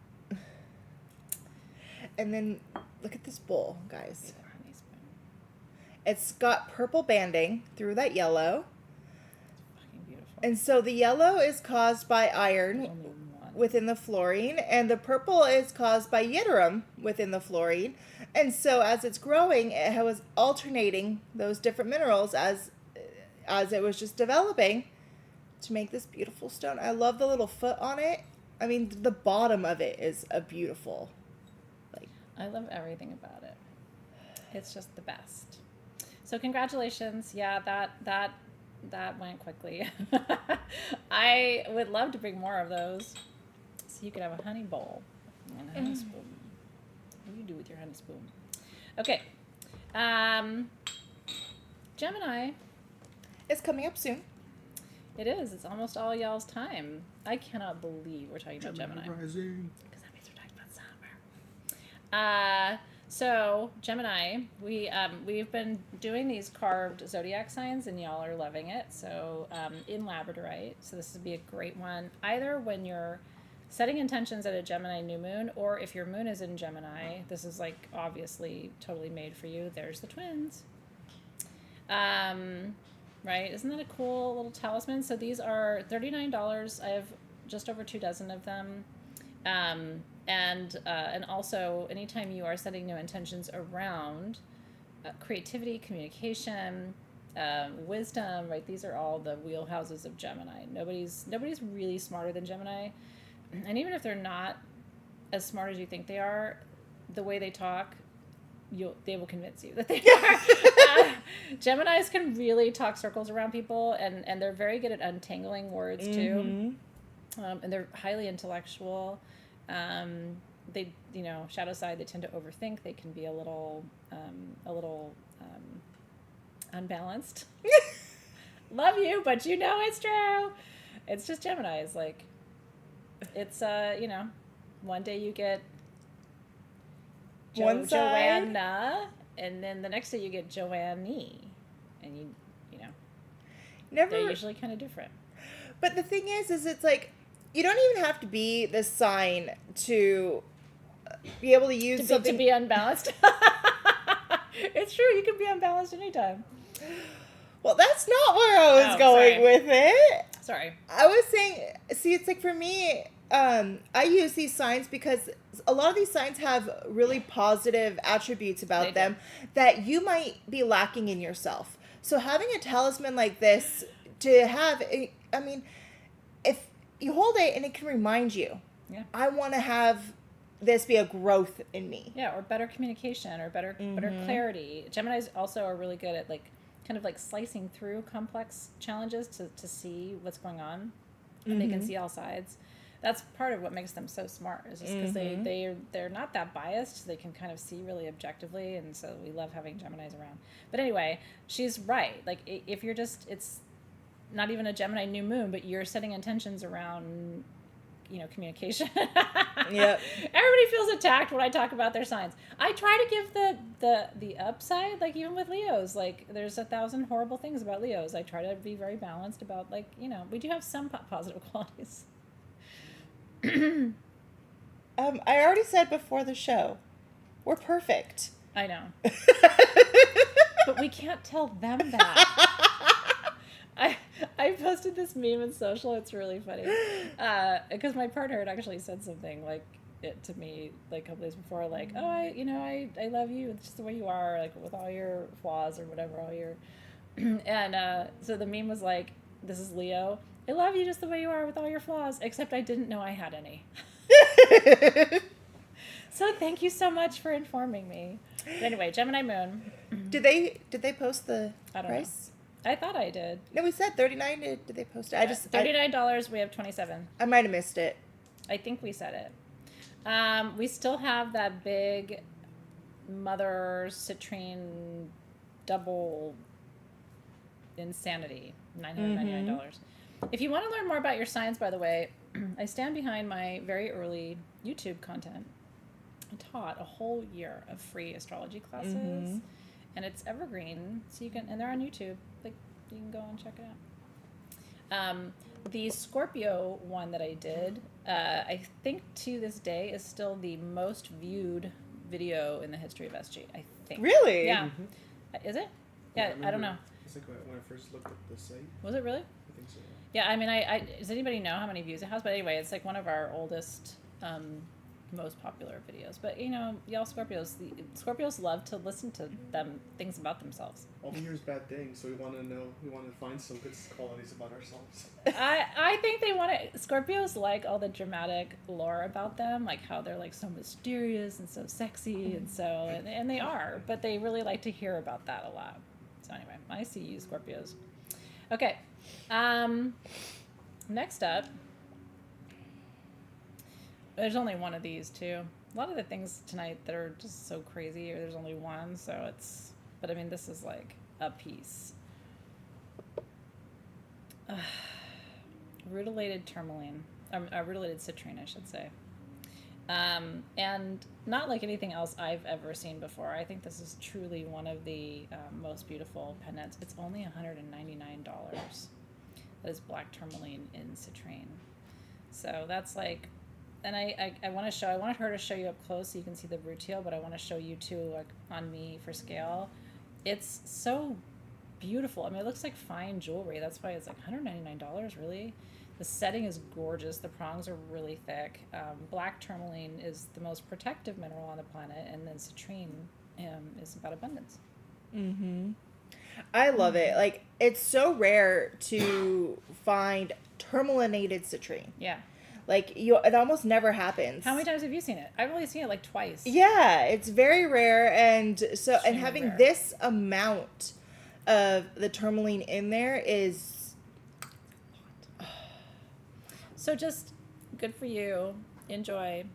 And then look at this bowl, guys. Honey spoon. It's got purple banding through that yellow. It's fucking beautiful. And so the yellow is caused by iron Only one. within the fluorine, and the purple is caused by yttrium within the fluorine. And so as it's growing, it was alternating those different minerals as it was just developing to make this beautiful stone. I love the little foot on it. I mean, the bottom of it is a beautiful. I love everything about it. It's just the best. So congratulations. Yeah, that went quickly. I would love to bring more of those. So you could have a honey bowl and a honey spoon. What do you do with your honey spoon? Okay. Gemini. It's coming up soon. It is. It's almost all y'all's time. I cannot believe we're talking about Gemini. Rising. Because that means we're talking about summer. So Gemini, we've been doing these carved zodiac signs, and y'all are loving it. So in Labradorite, so this would be a great one either when you're setting intentions at a Gemini new moon, or if your moon is in Gemini. This is like obviously totally made for you. There's the twins. Right? Isn't that a cool little talisman? So these are $39. I have just over 2 dozen of them. And also, anytime you are setting new intentions around creativity, communication, wisdom, right? These are all the wheelhouses of Gemini. Nobody's really smarter than Gemini, and even if they're not as smart as you think they are, the way they talk, they will convince you that they are. Geminis can really talk circles around people, and they're very good at untangling words too. And they're highly intellectual. They, shadow side, they tend to overthink. They can be a little unbalanced. Love you, but it's true. It's just Gemini. It's like, it's, one day you get One side. Joanna, and then the next day you get Joanne, and Never. they're usually kind of different. But the thing is it's like, you don't even have to be the sign to be able to use something to be unbalanced. It's true. You can be unbalanced anytime. Well, that's not where I was going with it. Sorry. I was saying, see, it's like for me, I use these signs because a lot of these signs have really positive attributes about them that you might be lacking in yourself. So having a talisman like this to have, I mean, if you hold it and it can remind you, I want to have this be a growth in me. Yeah, or better communication or better clarity. Geminis also are really good at kind of slicing through complex challenges to see what's going on, and they can see all sides. That's part of what makes them so smart, is just because they're not that biased. So they can kind of see really objectively, and so we love having Geminis around. But anyway, she's right. Like, if you're just, it's not even a Gemini new moon, but you're setting intentions around, communication. Yep. Everybody feels attacked when I talk about their signs. I try to give the upside, like even with Leos, like there's 1,000 horrible things about Leos. I try to be very balanced about, we do have some positive qualities. I already said before the show, we're perfect. I know. But we can't tell them that. I posted this meme in social. It's really funny. Because my partner had actually said something like it to me a couple days before, like, oh, I love you. It's just the way you are, like with all your flaws or whatever, all your and so the meme was like, this is Leo. I love you just the way you are with all your flaws, except I didn't know I had any. So thank you so much for informing me. But anyway, Gemini Moon. Did they post the price? Know. I thought I did. No, we said $39. Did they post it? $39. We have 27. I might have missed it. I think we said it. We still have that big Mother Citrine double insanity, $999. If you want to learn more about your signs, by the way, I stand behind my very early YouTube content. I taught a whole year of free astrology classes, and it's evergreen, so and they're on YouTube. Like, you can go and check it out. The Scorpio one that I did, I think to this day is still the most viewed video in the history of SG. I think. Really? Yeah. Is it? Yeah, I don't know. It's like when I first looked at the site. Was it really? I think so. Yeah, I mean, does anybody know how many views it has? But anyway, it's like one of our oldest, most popular videos. But y'all Scorpios love to listen to things about themselves. All we hear is bad things, so we want to find some good qualities about ourselves. I think Scorpios like all the dramatic lore about them, like how they're like so mysterious and so sexy and they are, but they really like to hear about that a lot. So anyway, I see you, Scorpios. Okay. Next up, there's only one of these too. A lot of the things tonight that are just so crazy, or there's only one, so but I mean, this is like a piece. Rutilated tourmaline, rutilated citrine, I should say. And not like anything else I've ever seen before. I think this is truly one of the most beautiful pendants. It's only $199. That is black tourmaline in citrine. So that's like, and I wanted her to show you up close so you can see the rutile, but I want to show you too, like on me for scale. It's so beautiful. I mean, it looks like fine jewelry. That's why it's like $199, really. The setting is gorgeous. The prongs are really thick. Black tourmaline is the most protective mineral on the planet, and then citrine is about abundance. I love it. Like, it's so rare to find tourmalinated citrine. Yeah. Like, it almost never happens. How many times have you seen it? I've only seen it like twice. Yeah, it's very rare, and so Extremely having rare. this amount of the tourmaline in there is. So just good for you. Enjoy.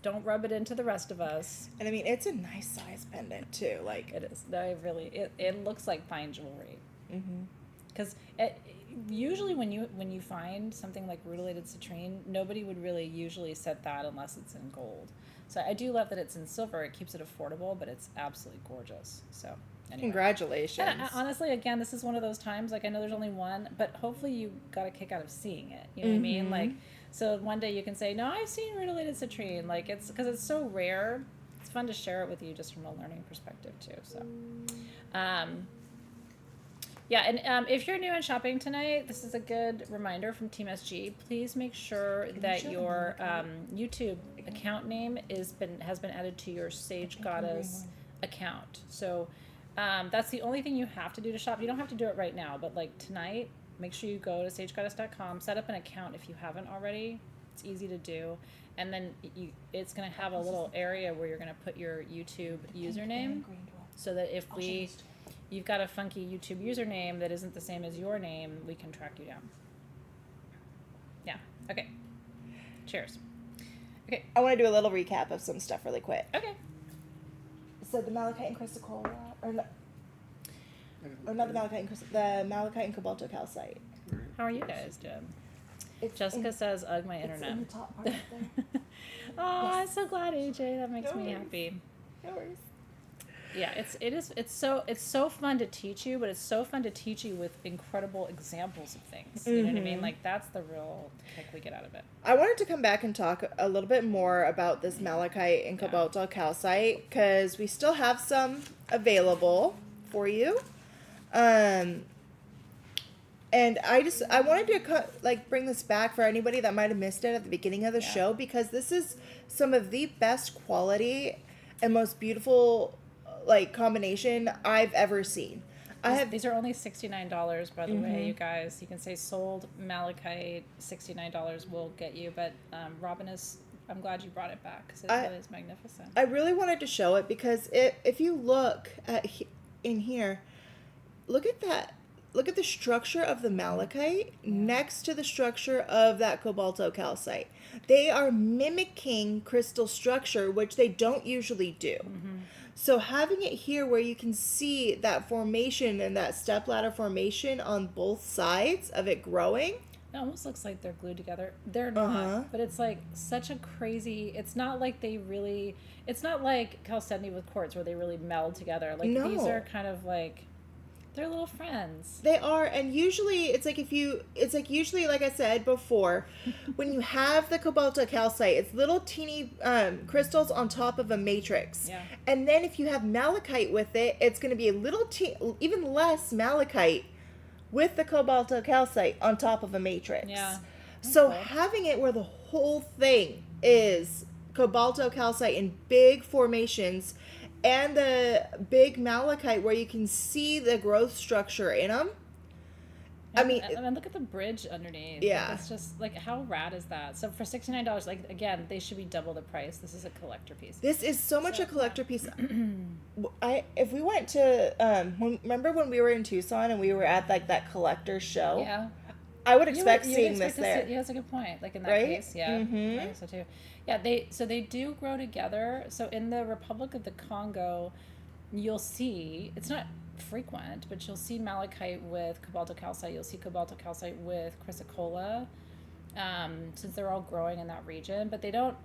Don't rub it into the rest of us. And I mean, it's a nice size pendant too. Like, It is. It looks like fine jewelry. Because usually when you find something like rutilated citrine, nobody would really usually set that unless it's in gold. So I do love that it's in silver. It keeps it affordable, but it's absolutely gorgeous. So anyway. Congratulations. And honestly, again, this is one of those times, like, I know there's only one, but hopefully you got a kick out of seeing it. You know what I mean? Like, So one day you can say, no, I've seen Rutilated Citrine. Like, it's because it's so rare. It's fun to share it with you just from a learning perspective too. So, yeah, and if you're new and shopping tonight, this is a good reminder from Team SG. Please make sure that your YouTube account name has been added to your Sage Goddess account. So that's the only thing you have to do to shop. You don't have to do it right now, but like tonight, make sure you go to sagegoddess.com, set up an account if you haven't already. It's easy to do. And then it's going to have a little area where you're going to put your YouTube username so that if you've got a funky YouTube username that isn't the same as your name, we can track you down. Yeah. Okay. Cheers. Okay. I want to do a little recap of some stuff really quick. Okay. So the Malachite and Chrysocolla, or not the Malachite and the Malachite and Cobalto Calcite. How are you guys doing? Jessica says, "Ugh, my internet." It's in the top part there. Oh, I'm so glad, AJ. That makes me happy. No worries. Yeah, it's so fun to teach you, but it's so fun to teach you with incredible examples of things. You know what I mean? Like, that's the real kick we get out of it. I wanted to come back and talk a little bit more about this Malachite and Cobalto Calcite because we still have some available for you. And I wanted to bring this back for anybody that might have missed it at the beginning of the show, because this is some of the best quality and most beautiful combination I've ever seen. These are only $69, by the way, you guys. You can say sold Malachite, $69 will get you, but Robin I'm glad you brought it back because it really is magnificent. I really wanted to show it because if you look in here, look at that. Look at the structure of the Malachite next to the structure of that Cobalto Calcite. They are mimicking crystal structure, which they don't usually do. So having it here where you can see that formation and that stepladder formation on both sides of it growing. It almost looks like they're glued together. They're not, but it's like such a crazy, it's not like it's not like chalcedony with quartz where they really meld together. Like these are kind of like, they're little friends. They are, and usually usually like I said before, when you have the Cobalto Calcite, it's little teeny crystals on top of a matrix. Yeah. And then if you have malachite with it, it's going to be a little even less malachite with the Cobalto Calcite on top of a matrix. Yeah. So having it where the whole thing is Cobalto Calcite in big formations, and the big malachite where you can see the growth structure in them. And look at the bridge underneath. Yeah. It's just like, how rad is that? So for $69, like, again, they should be double the price. This is a collector piece. This is so much a collector piece. If we went to, remember when we were in Tucson and we were at that collector show? Yeah. I would expect seeing this there. Yeah, that's a good point. Like in that right? case, yeah. I think so too. Yeah, they do grow together. So in the Republic of the Congo, you'll see, it's not frequent, but you'll see malachite with Cobalto Calcite. You'll see Cobalto Calcite with chrysocolla, since they're all growing in that region. But they don't,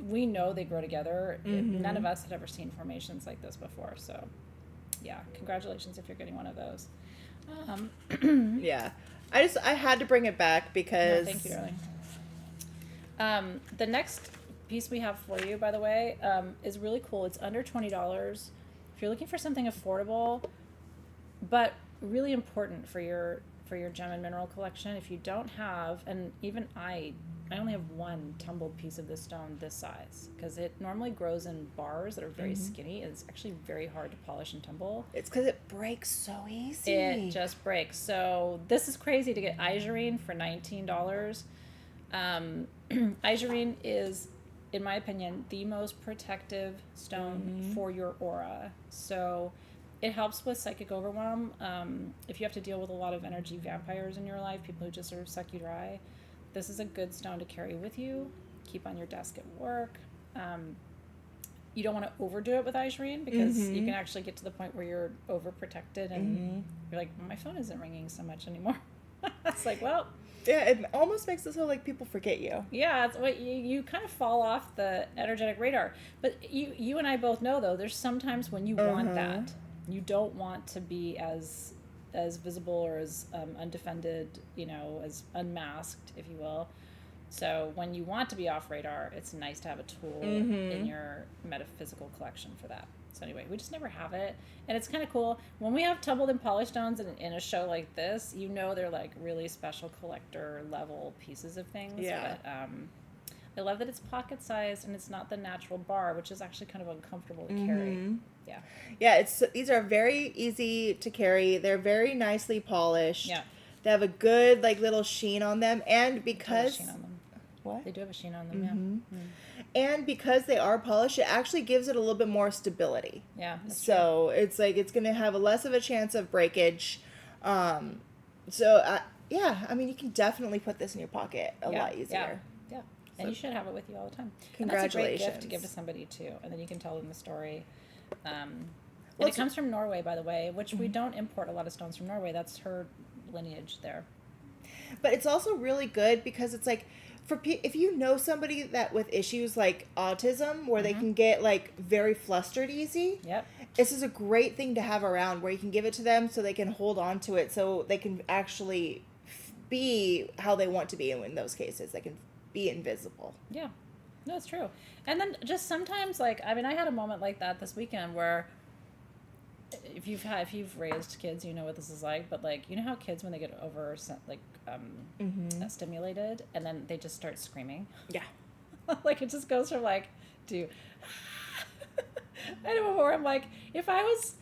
we know they grow together. None of us had ever seen formations like this before. So, yeah, congratulations if you're getting one of those. Yeah. I had to bring it back because... No, thank you, darling. The next piece we have for you, by the way, is really cool. It's under $20. If you're looking for something affordable, but really important for your gem and mineral collection, if you don't have, and even I only have one tumbled piece of this stone this size, because it normally grows in bars that are very skinny, and it's actually very hard to polish and tumble. It's because it breaks so easy. It just breaks. So this is crazy to get Isurine for $19. Isurine is, in my opinion, the most protective stone for your aura. So it helps with psychic overwhelm. If you have to deal with a lot of energy vampires in your life, people who just sort of suck you dry, this is a good stone to carry with you, keep on your desk at work. You don't want to overdo it with Isurine because you can actually get to the point where you're overprotected and you're like, my phone isn't ringing so much anymore. It's like, well... Yeah, it almost makes it so like people forget you. Yeah, it's what you kind of fall off the energetic radar. But you and I both know, though, there's sometimes when you want that. You don't want to be as as visible or as undefended, as unmasked, if you will. So when you want to be off radar, it's nice to have a tool in your metaphysical collection for that. So anyway, we just never have it. And it's kind of cool. When we have tumbled and polished stones in a show like this, they're like really special collector level pieces of things. Yeah. But I love that it's pocket sized and it's not the natural bar, which is actually kind of uncomfortable to carry. Yeah. Yeah, these are very easy to carry. They're very nicely polished. Yeah. They have a good like little sheen on them, and because What? They do have a sheen on them, And because they are polished, it actually gives it a little bit more stability. Yeah. So it's like it's going to have less of a chance of breakage. Yeah, I mean, you can definitely put this in your pocket a lot easier. Yeah. And you should have it with you all the time. Congratulations. And that's a great gift to give to somebody too, and then you can tell them the story. And it comes from Norway, by the way, which we don't import a lot of stones from Norway. That's her lineage there. But it's also really good because it's like, if you know somebody that with issues like autism where they can get like very flustered easy, this is a great thing to have around where you can give it to them so they can hold on to it so they can actually be how they want to be in those cases. They can be invisible. Yeah, no, it's true. And then just sometimes I had a moment like that this weekend where if you've raised kids, you know what this is like, but how kids when they get stimulated and then they just start screaming. Yeah. It just goes from to I don't know where I'm if I was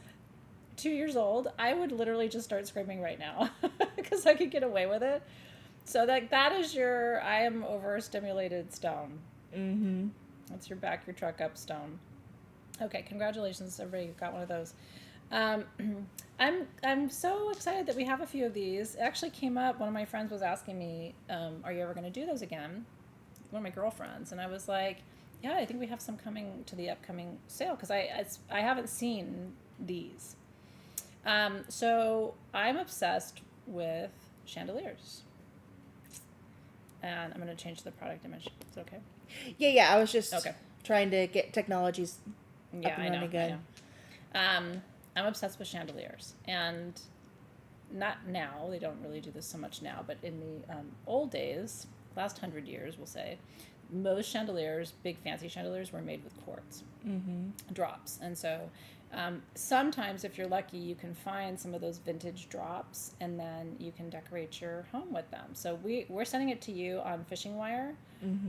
2 years old, I would literally just start screaming right now because I could get away with it. So that is your I am overstimulated stone. That's your back your truck up stone. Okay, congratulations, everybody got one of those. I'm so excited that we have a few of these. It actually came up. One of my friends was asking me, "Are you ever going to do those again?" One of my girlfriends, and I was like, "Yeah, I think we have some coming to the upcoming sale because I haven't seen these." So I'm obsessed with chandeliers, and I'm going to change the product image. Is it okay? Yeah. I was just trying to get technologies up and running again. I'm obsessed with chandeliers, and not now. They don't really do this so much now, but in the old days, last 100 years, we'll say, most chandeliers, big fancy chandeliers, were made with quartz drops. And so sometimes, if you're lucky, you can find some of those vintage drops, and then you can decorate your home with them. So we're sending it to you on fishing wire,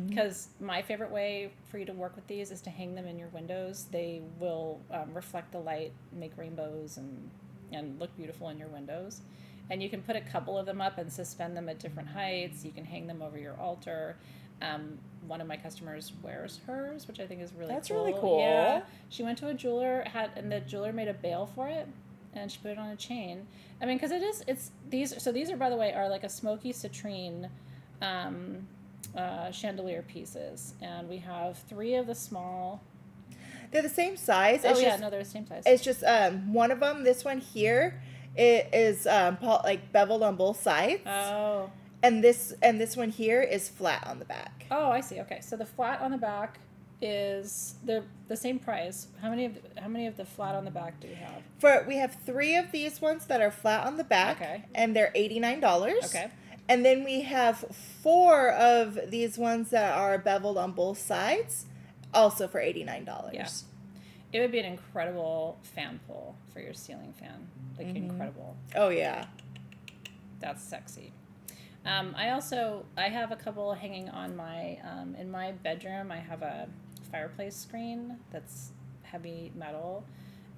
because my favorite way for you to work with these is to hang them in your windows. They will reflect the light, make rainbows, and look beautiful in your windows. And you can put a couple of them up and suspend them at different heights. You can hang them over your altar. One of my customers wears hers, which I think is really cool. That's really cool. Yeah. She went to a jeweler, and the jeweler made a bail for it, and she put it on a chain. I mean, because these are, by the way, are like a smoky citrine chandelier pieces. And we have 3 of the small. They're the same size. They're the same size. It's just one of them, this one here, it is beveled on both sides. Oh. And this one here is flat on the back. Oh, I see. Okay, so the flat on the back is the same price. How many of the flat on the back do we have? We have 3 of these ones that are flat on the back, and they're $89. Okay. And then we have 4 of these ones that are beveled on both sides, also for $89. Yeah. It would be an incredible fan pull for your ceiling fan. Incredible. Oh yeah. That's sexy. I have a couple hanging on my, in my bedroom. I have a fireplace screen that's heavy metal,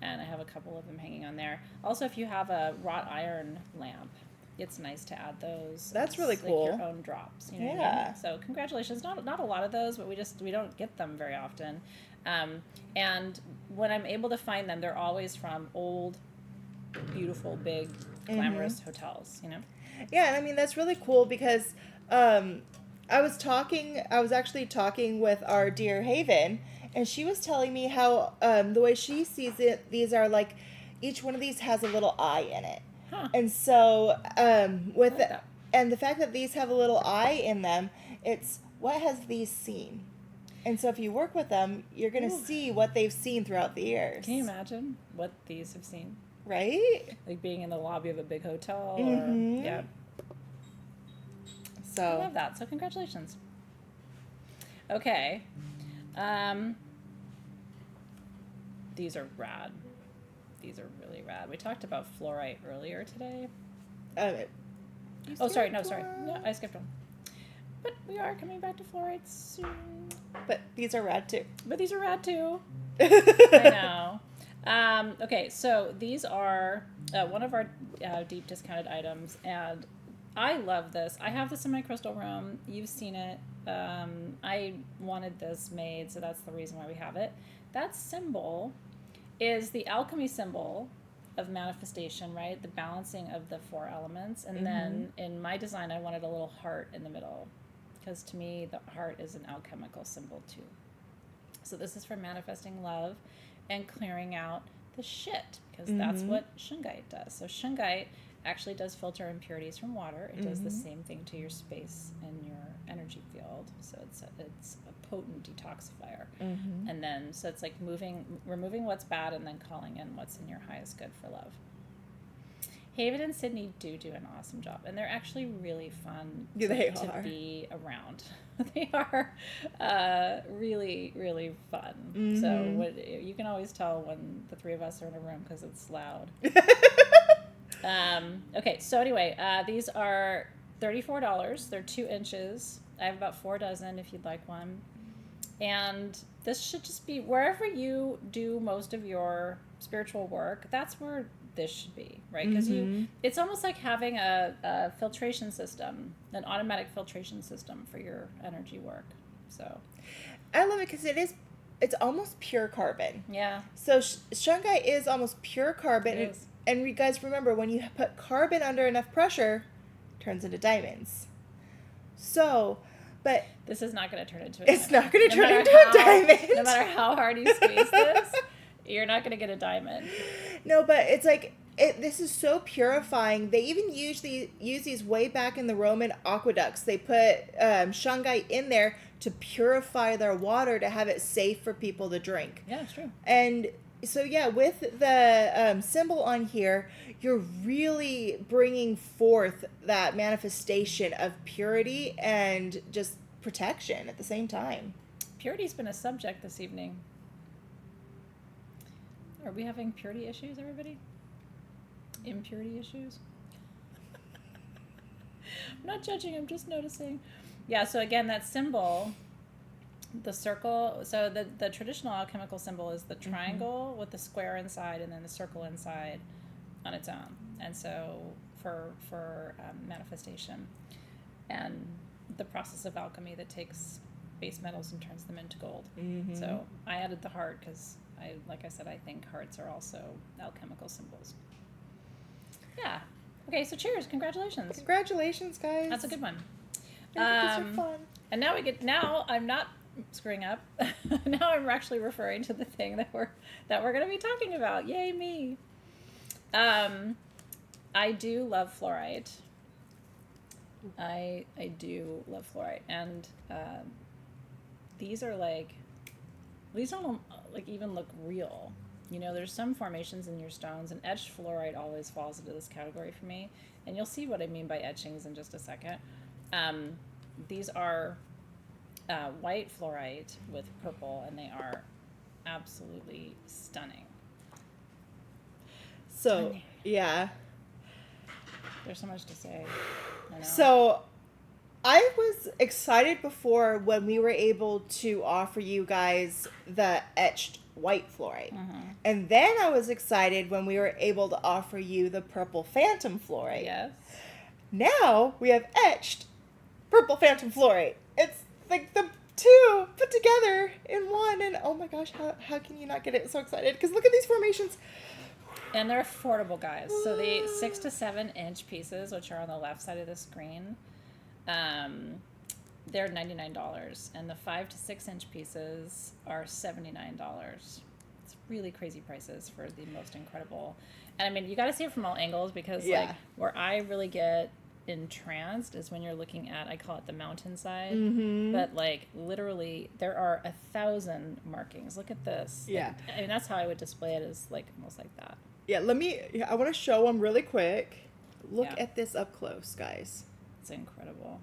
and I have a couple of them hanging on there. Also, if you have a wrought iron lamp, it's nice to add those. That's really cool. Like your own drops. You know what I mean? So congratulations. Not a lot of those, but we don't get them very often. And when I'm able to find them, they're always from old, beautiful, big, glamorous hotels, you know? Yeah, and I mean, that's really cool because I was actually talking with our dear Haven, and she was telling me how the way she sees it, these are like, each one of these has a little eye in it. Huh. And so and the fact that these have a little eye in them, it's what has these seen? And so if you work with them, you're going to see what they've seen throughout the years. Can you imagine what these have seen? Right? Like being in the lobby of a big hotel. Mhm. Or, yeah. So I love that. So congratulations. Okay. These are rad. These are really rad. We talked about fluorite earlier today. you Sorry. skipped No, one. I skipped one. But we are coming back to fluorite soon. But these are rad too. But these are rad too. I know. Okay, so these are one of our deep discounted items, and I love this. I have this in my crystal room. You've seen it. I wanted this made, so that's the reason why we have it. That symbol is the alchemy symbol of manifestation, right? The balancing of the 4 elements. And then in my design, I wanted a little heart in the middle, because to me, the heart is an alchemical symbol too. So this is for manifesting love and clearing out the shit, because that's what shungite does. So shungite actually does filter impurities from water. It does the same thing to your space and your energy field. So it's a potent detoxifier. And then, so it's like removing what's bad and then calling in what's in your highest good for love. Haven and Sydney do an awesome job, and they're actually really fun to be around. They are really, really fun. So you can always tell when the 3 of us are in a room because it's loud. Okay, so anyway, these are $34. They're 2 inches. I have about 4 dozen if you'd like one. And this should just be wherever you do most of your spiritual work. That's where this should be, right? Because it's almost like having a filtration system, an automatic filtration system for your energy work. So I love it because it's almost pure carbon. yeah. So shungite is almost pure carbon. It is. And you guys remember, when you put carbon under enough pressure, it turns into diamonds. So, but This is not going to turn into a diamond. it's not going to turn into a diamond. No matter how hard you squeeze this, you're not going to get a diamond. No, but it's like, this is so purifying. They even use these way back in the Roman aqueducts. They put shungite in there to purify their water, to have it safe for people to drink. Yeah, it's true. And so, yeah, with the symbol on here, you're really bringing forth that manifestation of purity and just protection at the same time. Purity's been a subject this evening. Are we having purity issues, everybody? Impurity issues? I'm not judging, I'm just noticing. Yeah, so again, that symbol, the circle, so the traditional alchemical symbol is the triangle with the square inside and then the circle inside on its own. And so for manifestation and the process of alchemy that takes base metals and turns them into gold. So I added the heart because like I said, I think hearts are also alchemical symbols. Yeah. Okay, so cheers. Congratulations. Congratulations, guys. That's a good one. These are fun. And now I'm not screwing up. Now I'm actually referring to the thing that we're going to be talking about. Yay me. I do love fluorite. I do love fluorite, and these don't like even look real. You know, there's some formations in your stones, and etched fluorite always falls into this category for me. And you'll see what I mean by etchings in just a second. These are white fluorite with purple, and they are absolutely stunning. So, yeah. There's so much to say. I know. So, I was excited before when we were able to offer you guys the etched white fluorite. And then I was excited when we were able to offer you the purple phantom fluorite. Yes. Now we have etched purple phantom fluorite. It's like the two put together in one, and oh my gosh, how can you not get it so excited? Because look at these formations. And they're affordable, guys. So the 6 to 7 inch pieces, which are on the left side of the screen, they're $99, and the 5 to 6 inch pieces are $79. It's really crazy prices for the most incredible. And I mean, you got to see it from all angles, because like where I really get entranced is when you're looking at, I call it the mountainside, but like literally there are 1,000 markings. Look at this. Yeah. I mean, that's how I would display it, is like almost like that. Yeah, I want to show them really quick. Look Yeah. at this up close, guys. It's incredible.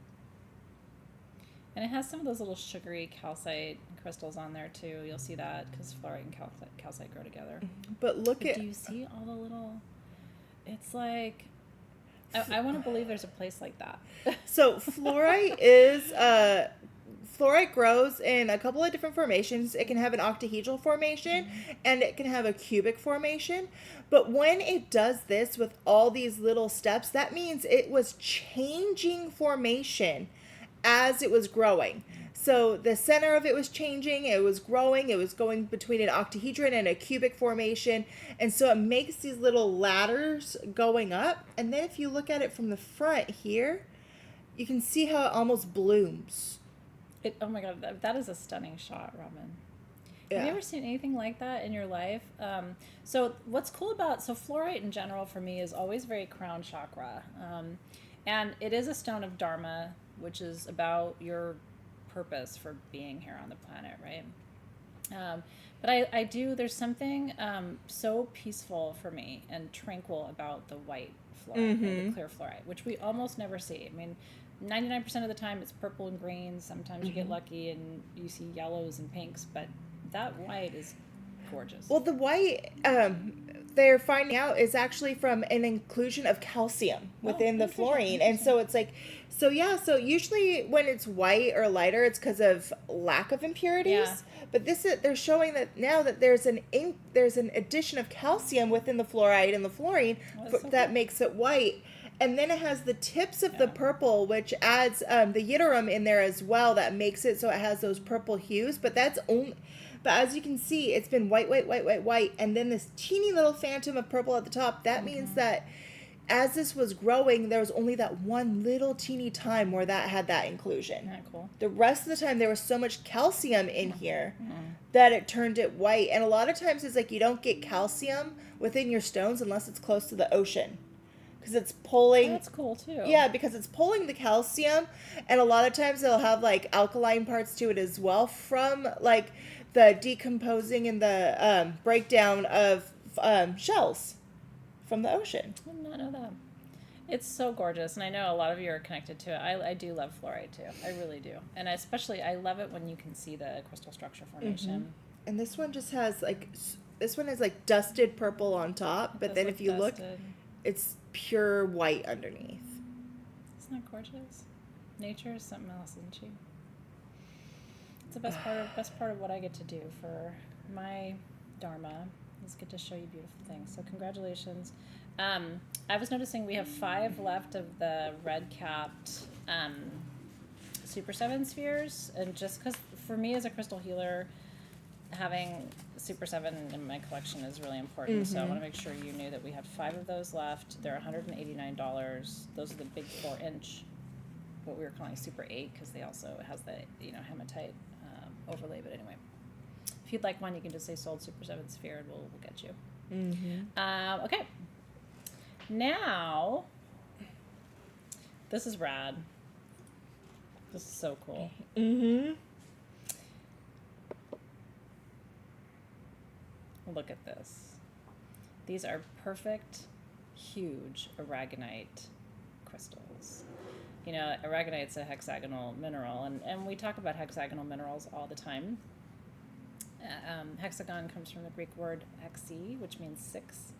And it has some of those little sugary calcite crystals on there too. You'll see that because fluorite and calcite grow together. But look But at... do you see all the little... It's like... I want to believe there's a place like that. So fluorite is... Fluorite grows in a couple of different formations. It can have an octahedral formation and it can have a cubic formation. But when it does this with all these little steps, that means it was changing formation as it was growing. So the center of it was changing, it was growing, it was going between an octahedron and a cubic formation. And so it makes these little ladders going up. And then if you look at it from the front here, you can see how it almost blooms. Oh my god, that is a stunning shot, Robin. Yeah. Have you ever seen anything like that in your life? So what's cool about, fluorite in general for me is always very crown chakra. And it is a stone of Dharma, which is about your purpose for being here on the planet, right? But there's something so peaceful for me and tranquil about the white fluorite, and the clear fluorite, which we almost never see. I mean, 99% of the time it's purple and green. Sometimes you get lucky and you see yellows and pinks, but that white is gorgeous. Well, the white they're finding out is actually from an inclusion of calcium within the fluorine. And so it's like, so usually when it's white or lighter, it's because of lack of impurities. Yeah. But they're showing that now that there's an addition of calcium within the fluoride and the fluorine that makes it white. And then it has the tips of the purple, which adds the yttrium in there as well. That makes it so it has those purple hues. But as you can see, it's been white, and then this teeny little phantom of purple at the top. That means that as this was growing, there was only that one little teeny time where that had that inclusion. Isn't that cool? The rest of the time, there was so much calcium in here that it turned it white. And a lot of times, it's like you don't get calcium within your stones unless it's close to the ocean. Because it's pulling... That's cool, too. Yeah, because it's pulling the calcium, and a lot of times it'll have, like, alkaline parts to it as well from, like, the decomposing and the breakdown of shells from the ocean. I did not know that. It's so gorgeous, and I know a lot of you are connected to it. I do love fluorite, too. I really do. And I love it when you can see the crystal structure formation. And this one just has, like... This one is, like, dusted purple on top, but then if you look... It's pure white underneath. Isn't that gorgeous? Nature is something else, isn't she? It's the best part of what I get to do for my Dharma is get to show you beautiful things. So congratulations. I was noticing we have 5 left of the red-capped Super 7 spheres, and just because for me as a crystal healer, having Super 7 in my collection is really important. So I want to make sure you knew that we had 5 of those left. They're $189. Those are the big 4-inch, what we were calling Super 8, because they also has the hematite overlay. But anyway, if you'd like one, you can just say sold Super 7 sphere, and we'll get you. Okay. Now, this is rad. This is so cool. Look at this. These are perfect, huge aragonite crystals. You know, aragonite's a hexagonal mineral, and we talk about hexagonal minerals all the time. Hexagon comes from the Greek word hexi, which means 6.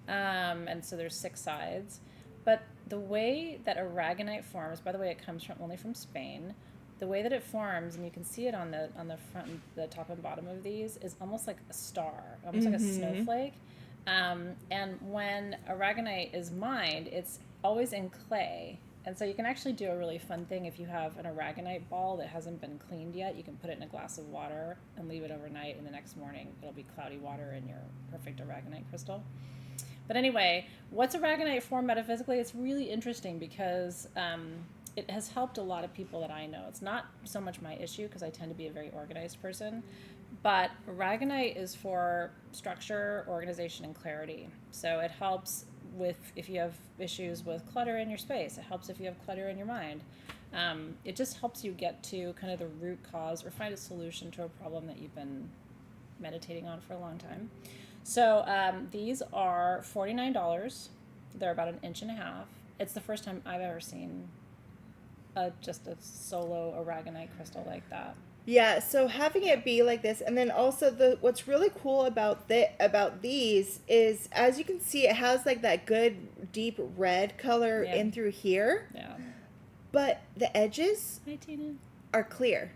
And so there's 6 sides. But the way that aragonite forms, by the way, it comes only from Spain. The way that it forms, and you can see it on the front, the top and bottom of these, is almost like a star, almost like a snowflake. And when aragonite is mined, it's always in clay. And so you can actually do a really fun thing if you have an aragonite ball that hasn't been cleaned yet. You can put it in a glass of water and leave it overnight, and the next morning it'll be cloudy water in your perfect aragonite crystal. But anyway, what's aragonite for metaphysically? It's really interesting because it has helped a lot of people that I know. It's not so much my issue because I tend to be a very organized person, but aragonite is for structure, organization, and clarity. So it helps if you have issues with clutter in your space. It helps if you have clutter in your mind. It just helps you get to kind of the root cause or find a solution to a problem that you've been meditating on for a long time. So these are $49. They're about 1.5 inches. It's the first time I've ever seen just a solo aragonite crystal like that. Yeah, so having it be like this, and then also what's really cool about these is, as you can see, it has like that good deep red color in through here. Yeah. But the edges Hi, Tina. are clear.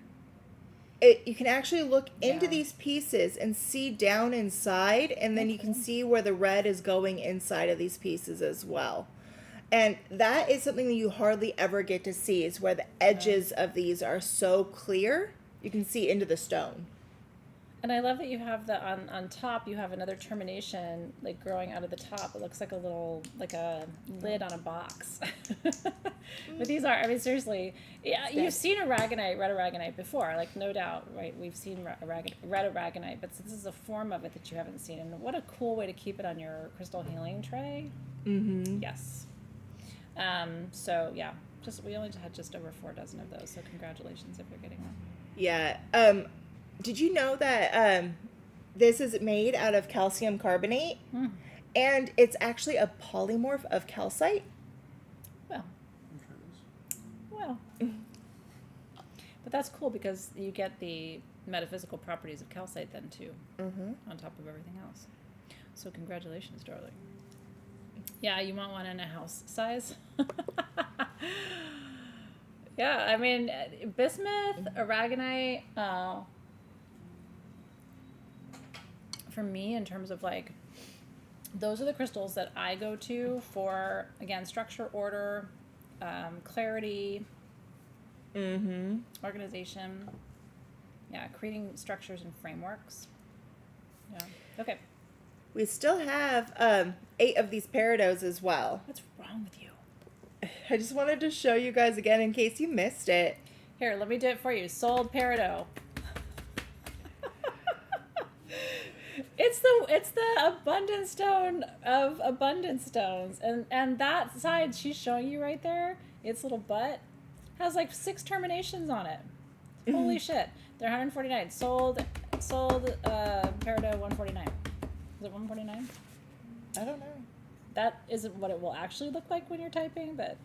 You can actually look into these pieces and see down inside, and then you can see where the red is going inside of these pieces as well. And that is something that you hardly ever get to see, is where the edges of these are so clear. You can see into the stone. And I love that you have on top, you have another termination like growing out of the top. It looks like a little, like a lid on a box. But these are, I mean, seriously, yeah, you've seen red aragonite before, like no doubt, right? We've seen red aragonite, but this is a form of it that you haven't seen. And what a cool way to keep it on your crystal healing tray. Mm-hmm. Yes. So yeah, we only had just over 4 dozen of those. So congratulations if you're getting one. Yeah. Did you know that this is made out of calcium carbonate? And it's actually a polymorph of calcite? Well. But that's cool because you get the metaphysical properties of calcite then too, on top of everything else. So congratulations, darling. Yeah, you want one in a house size? Yeah, I mean, bismuth, aragonite, for me, in terms of like, those are the crystals that I go to for, again, structure, order, clarity, organization, creating structures and frameworks. Yeah, okay. We still have 8 of these peridots as well. What's wrong with you? I just wanted to show you guys again in case you missed it. Here, let me do it for you. Sold Peridot. It's the abundant stone of abundant stones, and that side she's showing you right there, its little butt has like 6 terminations on it. Holy shit! They're 149. Sold. Peridot 149. Is it 149? I don't know. That isn't what it will actually look like when you're typing, but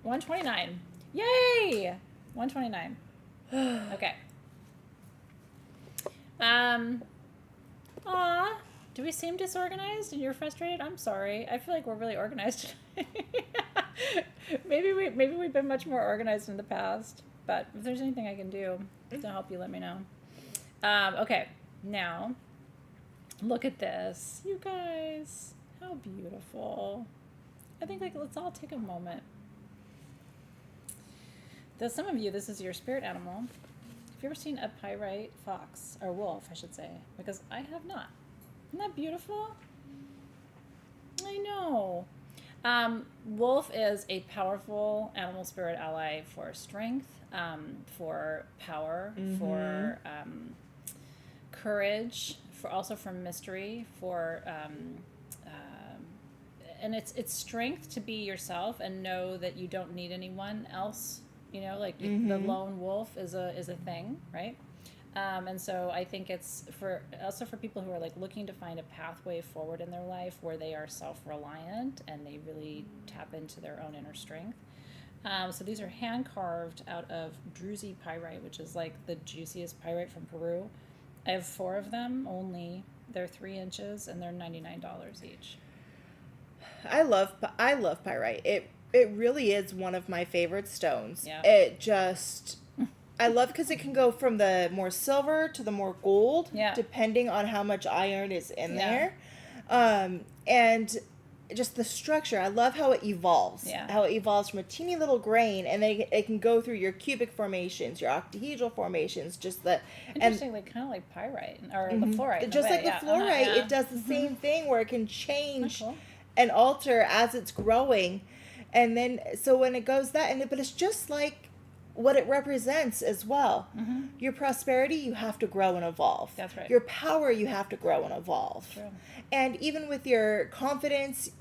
129. Yay! 129. Okay. Aw. Do we seem disorganized and you're frustrated? I'm sorry. I feel like we're really organized today. Maybe we've been much more organized in the past, but if there's anything I can do to help you, let me know. Okay. Now, look at this. You guys. How beautiful. I think let's all take a moment. Some of you, this is your spirit animal. Have you ever seen a pyrite fox, or wolf, I should say? Because I have not. Isn't that beautiful? I know. Wolf is a powerful animal spirit ally for strength, for power, for courage, also for mystery, for and it's strength to be yourself and know that you don't need anyone else. You know, like the lone wolf is a thing, right? And so I think it's for people who are like looking to find a pathway forward in their life where they are self-reliant and they really tap into their own inner strength. So these are hand carved out of Drusy pyrite, which is like the juiciest pyrite from Peru. I have 4 of them only. They're 3 inches and they're $99 each. I love pyrite. It really is one of my favorite stones. Yeah. It just, I love because it can go from the more silver to the more gold, depending on how much iron is in there. And just the structure, I love how it evolves. Yeah. How it evolves from a teeny little grain, and then it can go through your cubic formations, your octahedral formations, Interestingly, kind of like pyrite, or the fluorite. Just like the fluorite, it does the same thing where it can change and alter as it's growing. And then, so when it goes but it's just like what it represents as well. Your prosperity, you have to grow and evolve. That's right. Your power, you have to grow and evolve. True. And even with your confidence,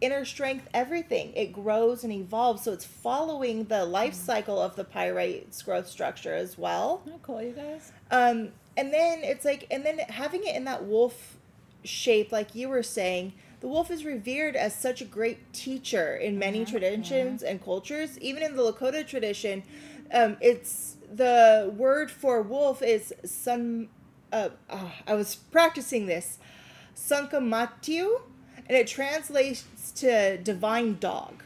inner strength, everything. It grows and evolves, so it's following the life cycle of the pyrite's growth structure as well. Oh, cool, you guys. And then it's like, and then having it in that wolf shape, like you were saying, the wolf is revered as such a great teacher in many traditions and cultures. Even in the Lakota tradition, it's the word for wolf is sun. I was practicing this, Sankamatyu, and it translates to divine dog.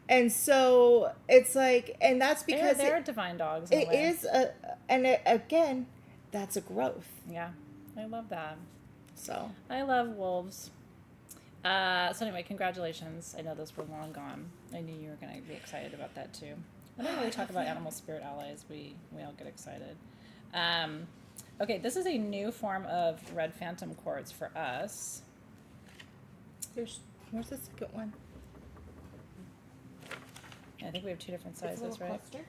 And so it's like, and that's because they're divine dogs. It is again, that's a growth. Yeah, I love that. So I love wolves. So anyway, congratulations. I know those were long gone. I knew you were going to be excited about that too. Whenever we talk about animal spirit allies, we all get excited. Okay, this is a new form of red phantom quartz for us. where's the second one? I think we have two different sizes, right? Cluster?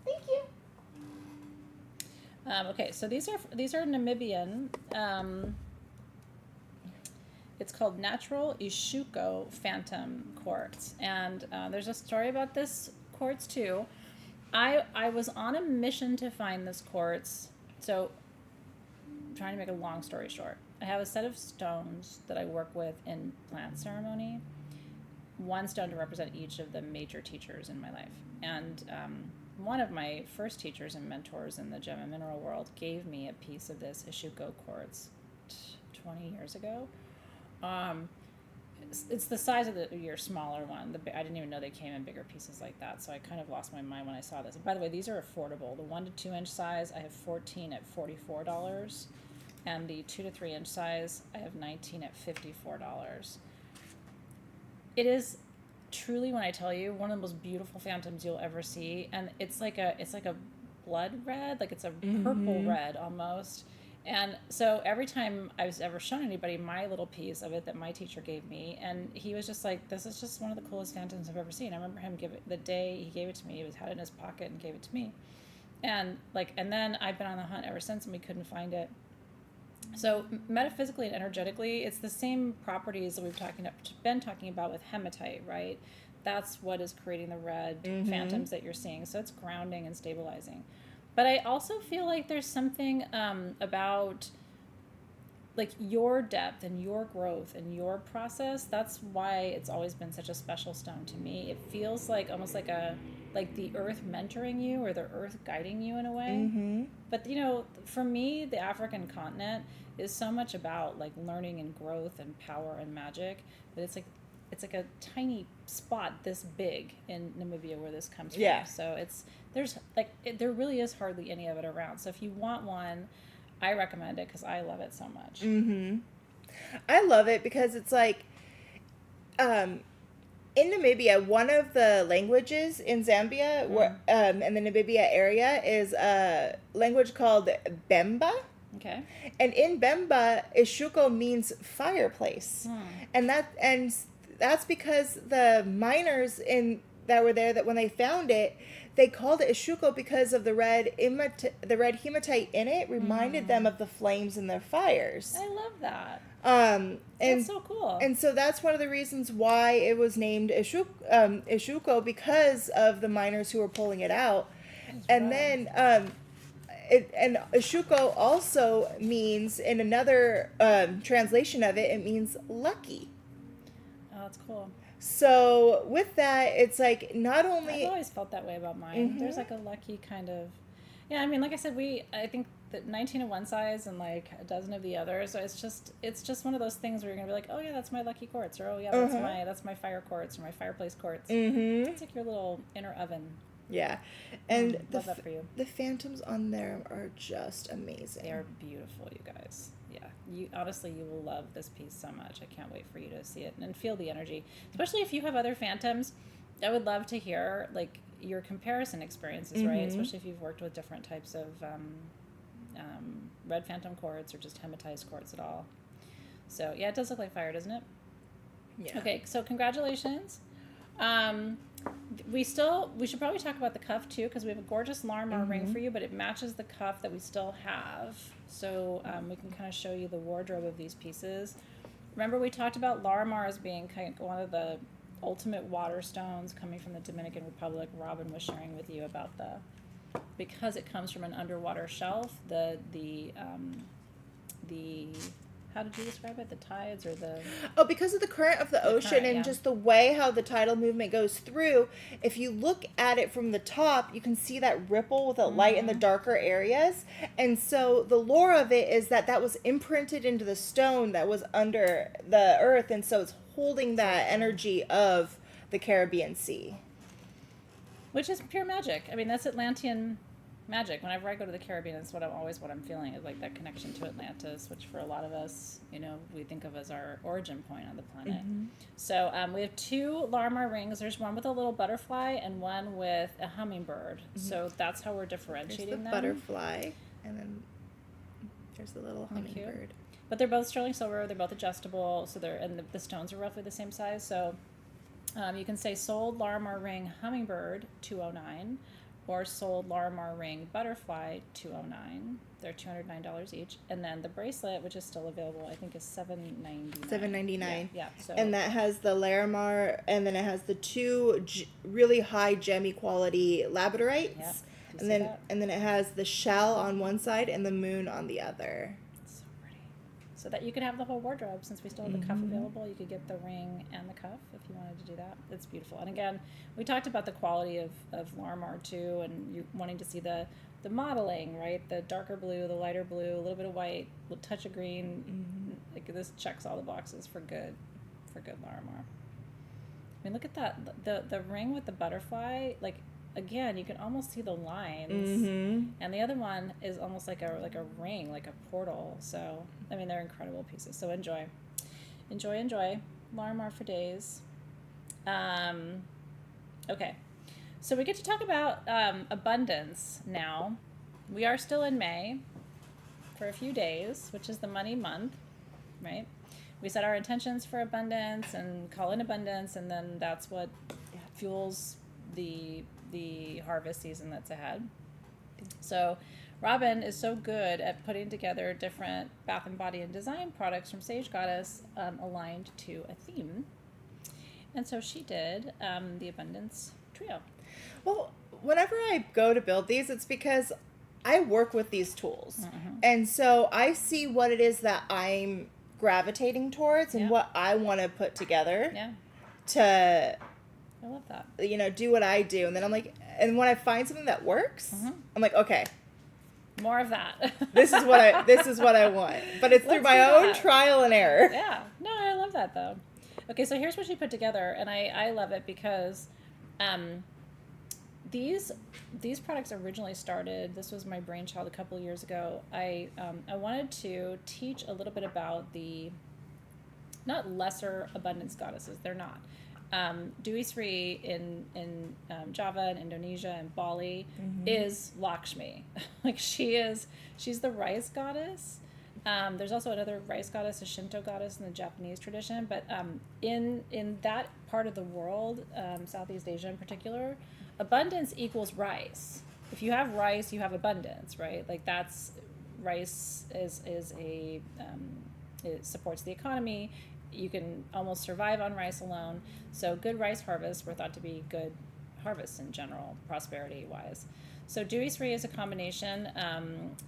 Thank you. Okay, so these are Namibian. It's called Natural Ishuko Phantom Quartz, and there's a story about this quartz too. I was on a mission to find this quartz, so I'm trying to make a long story short. I have a set of stones that I work with in plant ceremony. One stone to represent each of the major teachers in my life, and one of my first teachers and mentors in the gem and mineral world gave me a piece of this Ishuko quartz 20 years ago. It's the size of your smaller one. I didn't even know they came in bigger pieces like that, so I kind of lost my mind when I saw this. And by the way, these are affordable. The 1 to 2 inch size, I have 14 at $44, and the 2 to 3 inch size, I have 19 at $54. It is truly, when I tell you, one of the most beautiful phantoms you'll ever see, and it's like a blood red, like it's a purple red almost. And so every time I was ever shown anybody my little piece of it that my teacher gave me, and he was just like, this is just one of the coolest phantoms I've ever seen. I remember him the day he gave it to me, he had it in his pocket and gave it to me. And then I've been on the hunt ever since, and we couldn't find it. So metaphysically and energetically, it's the same properties that we've been talking about with hematite, right? That's what is creating the red phantoms that you're seeing. So it's grounding and stabilizing. But I also feel like there's something about like your depth and your growth and your process. That's why it's always been such a special stone to me. It feels like almost like the earth mentoring you, or the earth guiding you in a way. But for me, the African continent is so much about like learning and growth and power and magic, that it's like a tiny spot this big in Namibia where this comes from. Yeah. So there really is hardly any of it around. So if you want one, I recommend it because I love it so much. I love it because it's like, in Namibia, one of the languages in Zambia, in the Namibia area, is a language called Bemba. Okay. And in Bemba, Ishuko means fireplace. And that's because the miners that were there, that when they found it, they called it Ishuko because of the red hematite in it reminded them of the flames in their fires. I love that. And that's so cool. And so that's one of the reasons why it was named Ishuko, because of the miners who were pulling it out. And then and Ishuko also means, in another translation of it, it means lucky. Oh, that's cool. So with that, it's like not only... I've always felt that way about mine. There's like a lucky kind of... Yeah, I mean, like I said, I think that 19 of one size and like a dozen of the other. So it's just one of those things where you're gonna be like, oh yeah, that's my lucky quartz, or oh yeah, that's my fire quartz, or my fireplace quartz. It's like your little inner oven. Yeah, and love that for you. The phantoms on there are just amazing. They are beautiful, you guys. Yeah, honestly, you will love this piece so much. I can't wait for you to see it and feel the energy, especially if you have other phantoms. I would love to hear like your comparison experiences, right? Especially if you've worked with different types of red phantom quartz or just hematized quartz at all. So yeah, it does look like fire, doesn't it? Yeah. Okay, so congratulations We should probably talk about the cuff too, because we have a gorgeous Larimar ring for you, but it matches the cuff that we still have. So we can kind of show you the wardrobe of these pieces. Remember, we talked about Larimar as being kind of one of the ultimate water stones coming from the Dominican Republic. Robin was sharing with you about because it comes from an underwater shelf, the how did you describe it? The tides or the... Oh, because of the current of the ocean current, and yeah. just the way how the tidal movement goes through, if you look at it from the top, you can see that ripple with the light in the darker areas. And so the lore of it is that was imprinted into the stone that was under the earth. And so it's holding that energy of the Caribbean Sea. Which is pure magic. I mean, that's Atlantean magic. Whenever I go to the Caribbean, it's what I'm feeling is like that connection to Atlantis, which for a lot of us, we think of as our origin point on the planet. So we have 2 Larimar rings. There's one with a little butterfly and one with a hummingbird. So that's how we're differentiating There's the them. butterfly, and then there's the little hummingbird. Cute. But they're both sterling silver. They're both adjustable. So the stones are roughly the same size. So you can say sold Larimar ring hummingbird $209. Or sold Larimar ring butterfly $209. They're $209 each, and then the bracelet, which is still available, I think is $799. $799. Yeah. So and that has the Larimar, and then it has the 2 really high gemmy quality labradorites, Yep. and then it has the shell on one side and the moon on the other. so pretty. So that you could have the whole wardrobe, since we still have the cuff available. You could get the ring and the cuff if you wanted to do that. It's beautiful. And again, we talked about the quality of Larimar too, and you wanting to see the modeling, right? The darker blue, the lighter blue, a little bit of white, a touch of green. Like this checks all the boxes for good Larimar. I mean, look at that. The ring with the butterfly, like, again, you can almost see the lines, and the other one is almost like a ring, like a portal. So I mean, they're incredible pieces. So enjoy Larimar for days. Okay, so we get to talk about abundance now. We are still in May for a few days, which is the money month, right? We set our intentions for abundance and call in abundance, and then that's what fuels the harvest season that's ahead. So Robin is so good at putting together different Bath and Body and Design products from Sage Goddess aligned to a theme. And so she did the Abundance Trio. Well, whenever I go to build these, it's because I work with these tools. And so I see what it is that I'm gravitating towards and what I want to put together to... I love that. Do what I do. And then I'm like, and when I find something that works, I'm like, okay, more of that. this is what I want. But it's through my own trial and error. Yeah. No, I love that though. Okay, so here's what she put together, and I love it because these products originally started, this was my brainchild a couple of years ago. I wanted to teach a little bit about the not lesser abundance goddesses, they're not. Dewi Sri in Java and Indonesia and Bali is Lakshmi. Like she's the rice goddess. There's also another rice goddess, a Shinto goddess in the Japanese tradition, but in that part of the world, Southeast Asia in particular, abundance equals rice. If you have rice, you have abundance, right? Like that's rice is a it supports the economy. You can almost survive on rice alone. So good rice harvests were thought to be good harvests in general, prosperity-wise. So Dewi Sri is a combination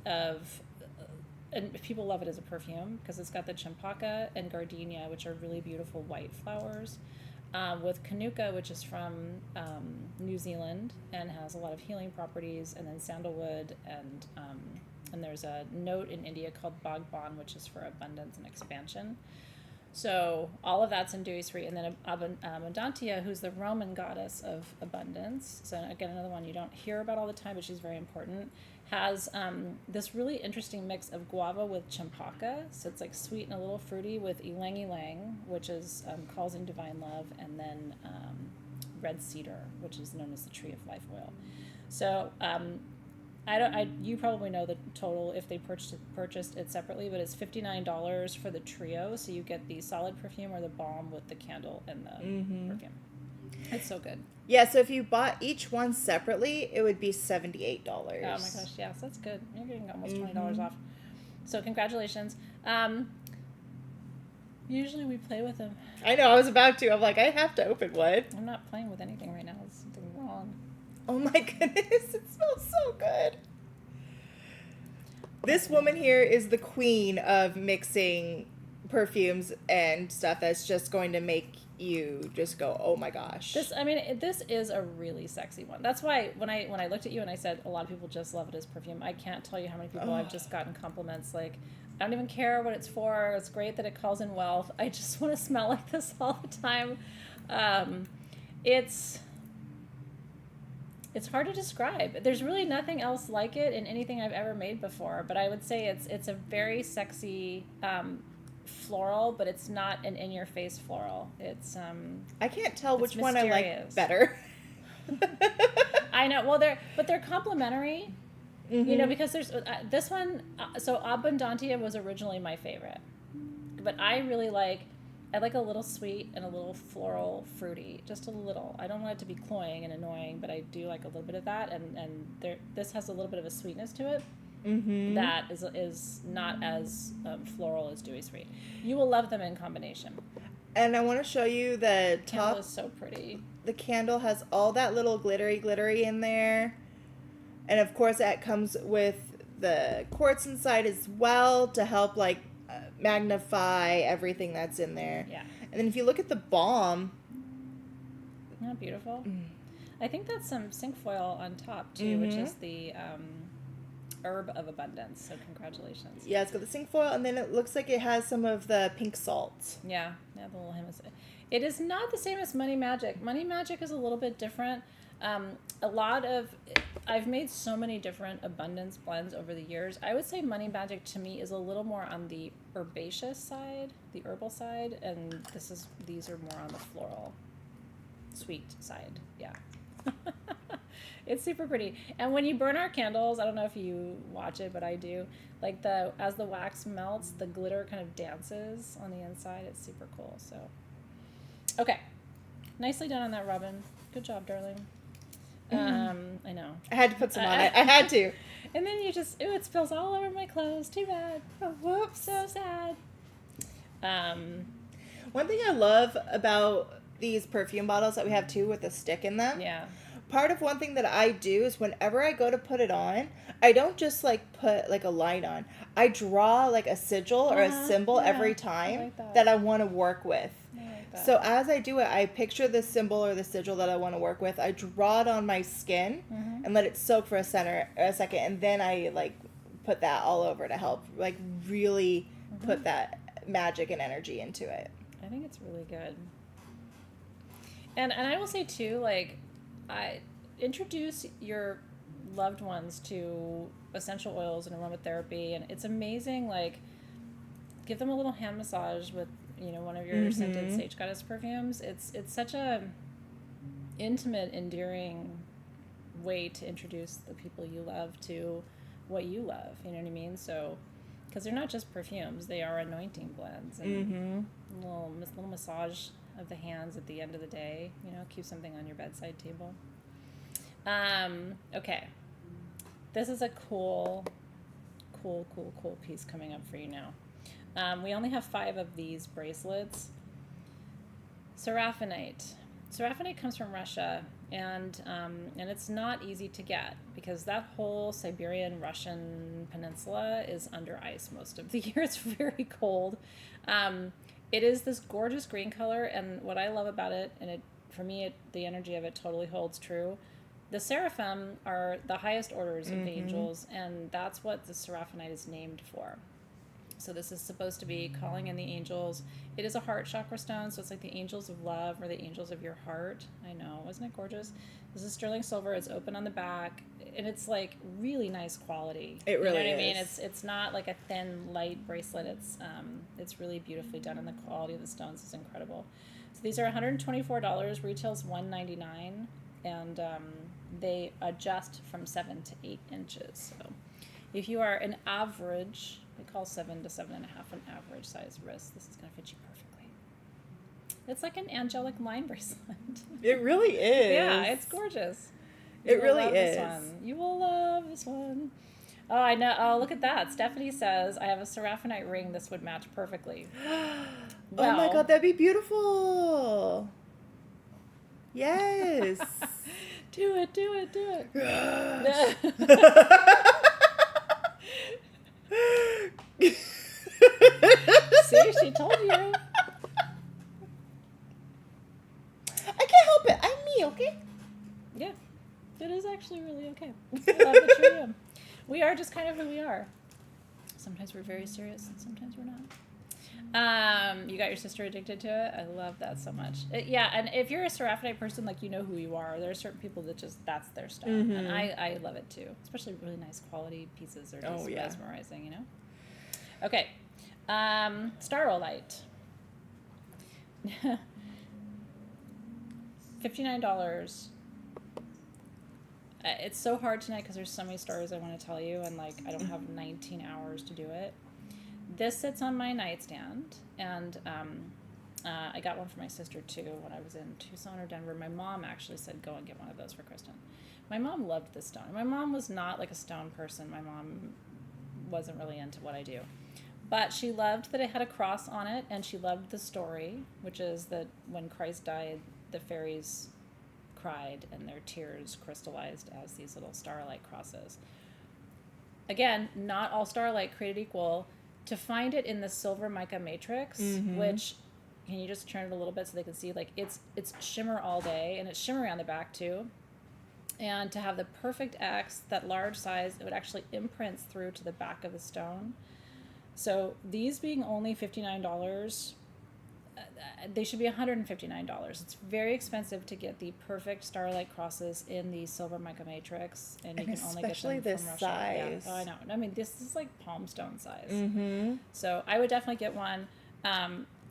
of, and people love it as a perfume because it's got the champaka and gardenia, which are really beautiful white flowers, with kanuka, which is from New Zealand and has a lot of healing properties, and then sandalwood, and there's a note in India called Bhagwan, which is for abundance and expansion. So all of that's in Dewi Sri, and then Abundantia, who's the Roman goddess of abundance. So again, another one you don't hear about all the time, but she's very important. Has this really interesting mix of guava with champaka, so it's like sweet and a little fruity, with ylang ylang, which is calls in divine love, and then red cedar, which is known as the tree of life oil. So you probably know the total if they purchased it separately, but it's $59 for the trio. So you get the solid perfume or the balm with the candle and the perfume. It's so good. Yeah, so if you bought each one separately, it would be $78. Oh my gosh, yes, that's good. You're getting almost $20 off. So congratulations. Usually we play with them. I know, I was about to. I'm like, I have to open one. I'm not playing with anything right now. There's something wrong. Oh my goodness, it smells so good. This woman here is the queen of mixing perfumes and stuff that's just going to make you just go, oh my gosh. This is a really sexy one. That's why when I looked at you and I said a lot of people just love it as perfume, I can't tell you how many people I've just gotten compliments like, I don't even care what it's for. It's great that it calls in wealth. I just want to smell like this all the time. It's hard to describe. There's really nothing else like it in anything I've ever made before, but I would say it's a very sexy floral, but it's not an in-your-face floral. It's I can't tell which one I mysterious. like better. I know. Well, they're complementary. You know, because there's this one. So Abundantia was originally my favorite, but I really like a little sweet and a little floral, fruity, just a little. I don't want it to be cloying and annoying, but I do like a little bit of that. And this has a little bit of a sweetness to it. That is not as floral as Dewy Sweet. You will love them in combination. And I want to show you the top. Candle is so pretty. The candle has all that little glittery in there. And of course that comes with the quartz inside as well to help magnify everything that's in there. Yeah. And then if you look at the balm. Isn't that beautiful? I think that's some cinquefoil on top too, which is the herb of abundance. So congratulations. Yeah, it's got the cinquefoil, and then it looks like it has some of the pink salt. Yeah, the little hemisphere. It is not the same as Money Magic. Money Magic is a little bit different. I've made so many different abundance blends over the years. I would say Money Magic to me is a little more on the herbaceous side, the herbal side, and these are more on the floral, sweet side. Yeah. It's super pretty. And when you burn our candles, I don't know if you watch it, but I do. As the wax melts, the glitter kind of dances on the inside. It's super cool. So, okay, nicely done on that, Robin. Good job, darling. I know. I had to put some on it. I had to. And then you just, it spills all over my clothes. Too bad. Oh, whoops. So sad. One thing I love about these perfume bottles that we have too with a stick in them. Yeah. Part of one thing that I do is whenever I go to put it on, I don't just put a line on. I draw a sigil or a symbol every time that I want to work with. So as I do it, I picture the symbol or the sigil that I want to work with. I draw it on my skin and let it soak for a second, and then I put that all over to help really put that magic and energy into it. I think it's really good. And I will say too, I introduce your loved ones to essential oils and aromatherapy, and it's amazing. Give them a little hand massage with one of your scented Sage Goddess perfumes. It's such a intimate, endearing way to introduce the people you love to what you love. You know what I mean? So, because they're not just perfumes, they are anointing blends and a little massage of the hands at the end of the day. Keep something on your bedside table. Okay, this is a cool piece coming up for you now. We only have 5 of these bracelets. Seraphinite. Seraphinite comes from Russia, and it's not easy to get because that whole Siberian Russian peninsula is under ice most of the year. It's very cold. It is this gorgeous green color, and what I love about it, and for me, the energy of it totally holds true. The seraphim are the highest orders of the angels, and that's what the Seraphinite is named for. So this is supposed to be calling in the angels. It is a heart chakra stone, so it's like the angels of love or the angels of your heart. I know, wasn't it gorgeous? This is sterling silver. It's open on the back, and it's really nice quality. It really is. You know what I mean? It's not like a thin, light bracelet. It's really beautifully done, and the quality of the stones is incredible. So these are $124. Retails $199, and they adjust from 7 to 8 inches. So if you are an average, we call 7 to 7.5 an average size wrist, this is going to fit you perfectly. It's like an angelic line bracelet. It really is. Yeah, it's gorgeous. It really love is. This one. You will love this one. Oh, I know. Oh, look at that. Stephanie says, I have a Seraphinite ring. This would match perfectly. Oh my god, that'd be beautiful. Yes. Do it. Yes. See, she told you. I can't help it. I'm me, okay? Yeah, it is actually really okay. I love that you're you. We are just kind of who we are. Sometimes we're very serious, and sometimes we're not. You got your sister addicted to it. I love that so much. Yeah, and if you're a Seraphinite person, like, you know who you are. There are certain people that just, that's their stone, and I love it too. Especially really nice quality pieces are just mesmerizing, you know. Okay, Starlight. $59. It's so hard tonight because there's so many stars I want to tell you, and like I don't have 19 hours to do it. This sits on my nightstand, and I got one for my sister too when I was in Tucson or Denver. My mom actually said go and get one of those for Kristen. My mom loved this stone. My mom was not like a stone person. My mom wasn't really into what I do. But she loved that it had a cross on it, and she loved the story, which is that when Christ died, the fairies cried and their tears crystallized as these little starlight crosses. Again, not all starlight created equal. To find it in the silver mica matrix, which, can you just turn it a little bit so they can see, like, it's shimmer all day, and it's shimmery on the back too. And to have the perfect X, that large size, it would actually imprints through to the back of the stone. So these being only $59, they should be $159. It's very expensive to get the perfect starlight crosses in the silver mica matrix, and you can only get them this from Russia. size. Yeah. Oh, I know. I mean, this is like palm stone size. So I would definitely get one.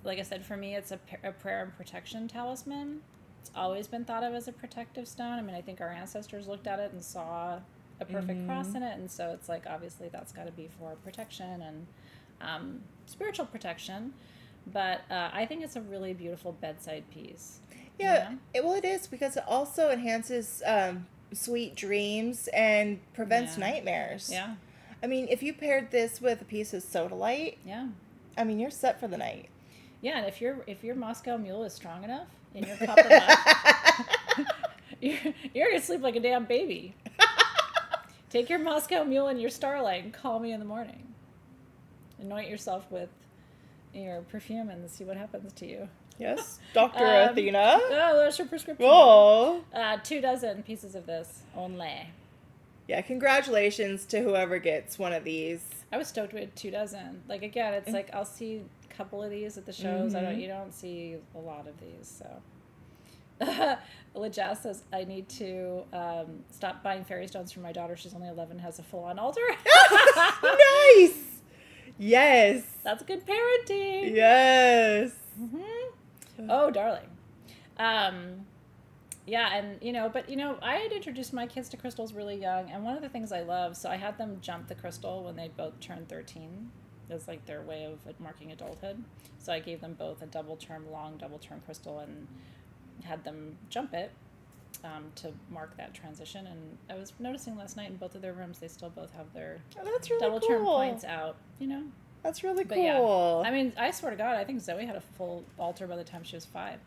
Like I said, for me, it's a prayer and protection talisman. It's always been thought of as a protective stone. I mean, I think our ancestors looked at it and saw a perfect cross in it, and so it's like, obviously that's got to be for protection and spiritual protection. But I think it's a really beautiful bedside piece. Yeah, it is, because it also enhances sweet dreams and prevents nightmares. Yeah. I mean, if you paired this with a piece of sodalite, I mean, you're set for the night. Yeah, and if your Moscow Mule is strong enough in your copper muff, you're gonna sleep like a damn baby. Take your Moscow Mule and your Starlight and call me in the morning. Anoint yourself with your perfume and see what happens to you. Yes, Dr. Athena. Oh, that's your prescription. Oh. 24 pieces of this only. Yeah, congratulations to whoever gets one of these. I was stoked with 24. Like, again, it's like I'll see a couple of these at the shows. You don't see a lot of these, so. Lajaz says, I need to stop buying fairy stones for my daughter. She's only 11, has a full-on altar. Nice! Yes. That's good parenting. Yes. Oh, darling. Yeah, and, but, I had introduced my kids to crystals really young, and one of the things I love, so I had them jump the crystal when they both turned 13. It was like their way of marking adulthood. So I gave them both a long double-term crystal and had them jump it to mark that transition. And I was noticing last night in both of their rooms, they still both have their that's really double-term cool. points out, That's really cool. But yeah, I mean, I swear to God, I think Zoe had a full altar by the time she was 5.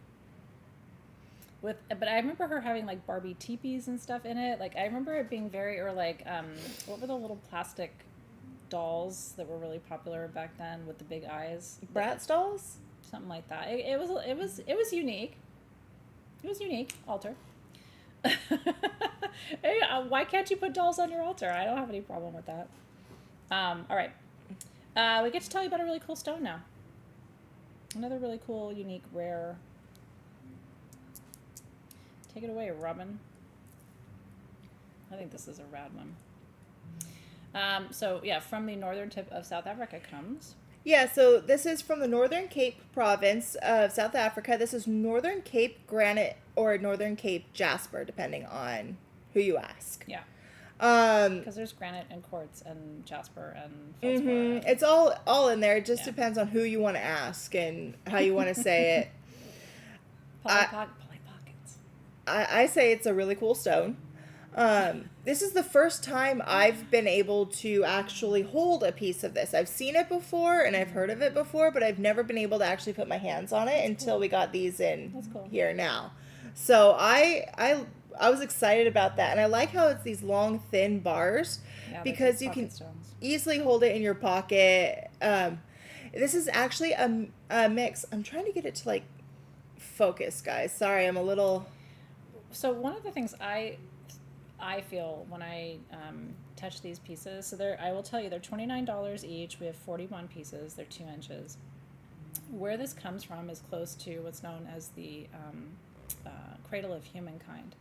But I remember her having like Barbie teepees and stuff in it. Like, I remember it being or like, what were the little plastic dolls that were really popular back then with the big eyes? Bratz dolls? Something like that. It was unique. It was unique altar. Hey, why can't you put dolls on your altar? I don't have any problem with that. All right. We get to tell you about a really cool stone now. Another really cool, unique, rare. Take it away, Robin. I think this is a rad one. So, yeah, from the northern tip of South Africa comes. Yeah, so this is from the Northern Cape province of South Africa. This is Northern Cape granite or Northern Cape jasper, depending on who you ask. Yeah. Because there's granite and quartz and jasper and feldspar. It's all in there. It just depends on who you want to ask and how you want to say it. Polly Pockets. I say it's a really cool stone. This is the first time I've been able to actually hold a piece of this. I've seen it before and I've heard of it before, but I've never been able to actually put my hands on it until we got these in here now. So I was excited about that, and I like how it's these long, thin bars because you can easily hold it in your pocket. This is actually a mix. I'm trying to get it to like focus, guys. Sorry, I'm a little. So one of the things I feel when I touch these pieces, so I will tell you, they're $29 each. We have 41 pieces. They're 2 inches. Where this comes from is close to what's known as the cradle of humankind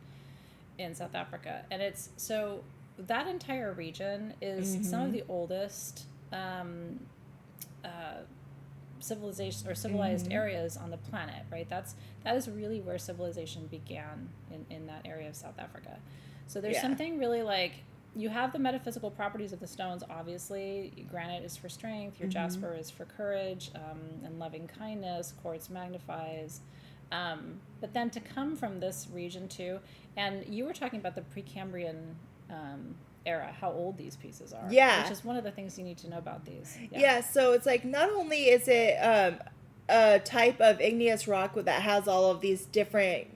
in South Africa, and it's so that entire region is some of the oldest civilization or civilized areas on the planet, right? That is really where civilization began in that area of South Africa. So there's something really like, you have the metaphysical properties of the stones, obviously. Granite is for strength, your jasper is for courage and loving kindness, quartz magnifies. But then to come from this region too, and you were talking about the Precambrian era, how old these pieces are. Yeah. Which is one of the things you need to know about these. Yeah, so it's like, not only is it a type of igneous rock that has all of these different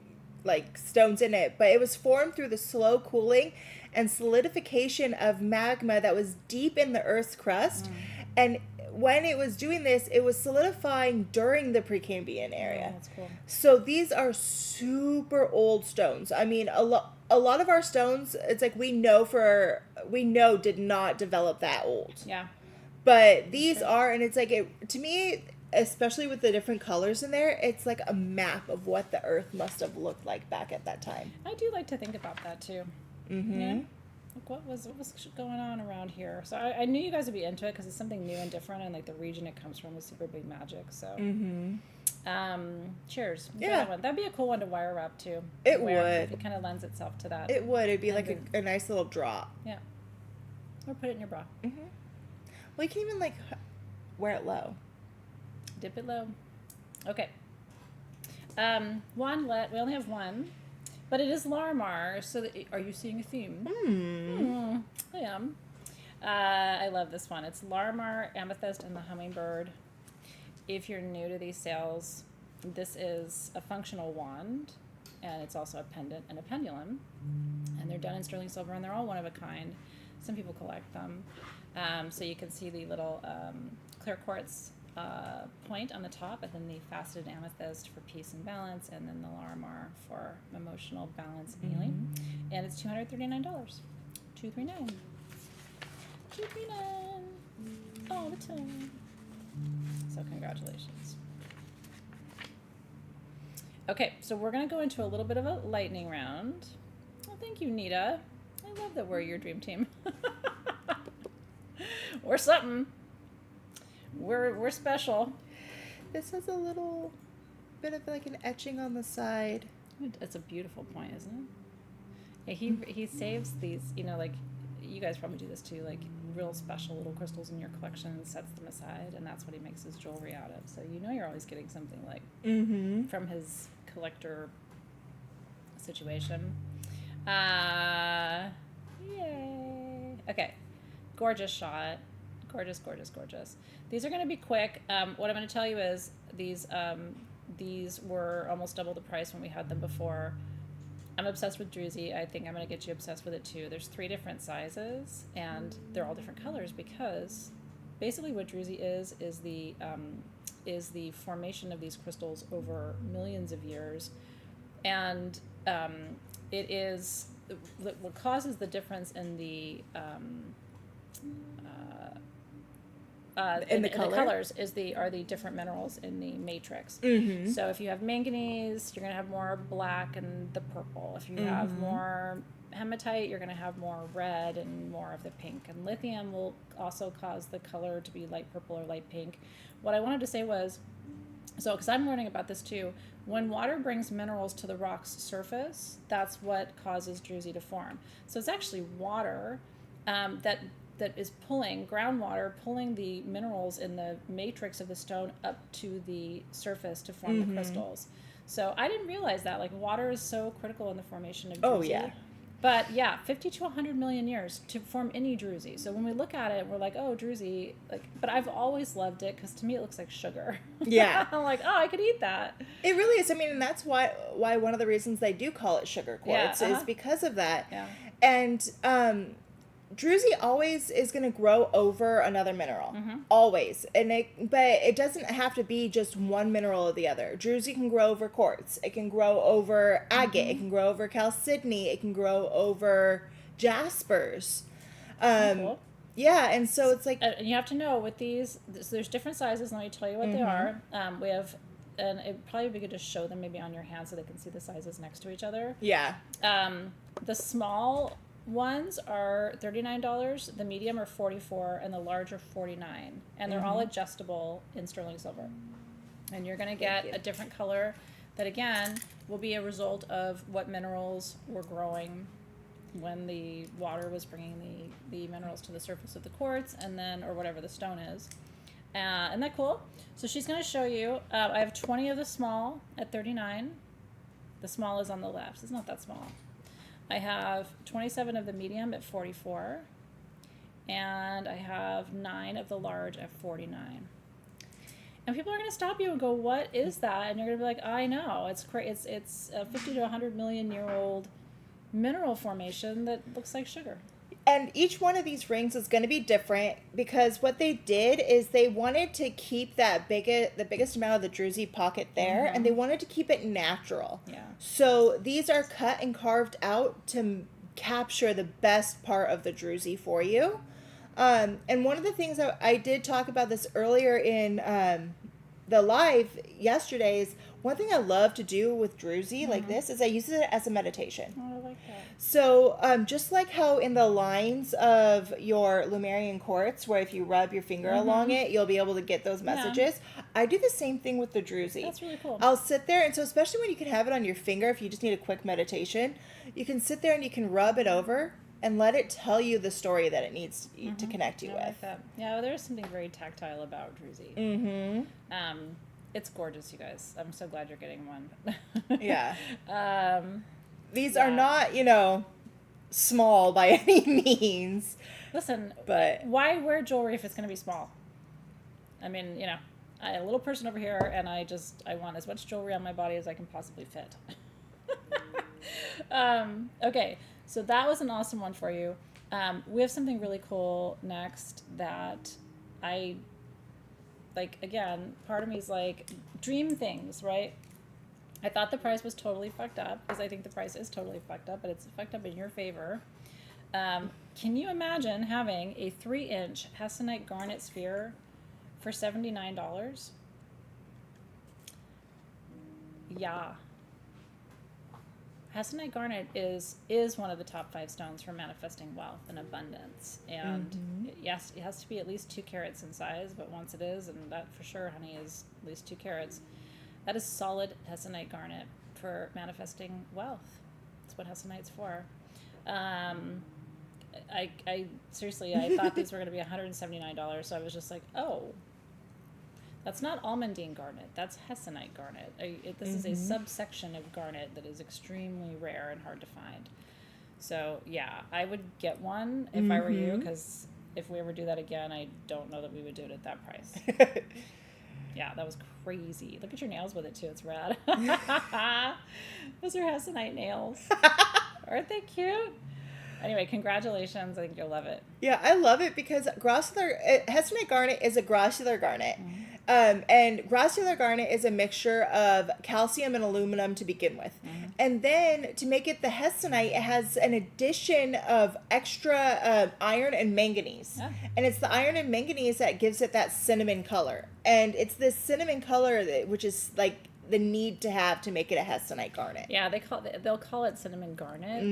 like stones in it, but it was formed through the slow cooling and solidification of magma that was deep in the Earth's crust. And when it was doing this, it was solidifying during the Precambrian area. That's cool. So these are super old stones. I mean, a lot of our stones, it's like we know did not develop that old. Yeah. But these are, and it's like, to me, especially with the different colors in there, it's like a map of what the Earth must have looked like back at that time. I do like to think about that too. Yeah. Like what was going on around here? So I knew you guys would be into it because it's something new and different, and like the region it comes from is super big magic. So, cheers. Yeah, that'd be a cool one to wire up too. It would. It kind of lends itself to that. It would. It'd be like a nice little drop. Yeah. Or put it in your bra. Well, you can even like wear it low. Dip it low. Okay. We only have one. But it is Larimar, so are you seeing a theme? I am. I love this one. It's Larimar, Amethyst, and the Hummingbird. If you're new to these sales, this is a functional wand, and it's also a pendant and a pendulum. And they're done in sterling silver, and they're all one of a kind. Some people collect them. So you can see the little clear quartz point on the top, and then the faceted amethyst for peace and balance, and then the Larimar for emotional balance and healing. And it's $239. $239 all the time. So congratulations. Okay, so we're going to go into a little bit of a lightning round. Oh, thank you, Nita. I love that we're your dream team. We're something. We're special. This has a little bit of like an etching on the side. It's a beautiful point, isn't it? Yeah, he saves these, like you guys probably do this too, like real special little crystals in your collection and sets them aside, and that's what he makes his jewelry out of. So you're always getting something like from his collector situation. Yay. Okay. Gorgeous shot. Gorgeous, gorgeous, gorgeous. These are going to be quick. What I'm going to tell you is these were almost double the price when we had them before. I'm obsessed with Drusy. I think I'm going to get you obsessed with it too. There's 3 different sizes, and they're all different colors because basically what Drusy is the formation of these crystals over millions of years, and it is what causes the difference in the the colors are the different minerals in the matrix. So if you have manganese, you're going to have more black and the purple. If you have more hematite, you're going to have more red and more of the pink. And lithium will also cause the color to be light purple or light pink. What I wanted to say was, because I'm learning about this too, when water brings minerals to the rock's surface, that's what causes Drusy to form. So it's actually water that is groundwater pulling the minerals in the matrix of the stone up to the surface to form the crystals. So I didn't realize that. Like, water is so critical in the formation of druzy. Oh, yeah. But yeah, 50 to 100 million years to form any druzy. So when we look at it, we're like, oh, druzy. Like, but I've always loved it because to me it looks like sugar. Yeah. I'm like, oh, I could eat that. It really is. I mean, and that's why one of the reasons they do call it sugar quartz Yeah, is because of that. Yeah. And druzy always is going to grow over another mineral, always. But it doesn't have to be just one mineral or the other. Druzy can grow over quartz. It can grow over agate. It can grow over chalcedony. It can grow over jaspers. Cool. Yeah, and so it's like And you have to know with these, there's different sizes. Let me tell you what they are. We have, and it'd probably be good to show them maybe on your hand so they can see the sizes next to each other. yeah. The small ones are $39, the medium are $44, and the large are $49. And they're all adjustable in sterling silver. And you're going to get a different color that, again, will be a result of what minerals were growing when the water was bringing the minerals to the surface of the quartz, and then, or whatever the stone is. Isn't that cool? So she's going to show you. I have 20 of the small at $39. The small is on the left. It's not that small. I have 27 of the medium at $44, and I have 9 of the large at $49. And people are going to stop you and go, "What is that?" And you're going to be like, "I know. It's it's a 50 to 100 million year old mineral formation that looks like sugar." And each one of these rings is going to be different because what they did is they wanted to keep the biggest amount of the druzy pocket there, and they wanted to keep it natural. Yeah. So these are cut and carved out to capture the best part of the druzy for you. And one of the things that I did talk about this earlier in the live yesterday is one thing I love to do with druzy like this is I use it as a meditation. Oh, I like that. So just like how in the lines of your Lemurian quartz, where if you rub your finger along it, you'll be able to get those messages. I do the same thing with the druzy. That's really cool. I'll sit there, and so especially when you can have it on your finger, if you just need a quick meditation, you can sit there and you can rub it over and let it tell you the story that it needs to connect you I with. like that. Yeah, there's something very tactile about druzy. It's gorgeous, you guys. I'm so glad you're getting one. Yeah. These Yeah. are not, small by any means. Listen, But why wear jewelry if it's going to be small? I mean, I'm a little person over here, and I want as much jewelry on my body as I can possibly fit. Okay, so that was an awesome one for you. We have something really cool next that I, like, again, part of me is like, dream things, right? I thought the price was totally fucked up, because I think the price is totally fucked up, but it's fucked up in your favor. Can you imagine having a 3-inch Hessonite Garnet Sphere for $79? Yeah. Hessonite Garnet is one of the top 5 stones for manifesting wealth and abundance. And yes, it has to be at least 2 carats in size, but once it is, and that for sure, honey, is at least 2 carats, that is solid Hessonite Garnet for manifesting wealth. That's what Hessonite's for. I seriously, I thought these were going to be $179, so I was just like, oh, that's not almandine garnet. That's Hessonite garnet. This is a subsection of garnet that is extremely rare and hard to find. So, yeah, I would get one if I were you, because if we ever do that again, I don't know that we would do it at that price. Yeah, that was crazy. Look at your nails with it, too. It's rad. Those are Hessonite nails. Aren't they cute? Anyway, congratulations. I think you'll love it. yeah, I love it because Hessonite garnet is a grossular garnet. And grossular garnet is a mixture of calcium and aluminum to begin with. And then to make it the Hessonite, it has an addition of extra iron and manganese. Yeah. And it's the iron and manganese that gives it that cinnamon color. And it's this cinnamon color which is like the need to have to make it a Hessonite garnet. Yeah, they'll call it cinnamon garnet.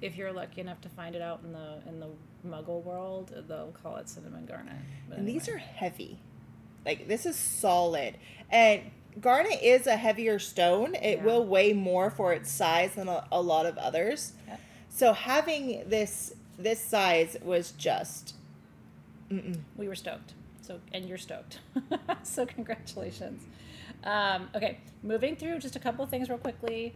If you're lucky enough to find it out in the Muggle world, they'll call it cinnamon garnet. But And anyway. these are heavy. Like, this is solid. And garnet is a heavier stone. It will weigh more for its size than a lot of others. Yeah. So having this size was just... We were stoked. So, and you're stoked. So congratulations. Okay, moving through just a couple of things real quickly.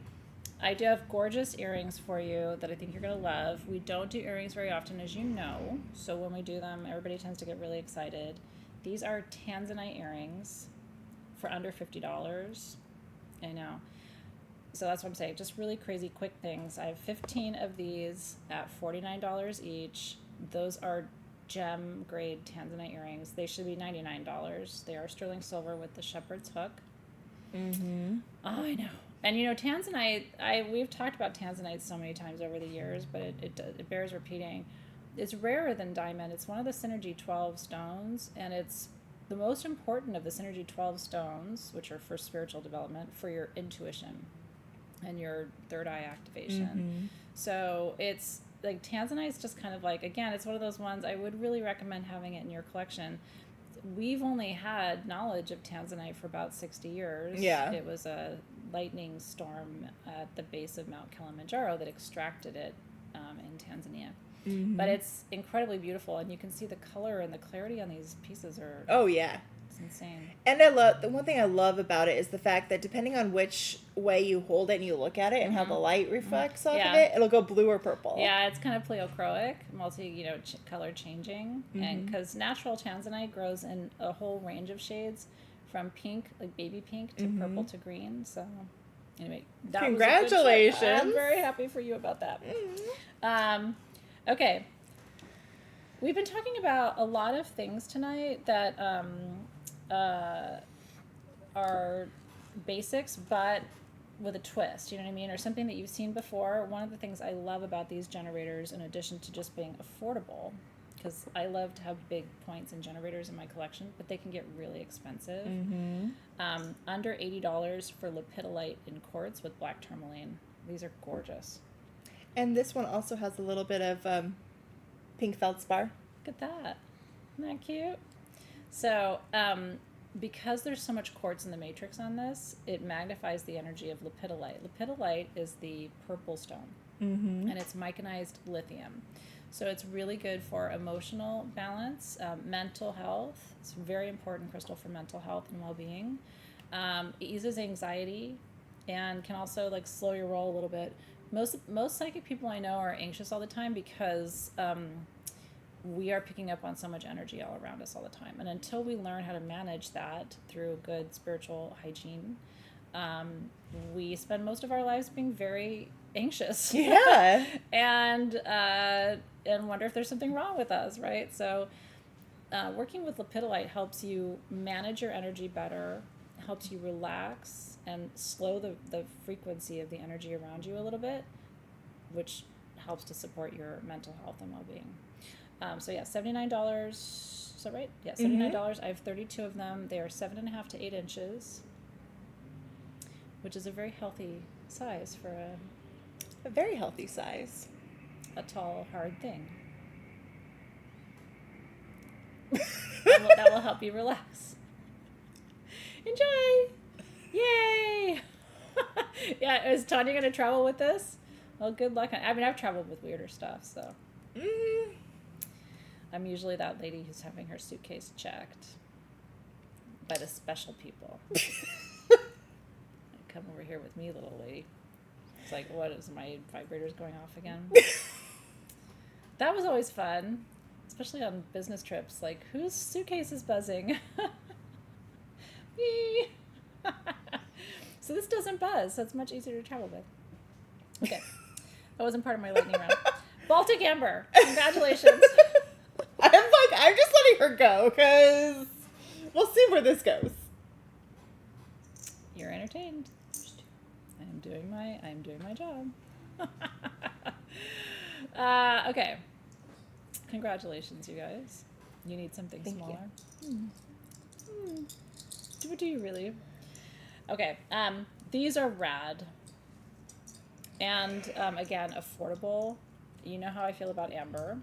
I do have gorgeous earrings for you that I think you're going to love. We don't do earrings very often, as you know. So when we do them, everybody tends to get really excited. These are Tanzanite earrings for under $50. I know. So that's what I'm saying. Just really crazy quick things. I have 15 of these at $49 each. Those are gem grade Tanzanite earrings. They should be $99. They are sterling silver with the shepherd's hook. Mm-hmm. Oh, I know. And you know, Tanzanite, we've talked about Tanzanite so many times over the years, but it bears repeating. It's rarer than diamond. It's one of the Synergy 12 stones, and it's the most important of the Synergy 12 stones, which are for spiritual development, for your intuition and your third eye activation. Mm-hmm. So it's like Tanzanite's just kind of like, again, it's one of those ones I would really recommend having it in your collection. We've only had knowledge of Tanzanite for about 60 years. Yeah. It was a lightning storm at the base of Mount Kilimanjaro that extracted it in Tanzania. Mm-hmm. But it's incredibly beautiful, and you can see the color and the clarity on these pieces are Oh, yeah. it's insane. And the one thing I love about it is the fact that depending on which way you hold it and you look at it and how the light reflects off of it, it'll go blue or purple. Yeah, it's kind of pleochroic, color changing, and because natural Tanzanite grows in a whole range of shades, from pink, like baby pink, to purple to green. So, anyway, that Congratulations! Was a good trip. I'm very happy for you about that. Okay, we've been talking about a lot of things tonight that are basics, but with a twist, you know what I mean? Or something that you've seen before. One of the things I love about these generators, in addition to just being affordable, because I love to have big points and generators in my collection, but they can get really expensive. Mm-hmm. Under $80 for lepidolite in quartz with black tourmaline. These are gorgeous. And this one also has a little bit of pink feldspar. Look at that. Isn't that cute? So, because there's so much quartz in the matrix on this, it magnifies the energy of lepidolite. Lepidolite is the purple stone, and it's micanized lithium. So it's really good for emotional balance, mental health. It's a very important crystal for mental health and well-being. It eases anxiety and can also like slow your roll a little bit. Most psychic people I know are anxious all the time because we are picking up on so much energy all around us all the time. And until we learn how to manage that through good spiritual hygiene, we spend most of our lives being very anxious. Yeah. and wonder if there's something wrong with us, right? So working with lepidolite helps you manage your energy better, helps you relax and slow the frequency of the energy around you a little bit, which helps to support your mental health and well-being. So yeah, $79. Is that right? Yeah, $79. I have 32 of them. They are 7.5 to 8 inches, which is a very healthy size for A very healthy size. a tall, hard thing. That will help you relax. Enjoy! Yay! Yeah, is Tanya going to travel with this? Well, good luck. I mean, I've traveled with weirder stuff, so. Mm-hmm. I'm usually that lady who's having her suitcase checked by the special people. Come over here with me, little lady. It's like, what is my vibrators going off again? That was always fun, especially on business trips. Like, whose suitcase is buzzing? Me. So this doesn't buzz, so it's much easier to travel with. Okay, that wasn't part of my lightning round. Baltic Amber, congratulations. I'm just letting her go because we'll see where this goes. You're entertained. I'm doing my job. Okay. Congratulations, you guys. You need something Thank smaller. Do you really? Okay. These are rad. And again, affordable. You know how I feel about amber.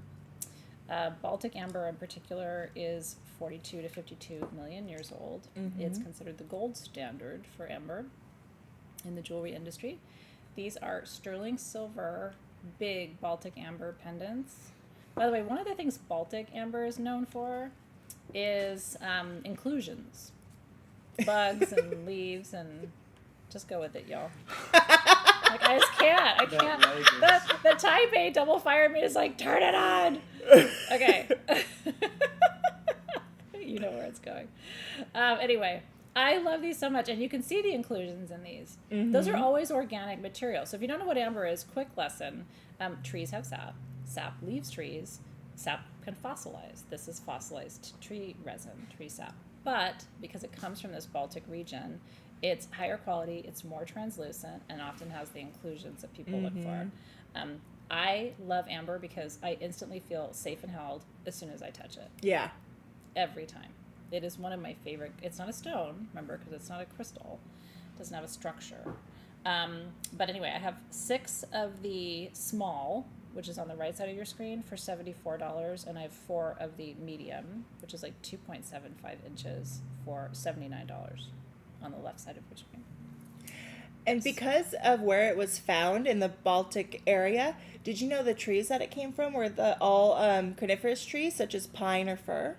Baltic amber in particular is 42 to 52 million years old. Mm-hmm. It's considered the gold standard for amber in the jewelry industry. These are sterling silver, big Baltic amber pendants. By the way, one of the things Baltic amber is known for is inclusions. Bugs and leaves and just go with it, y'all. Like, I just can't. I can't. The type A double fire me is like, turn it on. Okay. You know where it's going. Anyway, I love these so much. And you can see the inclusions in these. Mm-hmm. Those are always organic materials. So if you don't know what amber is, quick lesson. Trees have sap. Sap leaves trees. Sap can fossilize. This is fossilized tree resin, tree sap. But because it comes from this Baltic region, it's higher quality, it's more translucent, and often has the inclusions that people look for. I love amber because I instantly feel safe and held as soon as I touch it. Yeah. Every time. It is one of my favorite. It's not a stone, remember, because it's not a crystal. It doesn't have a structure. But anyway, I have 6 of the small, which is on the right side of your screen, for $74, and I have 4 of the medium, which is like 2.75 inches, for $79 on the left side of your screen. And because of where it was found in the Baltic area, did you know the trees that it came from were all coniferous trees, such as pine or fir?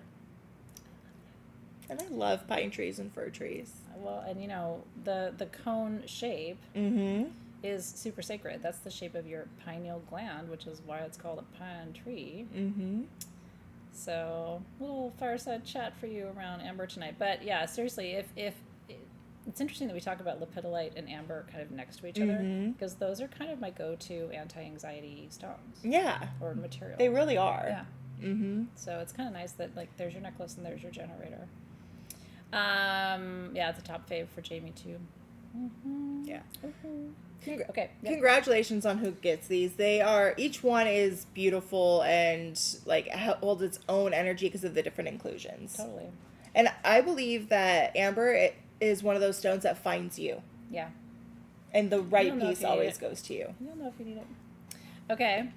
And I love pine trees and fir trees. Well, and you know, the cone shape is super sacred. That's the shape of your pineal gland, which is why it's called a pine tree. So, little fireside chat for you around amber tonight. But yeah, seriously, if it's interesting that we talk about lepidolite and amber kind of next to each other, because those are kind of my go-to anti-anxiety stones. Yeah. Or materials. They really are. Yeah. So it's kind of nice that, like, there's your necklace and there's your generator. Yeah, it's a top fave for Jamie too. Yeah. Okay. Yep. Congratulations on who gets these. They are, each one is beautiful and like holds its own energy because of the different inclusions. Totally. And I believe that amber is one of those stones that finds you. Yeah. And the right piece always goes to you. You don't know if you need it. Okay.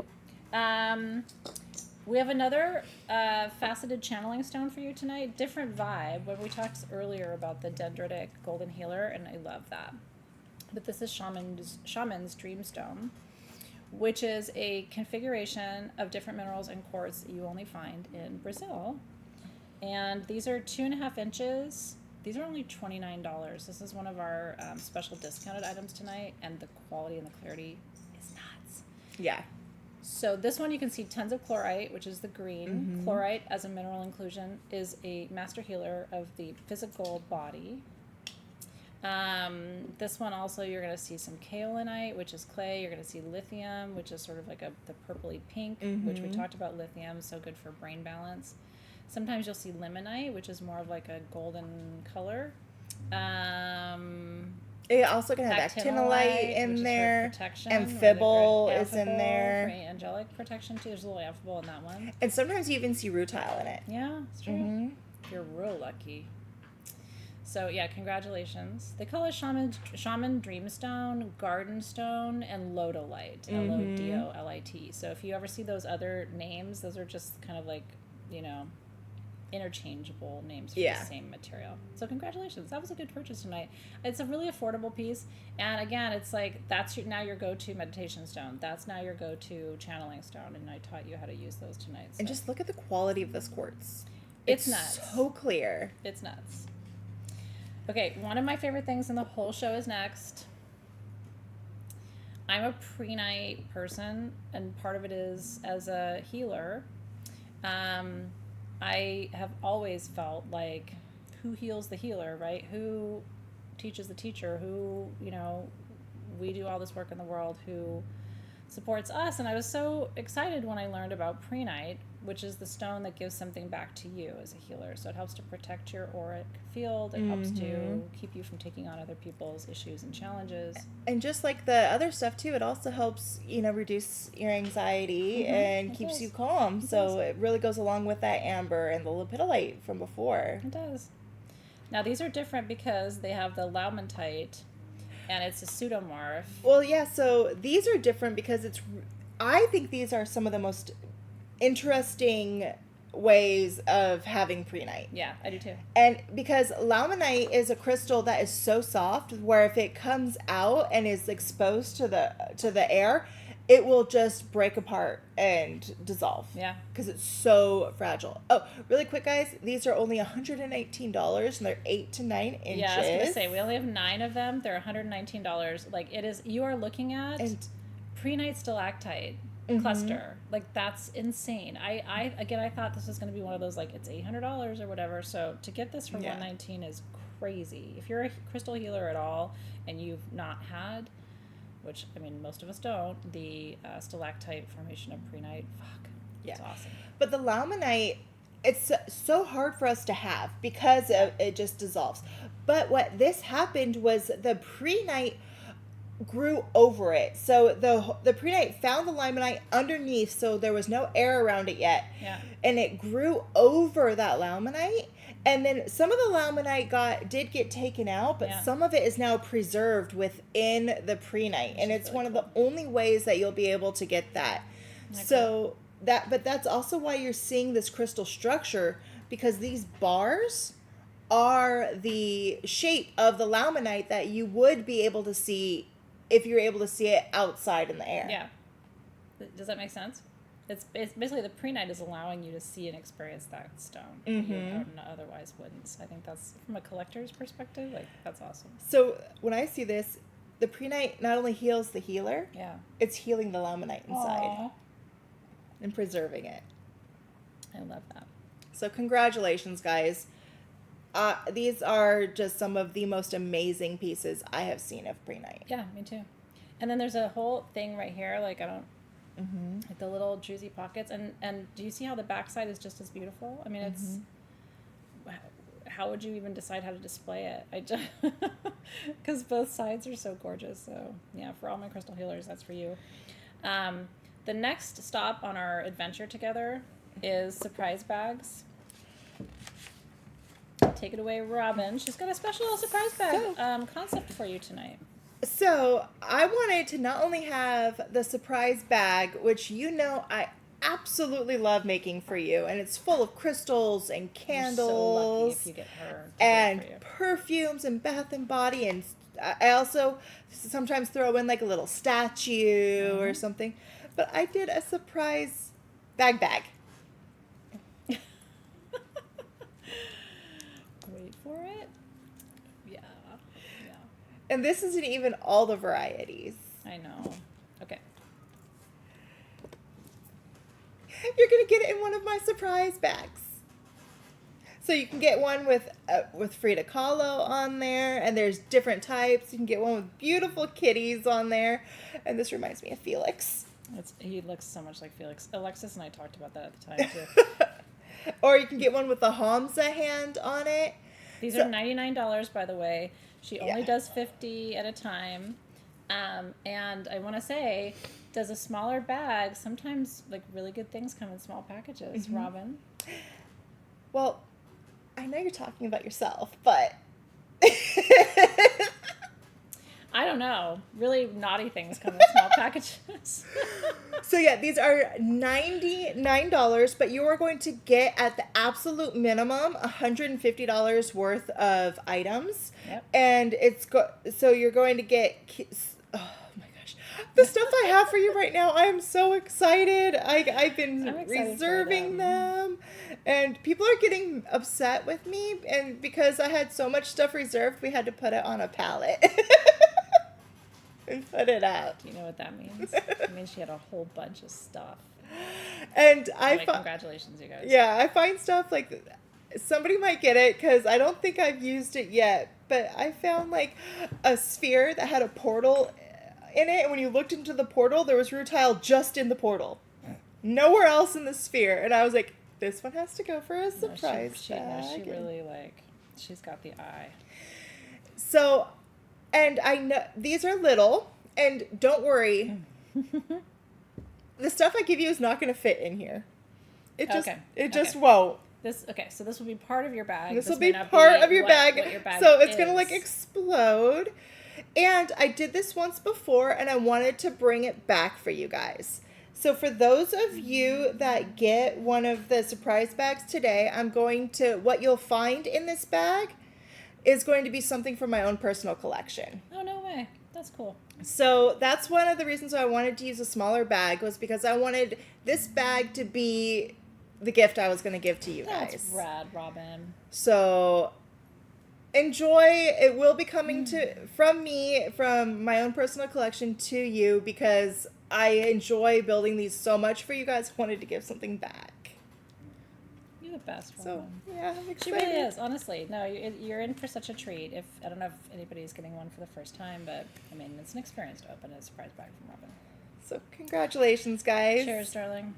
We have another faceted channeling stone for you tonight. Different vibe. When we talked earlier about the dendritic golden healer, and I love that. But this is Shaman's Dreamstone, which is a configuration of different minerals and quartz that you only find in Brazil. And these are 2.5 inches. These are only $29. This is one of our special discounted items tonight, and the quality and the clarity is nuts. Yeah. So this one you can see tons of chlorite, which is the green. Chlorite as a mineral inclusion is a master healer of the physical body. This one also you're going to see some kaolinite, which is clay. You're going to see lithium, which is sort of like the purpley pink, which we talked about. Lithium, so good for brain balance. Sometimes you'll see limonite, which is more of like a golden color. It also can have actinolite in there. Amphibole is in there. For angelic protection too. There's a little amphibole in that one. And sometimes you even see rutile in it. Yeah, it's true. You're real lucky. So yeah, congratulations. They call it Shaman Dreamstone, Garden Stone, and Lodolite. Lodolite. So if you ever see those other names, those are just kind of like, you know, interchangeable names for the same material. So congratulations. That was a good purchase tonight. It's a really affordable piece. And again, it's like that's now your go-to meditation stone. That's now your go-to channeling stone. And I taught you how to use those tonight. So. And just look at the quality of this quartz. It's nuts. So clear. It's nuts. Okay, one of my favorite things in the whole show is next. I'm a prehnite person, and part of it is as a healer. I have always felt like who heals the healer, right? Who teaches the teacher? Who, you know, we do all this work in the world, who supports us? And I was so excited when I learned about prehnite, which is the stone that gives something back to you as a healer. So it helps to protect your auric field. It helps to keep you from taking on other people's issues and challenges. And just like the other stuff too, it also helps, you know, reduce your anxiety and keeps you calm. So it really goes along with that amber and the lepidolite from before. It does. Now these are different because they have the laumentite and it's a pseudomorph. Well, yeah, so these are different because I think these are some of the most interesting ways of having prehnite. Yeah, I do too. And because laumanite is a crystal that is so soft where if it comes out and is exposed to the air, it will just break apart and dissolve. Yeah. Because it's so fragile. Oh, really quick, guys. These are only $118, and they're 8 to 9 inches. Yeah, I was going to say, we only have 9 of them. They're $119. Like, it is, you are looking at Prehnite Stalactite cluster. Like, that's insane. I thought this was going to be one of those, like, it's $800 or whatever. So to get this for $119 is crazy. If you're a crystal healer at all and you've not had, which, I mean, most of us don't, the stalactite formation of prehnite, it's awesome. But the laminite, it's so hard for us to have because it just dissolves. But what this happened was the prehnite grew over it. So the prehnite found the laminite underneath, so there was no air around it yet. Yeah. And it grew over that laminite. And then some of the laminite did get taken out, but some of it is now preserved within the prehnite. And it's really one of the only ways that you'll be able to get that. Okay. So but that's also why you're seeing this crystal structure, because these bars are the shape of the laminite that you would be able to see if you're able to see it outside in the air. Yeah. Does that make sense? It's basically the prehnite is allowing you to see and experience that stone. You otherwise wouldn't. I think that's, from a collector's perspective, like, that's awesome. So when I see this, the prehnite not only heals the healer, it's healing the laminite inside and preserving it. I love that. So congratulations, guys. These are just some of the most amazing pieces I have seen of prehnite. Yeah, me too. And then there's a whole thing right here, like, I don't, like the little Drusy pockets, and do you see how the backside is just as beautiful? I mean, it's, how would you even decide how to display it? I just, because both sides are so gorgeous. So yeah, for all my crystal healers, that's for you. The next stop on our adventure together is surprise bags. Take it away, Robin. She's got a special surprise bag concept for you tonight. So I wanted to not only have the surprise bag, which I absolutely love making for you, and it's full of crystals and candles. You're so lucky if you get her to and do it for you. Perfumes and Bath and Body, and I also sometimes throw in like a little statue or something. But I did a surprise bag. Wait for it. Yeah. And this isn't even all the varieties. I know. Okay. You're going to get it in one of my surprise bags. So you can get one with Frida Kahlo on there, and there's different types. You can get one with beautiful kitties on there. And this reminds me of Felix. He looks so much like Felix. Alexis and I talked about that at the time, too. Or you can get one with the Hamza hand on it. These are $99, by the way. She only does 50 at a time. And I want to say, does a smaller bag, sometimes like really good things come in small packages, Robin? Well, I know you're talking about yourself, but I don't know. Really naughty things come in small packages. So yeah, these are $99, but you are going to get at the absolute minimum $150 worth of items. Yep. And so you're going to get, oh my gosh, the stuff I have for you right now. I am so excited. I've been reserving them, and people are getting upset with me, and because I had so much stuff reserved, we had to put it on a pallet. And put it out. Do you know what that means? It means she had a whole bunch of stuff. And congratulations, you guys. Yeah, I find stuff like somebody might get it because I don't think I've used it yet. But I found like a sphere that had a portal in it, and when you looked into the portal, there was rutile just in the portal, nowhere else in the sphere. And I was like, this one has to go for a surprise bag. She really she's got the eye. So. And I know these are little, and don't worry, the stuff I give you is not going to fit in here. It just won't. So this will be part of your bag. This will be part of your bag. So it's going to like explode. And I did this once before, and I wanted to bring it back for you guys. So for those of you that get one of the surprise bags today, what you'll find in this bag is going to be something from my own personal collection. Oh, no way. That's cool. So that's one of the reasons why I wanted to use a smaller bag, was because I wanted this bag to be the gift I was going to give to you guys. That's rad, Robin. So enjoy. It will be coming from me, from my own personal collection, to you, because I enjoy building these so much for you guys. I wanted to give something back. You're the best, Robin. So, yeah, I'm excited. She really is, honestly. No, you're in for such a treat. I don't know if anybody's getting one for the first time, but I mean, it's an experience to open a surprise bag from Robin. So congratulations, guys. Cheers, darling.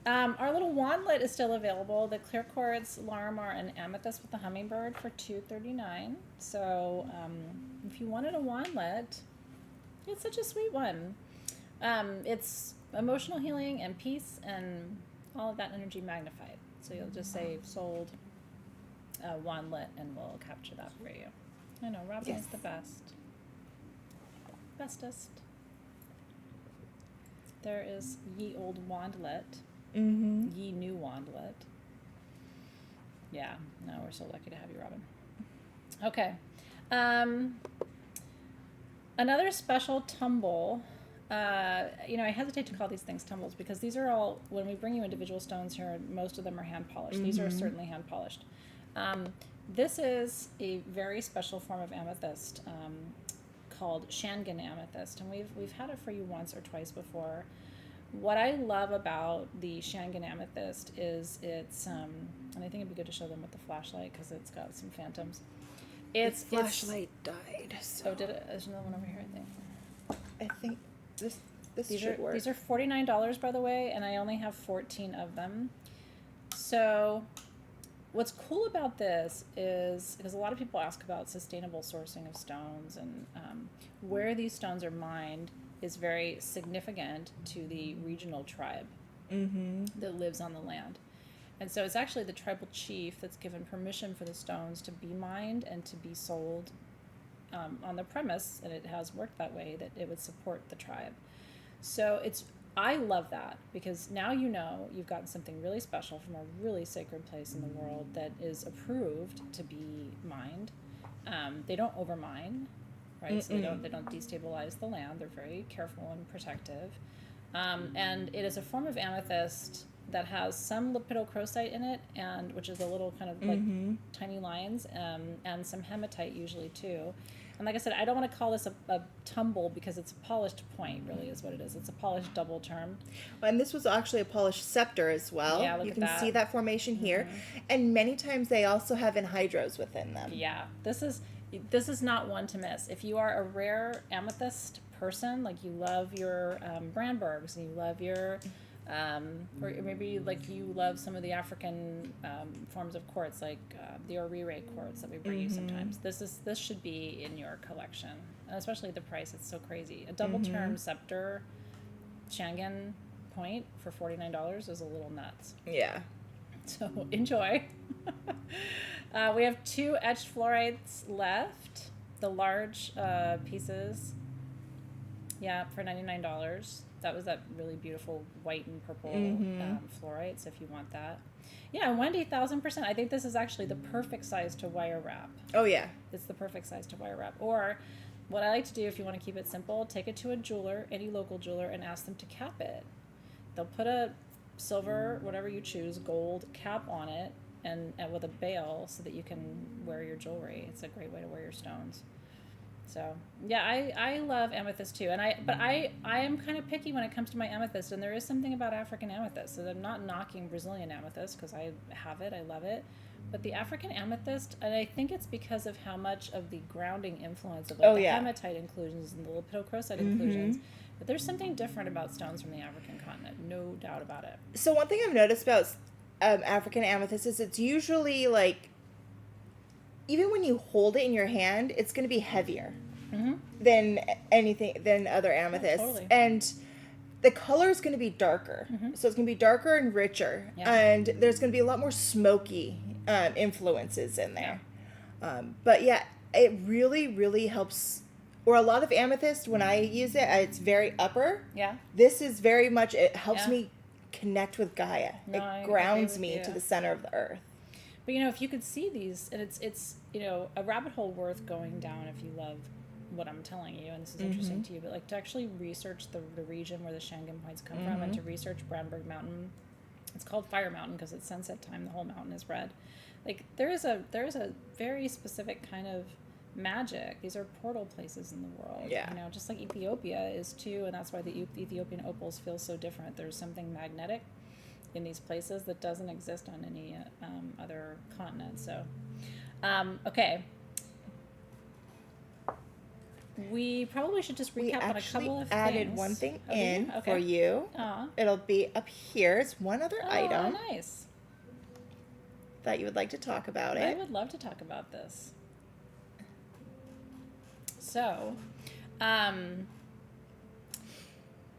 Our little wandlet is still available. The clear quartz, Larimar, and Amethyst with the hummingbird for $2.39. So if you wanted a wandlet, it's such a sweet one. It's emotional healing and peace and all of that energy magnified. So you'll just say sold wandlet and we'll capture that for you. I know, Robin is the best. Bestest. There is ye old wandlet. Mm-hmm. Ye new wandlet. Yeah, no, we're so lucky to have you, Robin. Okay. Another special tumble. I hesitate to call these things tumbles because these are all, when we bring you individual stones here, most of them are hand polished. Mm-hmm. These are certainly hand polished. This is a very special form of amethyst called Shangan Amethyst, and we've had it for you once or twice before. What I love about the Shangan Amethyst is it's, and I think it'd be good to show them with the flashlight because it's got some phantoms. The flashlight died. So. Oh, did it? There's another one over here, I think. This should work. These are $49, by the way, and I only have 14 of them. So what's cool about this is, because a lot of people ask about sustainable sourcing of stones, and where these stones are mined is very significant to the regional tribe that lives on the land. And so it's actually the tribal chief that's given permission for the stones to be mined and to be sold on the premise, and it has worked that way, that it would support the tribe. So I love that, because now you know you've gotten something really special from a really sacred place in the world that is approved to be mined. They don't overmine, right? Mm-mm. So they don't destabilize the land. They're very careful and protective. And it is a form of amethyst that has some lepidocrosite in it, and which is a little kind of like tiny lines, and some hematite usually too. And like I said, I don't want to call this a tumble because it's a polished point, really is what it is. It's a polished double term. And this was actually a polished scepter as well. Yeah, you can see that formation here. And many times they also have anhydros within them. Yeah, this is not one to miss. If you are a rare amethyst person, like you love your Brandbergs and you love your or maybe like you love some of the African forms of quartz, like the Orire quartz that we bring you sometimes. This should be in your collection, and especially the price. It's so crazy. A double term scepter Shangan point for $49 is a little nuts. Yeah. So enjoy. We have 2 etched fluorites left. The large pieces. Yeah, for $99. That was that really beautiful white and purple fluorite, so if you want that. Yeah, Wendy, 1,000%. I think this is actually the perfect size to wire wrap. Oh, yeah. It's the perfect size to wire wrap. Or what I like to do, if you want to keep it simple, take it to a jeweler, any local jeweler, and ask them to cap it. They'll put a silver, whatever you choose, gold cap on it, and with a bail so that you can wear your jewelry. It's a great way to wear your stones. So yeah, I love amethyst too, but I am kind of picky when it comes to my amethyst, and there is something about African amethyst. So I'm not knocking Brazilian amethyst because I have it, I love it, but the African amethyst, and I think it's because of how much of the grounding influence of the hematite inclusions and the lepidocrosite inclusions. But there's something different about stones from the African continent, no doubt about it. So one thing I've noticed about African amethyst is it's usually like, even when you hold it in your hand, it's going to be heavier than other amethysts. Oh, totally. And the color is going to be darker. So it's going to be darker and richer. Yeah. And there's going to be a lot more smoky influences in there. Yeah. But yeah, it really, really helps. Or a lot of amethyst, when I use it, it's very upper. Yeah. This is very much, it helps me connect with Gaia. No, it grounds me to the center of the earth. But if you could see these, and it's a rabbit hole worth going down if you love what I'm telling you, and this is interesting to you, but like to actually research the region where the Shangan points come from, and to research Brandberg Mountain. It's called Fire Mountain because at sunset time the whole mountain is red. Like there is a very specific kind of magic. These are portal places in the world. Yeah. You know, just like Ethiopia is too, and that's why the Ethiopian opals feel so different. There's something magnetic in these places that doesn't exist on any other continent. So, okay. We probably should just recap on a couple of things. We added one thing in Okay. for you. Aw. It'll be up here. It's one other item Nice. that you would like to talk about I it. would love to talk about this. So,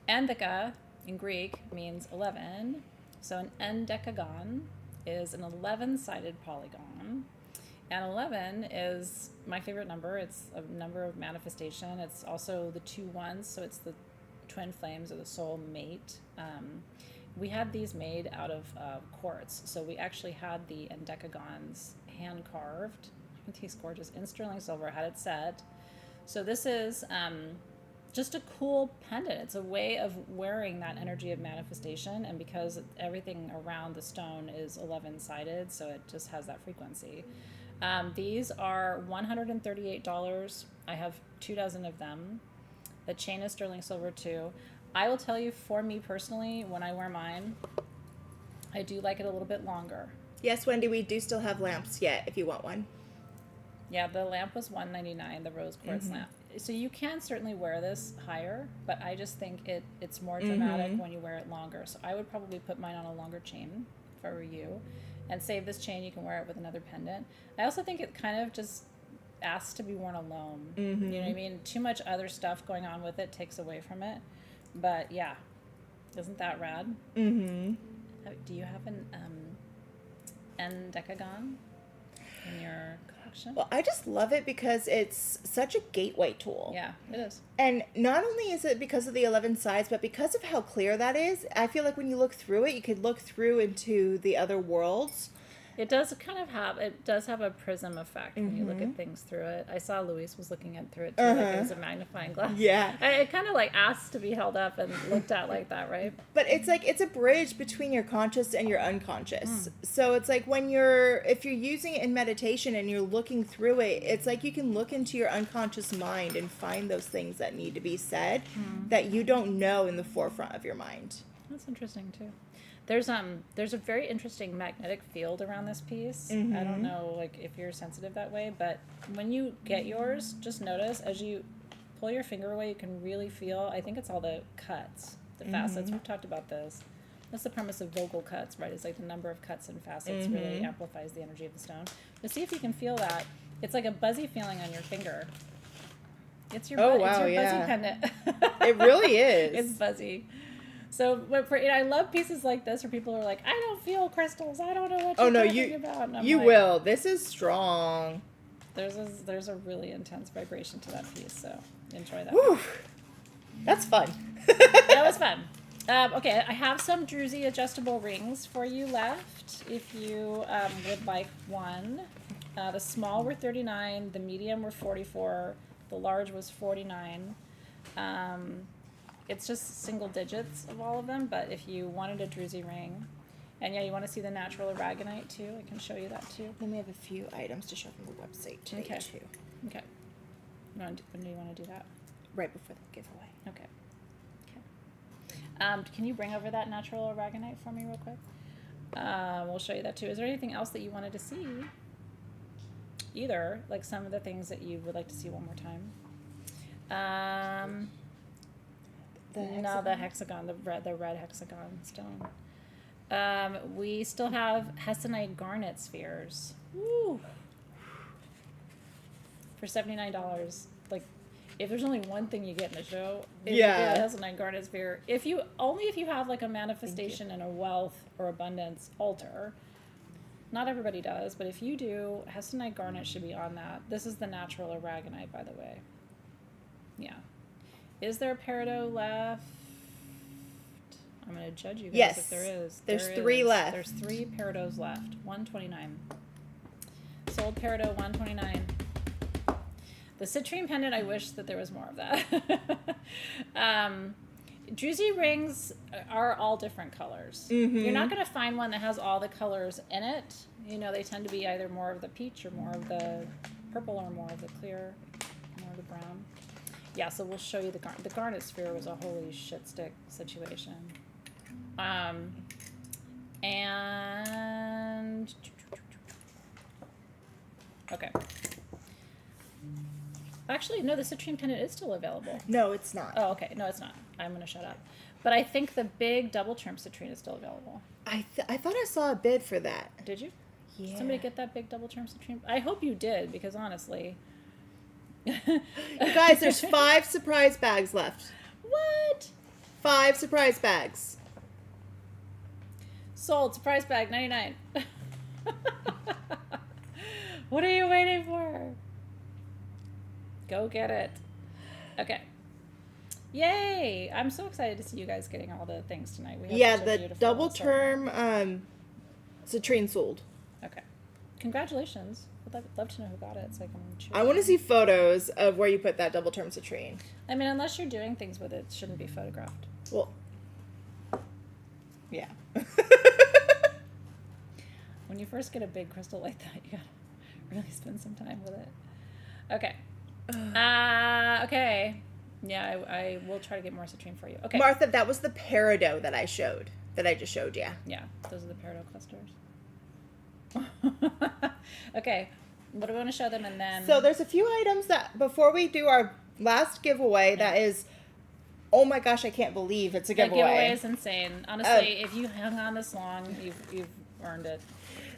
Endeca in Greek means 11. So an endecagon is an 11-sided polygon. And 11 is my favorite number. It's a number of manifestation. It's also the 2 ones, so it's the twin flames or the soul mate. We had these made out of quartz. So we actually had the endecagons hand carved. These gorgeous in sterling silver, had it set. So this is just a cool pendant. It's a way of wearing that energy of manifestation, and because everything around the stone is 11-sided, so it just has that frequency. These are $138. I have 2 dozen of them. The chain is sterling silver too. I will tell you, for me personally, when I wear mine, I do like it a little bit longer. Yes, Wendy, we do still have lamps yet if you want one. Yeah, the lamp was $199, the rose quartz lamp. So you can certainly wear this higher, but I just think it's more dramatic when you wear it longer. So I would probably put mine on a longer chain if I were you, and save this chain. You can wear it with another pendant. I also think it kind of just asks to be worn alone. You know what I mean? Too much other stuff going on with it takes away from it. But yeah, isn't that rad? Do you have an endecagon in your collection? Well, I just love it because it's such a gateway tool. Yeah, it is. And not only is it because of the 11 sides, but because of how clear that is, I feel like when you look through it, you could look through into the other worlds. It does kind of have, it does have a prism effect when you look at things through it. I saw Luis was looking at through it too, like it was a magnifying glass. Yeah. It kind of like asks to be held up and looked at like that, right? But it's like, it's a bridge between your conscious and your unconscious. So it's like if you're using it in meditation and you're looking through it, it's like you can look into your unconscious mind and find those things that need to be said that you don't know in the forefront of your mind. That's interesting too. There's a very interesting magnetic field around this piece. I don't know like if you're sensitive that way, but when you get yours, just notice as you pull your finger away, you can really feel, I think it's all the cuts, the facets. We've talked about this. That's the premise of Vogel cuts, right? It's like the number of cuts and facets really amplifies the energy of the stone. But see if you can feel that. It's like a buzzy feeling on your finger. It's your, buzzy pendant. It really is. It's buzzy. So, but I love pieces like this where people are like, I don't feel crystals. I don't know what you're talking about. And I'm you like, will. This is strong. There's a really intense vibration to that piece, so enjoy that. Whew. That's fun. That was fun. Okay, I have some Drusy adjustable rings for you left if you would like one. The small were $39, the medium were $44, the large was $49. It's just single digits of all of them, but if you wanted a Drusy ring, and yeah, you want to see the natural Aragonite too, I can show you that too. Then we have a few items to show from the website today too. Okay. When do you want to do that? Right before the giveaway. Okay. Can you bring over that natural Aragonite for me real quick? We'll show you that too. Is there anything else that you wanted to see? Either, like some of the things that you would like to see one more time. The hexagon, the red hexagon stone. We still have Hessonite Garnet Spheres. Woo! For $79. Like, if there's only one thing you get in the show, it's a Hessonite Garnet Sphere. If you have like a manifestation and a wealth or abundance altar. Not everybody does, but if you do, Hessonite Garnet should be on that. This is the natural Aragonite, by the way. Yeah. Is there a Peridot left? I'm going to judge you guys if there is. There's 3 left. There's 3 Peridots left. $129. Sold Peridot $129. The citrine pendant, I wish that there was more of that. Drusy Rings are all different colors. Mm-hmm. You're not going to find one that has all the colors in it. You know, they tend to be either more of the peach or more of the purple or more of the clear, more of the brown. Yeah, so we'll show you the Garnet. The Garnet Sphere was a holy shit stick situation. And... Okay. Actually, no, the citrine pendant is still available. No, it's not. Oh, okay. No, it's not. I'm going to shut up. But I think the big double term citrine is still available. I thought I saw a bid for that. Did you? Yeah. Did somebody get that big double term citrine? I hope you did, because honestly... You guys, there's 5 surprise bags left. What? 5 surprise bags. Sold. Surprise bag, 99. What are you waiting for? Go get it. Okay. Yay! I'm so excited to see you guys getting all the things tonight. We have such a The beautiful double assortment. term citrine sold. Okay. Congratulations. I'd love to know who got it so I can choose. I want to see photos of where you put that double term citrine. I mean, unless you're doing things with it, it shouldn't be photographed. Well, yeah. When you first get a big crystal like that, you gotta really spend some time with it. Okay. Okay. Yeah, I will try to get more citrine for you. Okay. Martha, that was the peridot that I just showed you. Yeah, those are the Peridot Clusters. Okay, what do we want to show them, and then... So there's a few items that, before we do our last giveaway, that is, oh my gosh, I can't believe it's a giveaway. The giveaway is insane. Honestly, if you hung on this long, you've earned it.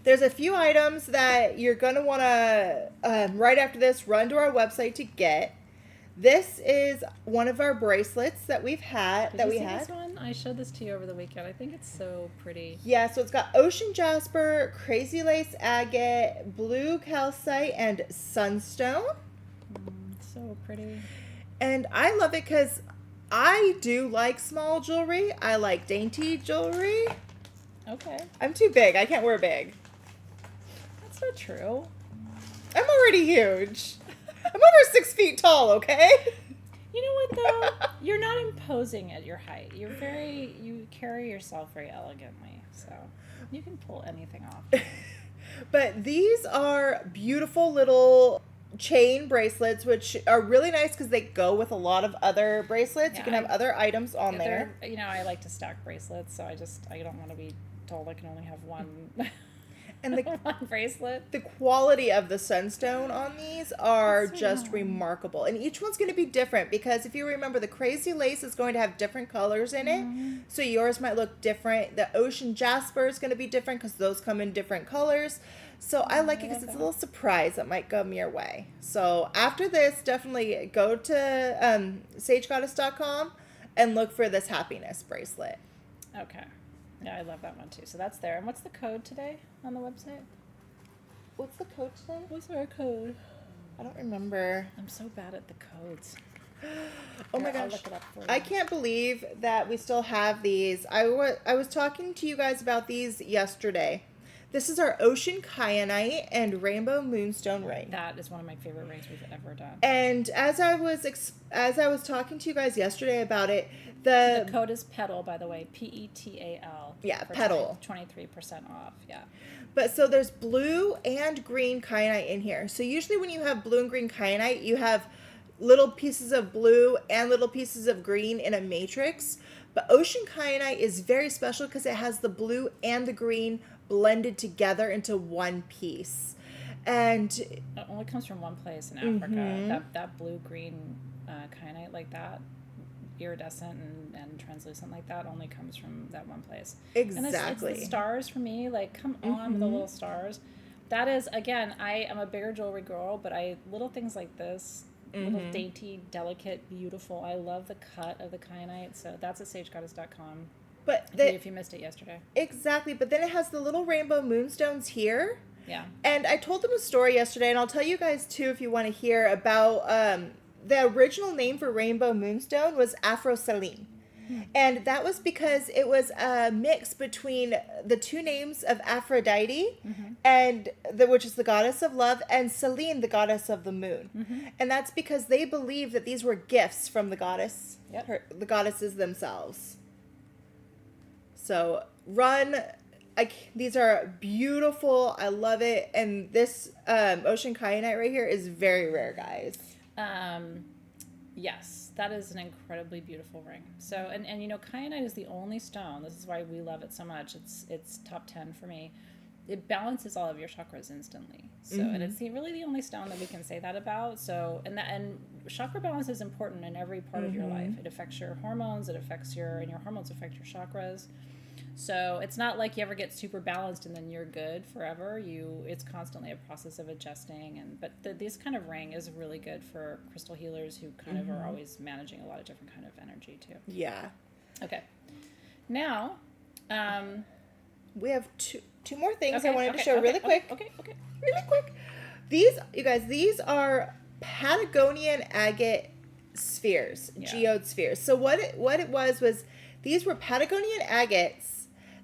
There's a few items that you're going to want to, right after this, run to our website to get. This is one of our bracelets that we've had. Did you see this one? I showed this to you over the weekend. I think it's so pretty. Yeah, so it's got ocean jasper, crazy lace agate, blue calcite, and sunstone. So pretty. And I love it because I do like small jewelry. I like dainty jewelry. Okay. I'm too big. I can't wear big. That's not true. I'm already huge. I'm over 6 feet tall, okay? You know what, though? You're not imposing at your height. You carry yourself very elegantly, so you can pull anything off. But these are beautiful little chain bracelets, which are really nice because they go with a lot of other bracelets. Yeah, you can have other items on there. You know, I like to stack bracelets, so I don't want to be told I can only have one. And the one bracelet. The quality of the sunstone on these are just remarkable. And each one's going to be different because if you remember, the crazy lace is going to have different colors in it. So yours might look different. The ocean jasper is going to be different because those come in different colors. So I like it because it's a little surprise that might come your way. So after this, definitely go to sagegoddess.com and look for this happiness bracelet. Okay. Yeah, I love that one too. So that's there. And what's the code today on the website? What's the code today? What's our code? I don't remember. I'm so bad at the codes. Oh my Here, I'll gosh. look it up for you. I can't believe that we still have these. I was talking to you guys about these yesterday. This is our Ocean Kyanite and Rainbow Moonstone Ring. That is one of my favorite rings we've ever done. And as I was talking to you guys yesterday about it, the code is PETAL, by the way, PETAL. Yeah, for PETAL. 23% off. Yeah. But so there's blue and green kyanite in here. So usually when you have blue and green kyanite, you have little pieces of blue and little pieces of green in a matrix. But Ocean Kyanite is very special because it has the blue and the green blended together into one piece. And it only comes from one place in Africa. That blue-green kyanite like that, iridescent and translucent like that, only comes from that one place. Exactly. And it's the stars for me. Like, come on with the little stars. That is, again, I am a bigger jewelry girl, but little things like this, little dainty, delicate, beautiful. I love the cut of the kyanite. So that's at sagegoddess.com. But if you missed it yesterday. Exactly. But then it has the little rainbow moonstones here. Yeah. And I told them a story yesterday, and I'll tell you guys too if you want to hear about the original name for rainbow moonstone was Afro Saline. And that was because it was a mix between the two names of Aphrodite, and which is the goddess of love, and Selene, the goddess of the moon. And that's because they believe that these were gifts from the goddess, the goddesses themselves. So these are beautiful. I love it. And this ocean kyanite right here is very rare, guys. Yes, that is an incredibly beautiful ring. So, and you know, kyanite is the only stone. This is why we love it so much. It's top 10 for me. It balances all of your chakras instantly. So, and it's really the only stone that we can say that about. So, and chakra balance is important in every part of your life. It affects your hormones. It affects and your hormones affect your chakras. So it's not like you ever get super balanced and then you're good forever. It's constantly a process of adjusting. But this kind of ring is really good for crystal healers who kind of are always managing a lot of different kind of energy too. Yeah. Okay. Now, we have two more things I wanted to show really quick. Okay. Really quick. These, you guys, these are Patagonian agate spheres, geode spheres. So what it was these were Patagonian agates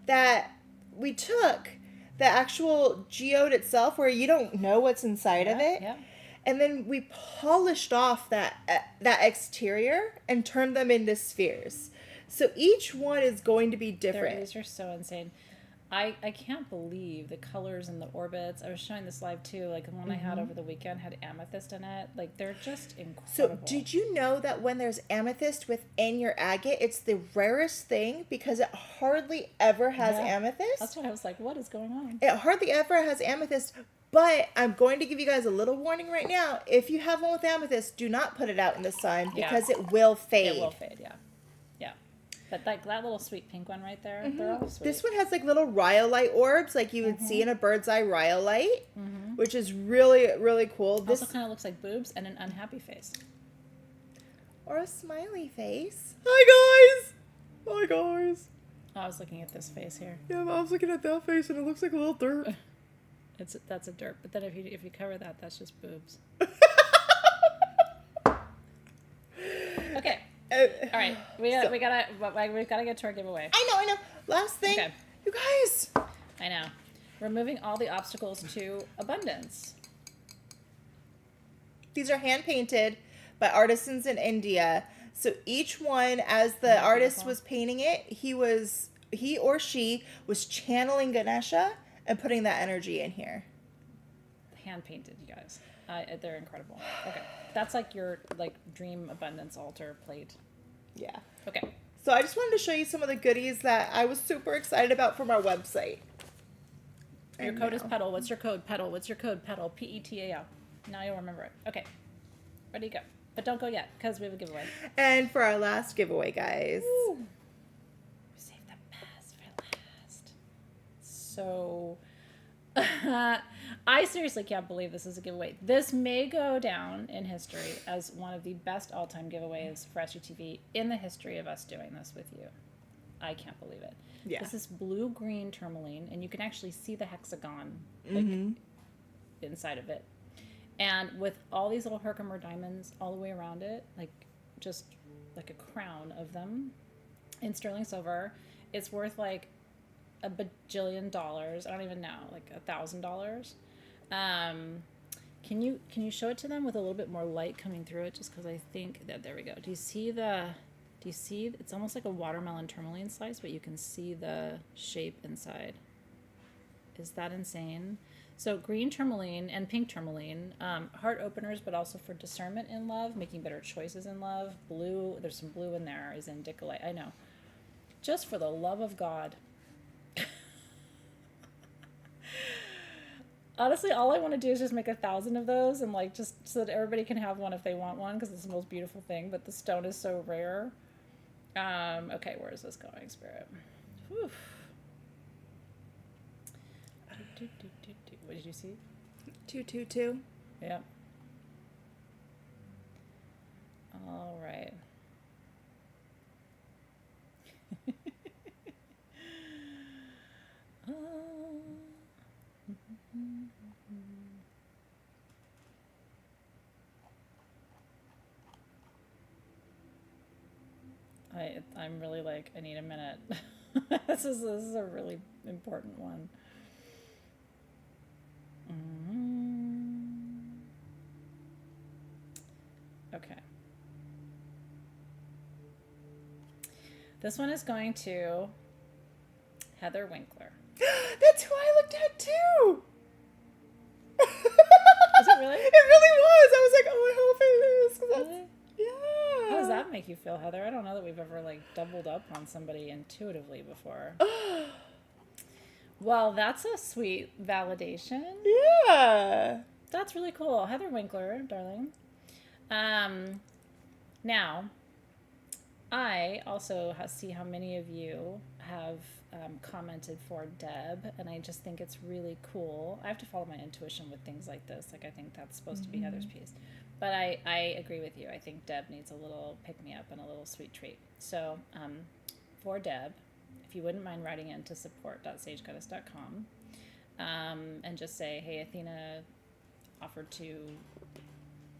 that we took the actual geode itself, where you don't know what's inside of it, and then we polished off that exterior and turned them into spheres. So each one is going to be different. These are so insane. I can't believe the colors and the orbits. I was showing this live too. Like the one I had over the weekend had amethyst in it. Like they're just incredible. So did you know that when there's amethyst within your agate, it's the rarest thing because it hardly ever has amethyst? That's why I was like, what is going on? It hardly ever has amethyst. But I'm going to give you guys a little warning right now. If you have one with amethyst, do not put it out in the sun because it will fade. It will fade, yeah. But like that little sweet pink one right there, they're all sweet. This one has like little rhyolite orbs like you would see in a bird's eye rhyolite, which is really, really cool. This also kind of looks like boobs and an unhappy face. Or a smiley face. Hi, guys! Hi, guys. I was looking at this face here. Yeah, I was looking at that face and it looks like a little dirt. That's a dirt. But then if you cover that, that's just boobs. Okay. All right, we gotta get to our giveaway. I know. Last thing, you guys. I know. We're moving all the obstacles to abundance. These are hand painted by artisans in India. So each one, as the artist was painting it, he or she was channeling Ganesha and putting that energy in here. Hand painted, you guys. They're incredible. Okay. That's like your dream abundance altar plate. Yeah. Okay. So I just wanted to show you some of the goodies that I was super excited about from our website. Your code is PETAL. What's your code? PETAL. What's your code? PETAL. PETAL. Now you'll remember it. Okay. Ready to go. But don't go yet because we have a giveaway. And for our last giveaway, guys. Woo. Save the best for last. So I seriously can't believe this is a giveaway. This may go down in history as one of the best all-time giveaways for SUTV in the history of us doing this with you. I can't believe it. Yeah. This is blue-green tourmaline, and you can actually see the hexagon inside of it. And with all these little Herkimer diamonds all the way around it, just like a crown of them in sterling silver, it's worth like a bajillion dollars. I don't even know, like $1,000. Can you show it to them with a little bit more light coming through it? Just because I think that there we go. Do you see it's almost like a watermelon tourmaline slice, but you can see the shape inside. Is that insane? So green tourmaline and pink tourmaline, heart openers, but also for discernment in love, making better choices in love. Blue, there's some blue in there, is Endecagon. I know. Just for the love of God. Honestly, all I want to do is just make 1,000 of those and just so that everybody can have one if they want one, because it's the most beautiful thing, but the stone is so rare. Okay, where is this going, Spirit? Whew. What did you see? 222. Yep. All right. I'm really like, I need a minute. This is a really important one. Okay. This one is going to Heather Winkler. That's who I looked at too. Is it really? It really was. I was like, oh, I hope it is. 'Cause that's, Really? yeah. How does that make you feel, Heather? I don't know that we've ever like doubled up on somebody intuitively before. Well, that's a sweet validation. Yeah. That's really cool. Heather Winkler, darling. Now, I also see how many of you have commented for Deb, and I just think it's really cool. I have to follow my intuition with things like this. Like, I think that's supposed to be Heather's piece. But I agree with you. I think Deb needs a little pick-me-up and a little sweet treat. So, for Deb, if you wouldn't mind writing in to support.sagegoddess.com and just say, hey, Athena offered to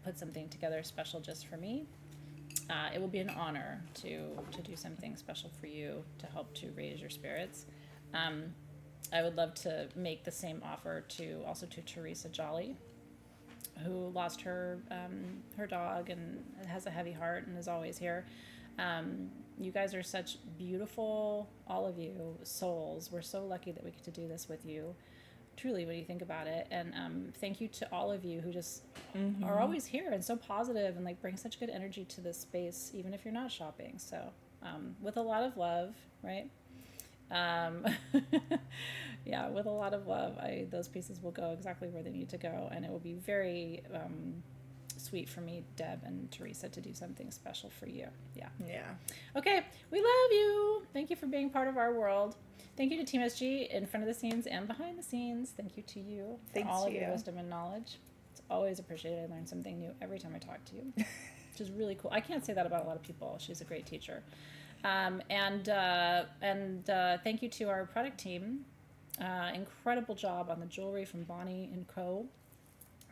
put something together special just for me. It will be an honor to do something special for you to help to raise your spirits. I would love to make the same offer to Teresa Jolly, who lost her dog and has a heavy heart and is always here. You guys are such beautiful, all of you, souls. We're so lucky that we get to do this with you. Truly, when you think about it. And thank you to all of you who just are always here and so positive and like bring such good energy to this space, even if you're not shopping. So with a lot of love, right? Yeah, with a lot of love, those pieces will go exactly where they need to go. And it will be very sweet for me, Deb and Teresa, to do something special for you. Yeah. Yeah. Okay, we love you. Thank you for being part of our world. Thank you to Team SG in front of the scenes and behind the scenes. Thank you to you for all of your wisdom and knowledge. It's always appreciated. I learn something new every time I talk to you, which is really cool. I can't say that about a lot of people. She's a great teacher. And thank you to our product team. Incredible job on the jewelry from Bonnie and Co.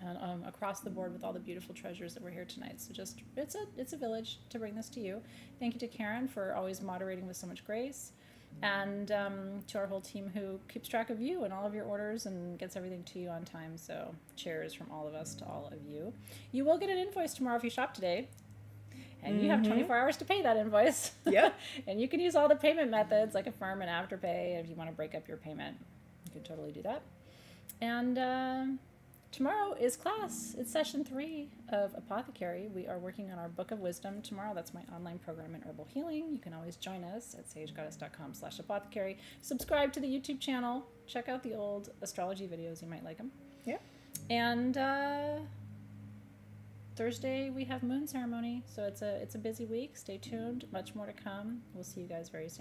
And across the board with all the beautiful treasures that were here tonight. So just it's a village to bring this to you. Thank you to Karen for always moderating with so much grace. And to our whole team who keeps track of you and all of your orders and gets everything to you on time. So cheers from all of us to all of you. You will get an invoice tomorrow if you shop today. And you have 24 hours to pay that invoice. Yep. And you can use all the payment methods like Affirm and Afterpay. If you want to break up your payment, you can totally do that. And tomorrow is class. It's session 3 of Apothecary. We are working on our Book of Wisdom tomorrow. That's my online program in herbal healing. You can always join us at sagegoddess.com/apothecary. Subscribe to the YouTube channel. Check out the old astrology videos. You might like them. Yeah. And Thursday we have moon ceremony. So it's a busy week. Stay tuned. Much more to come. We'll see you guys very soon.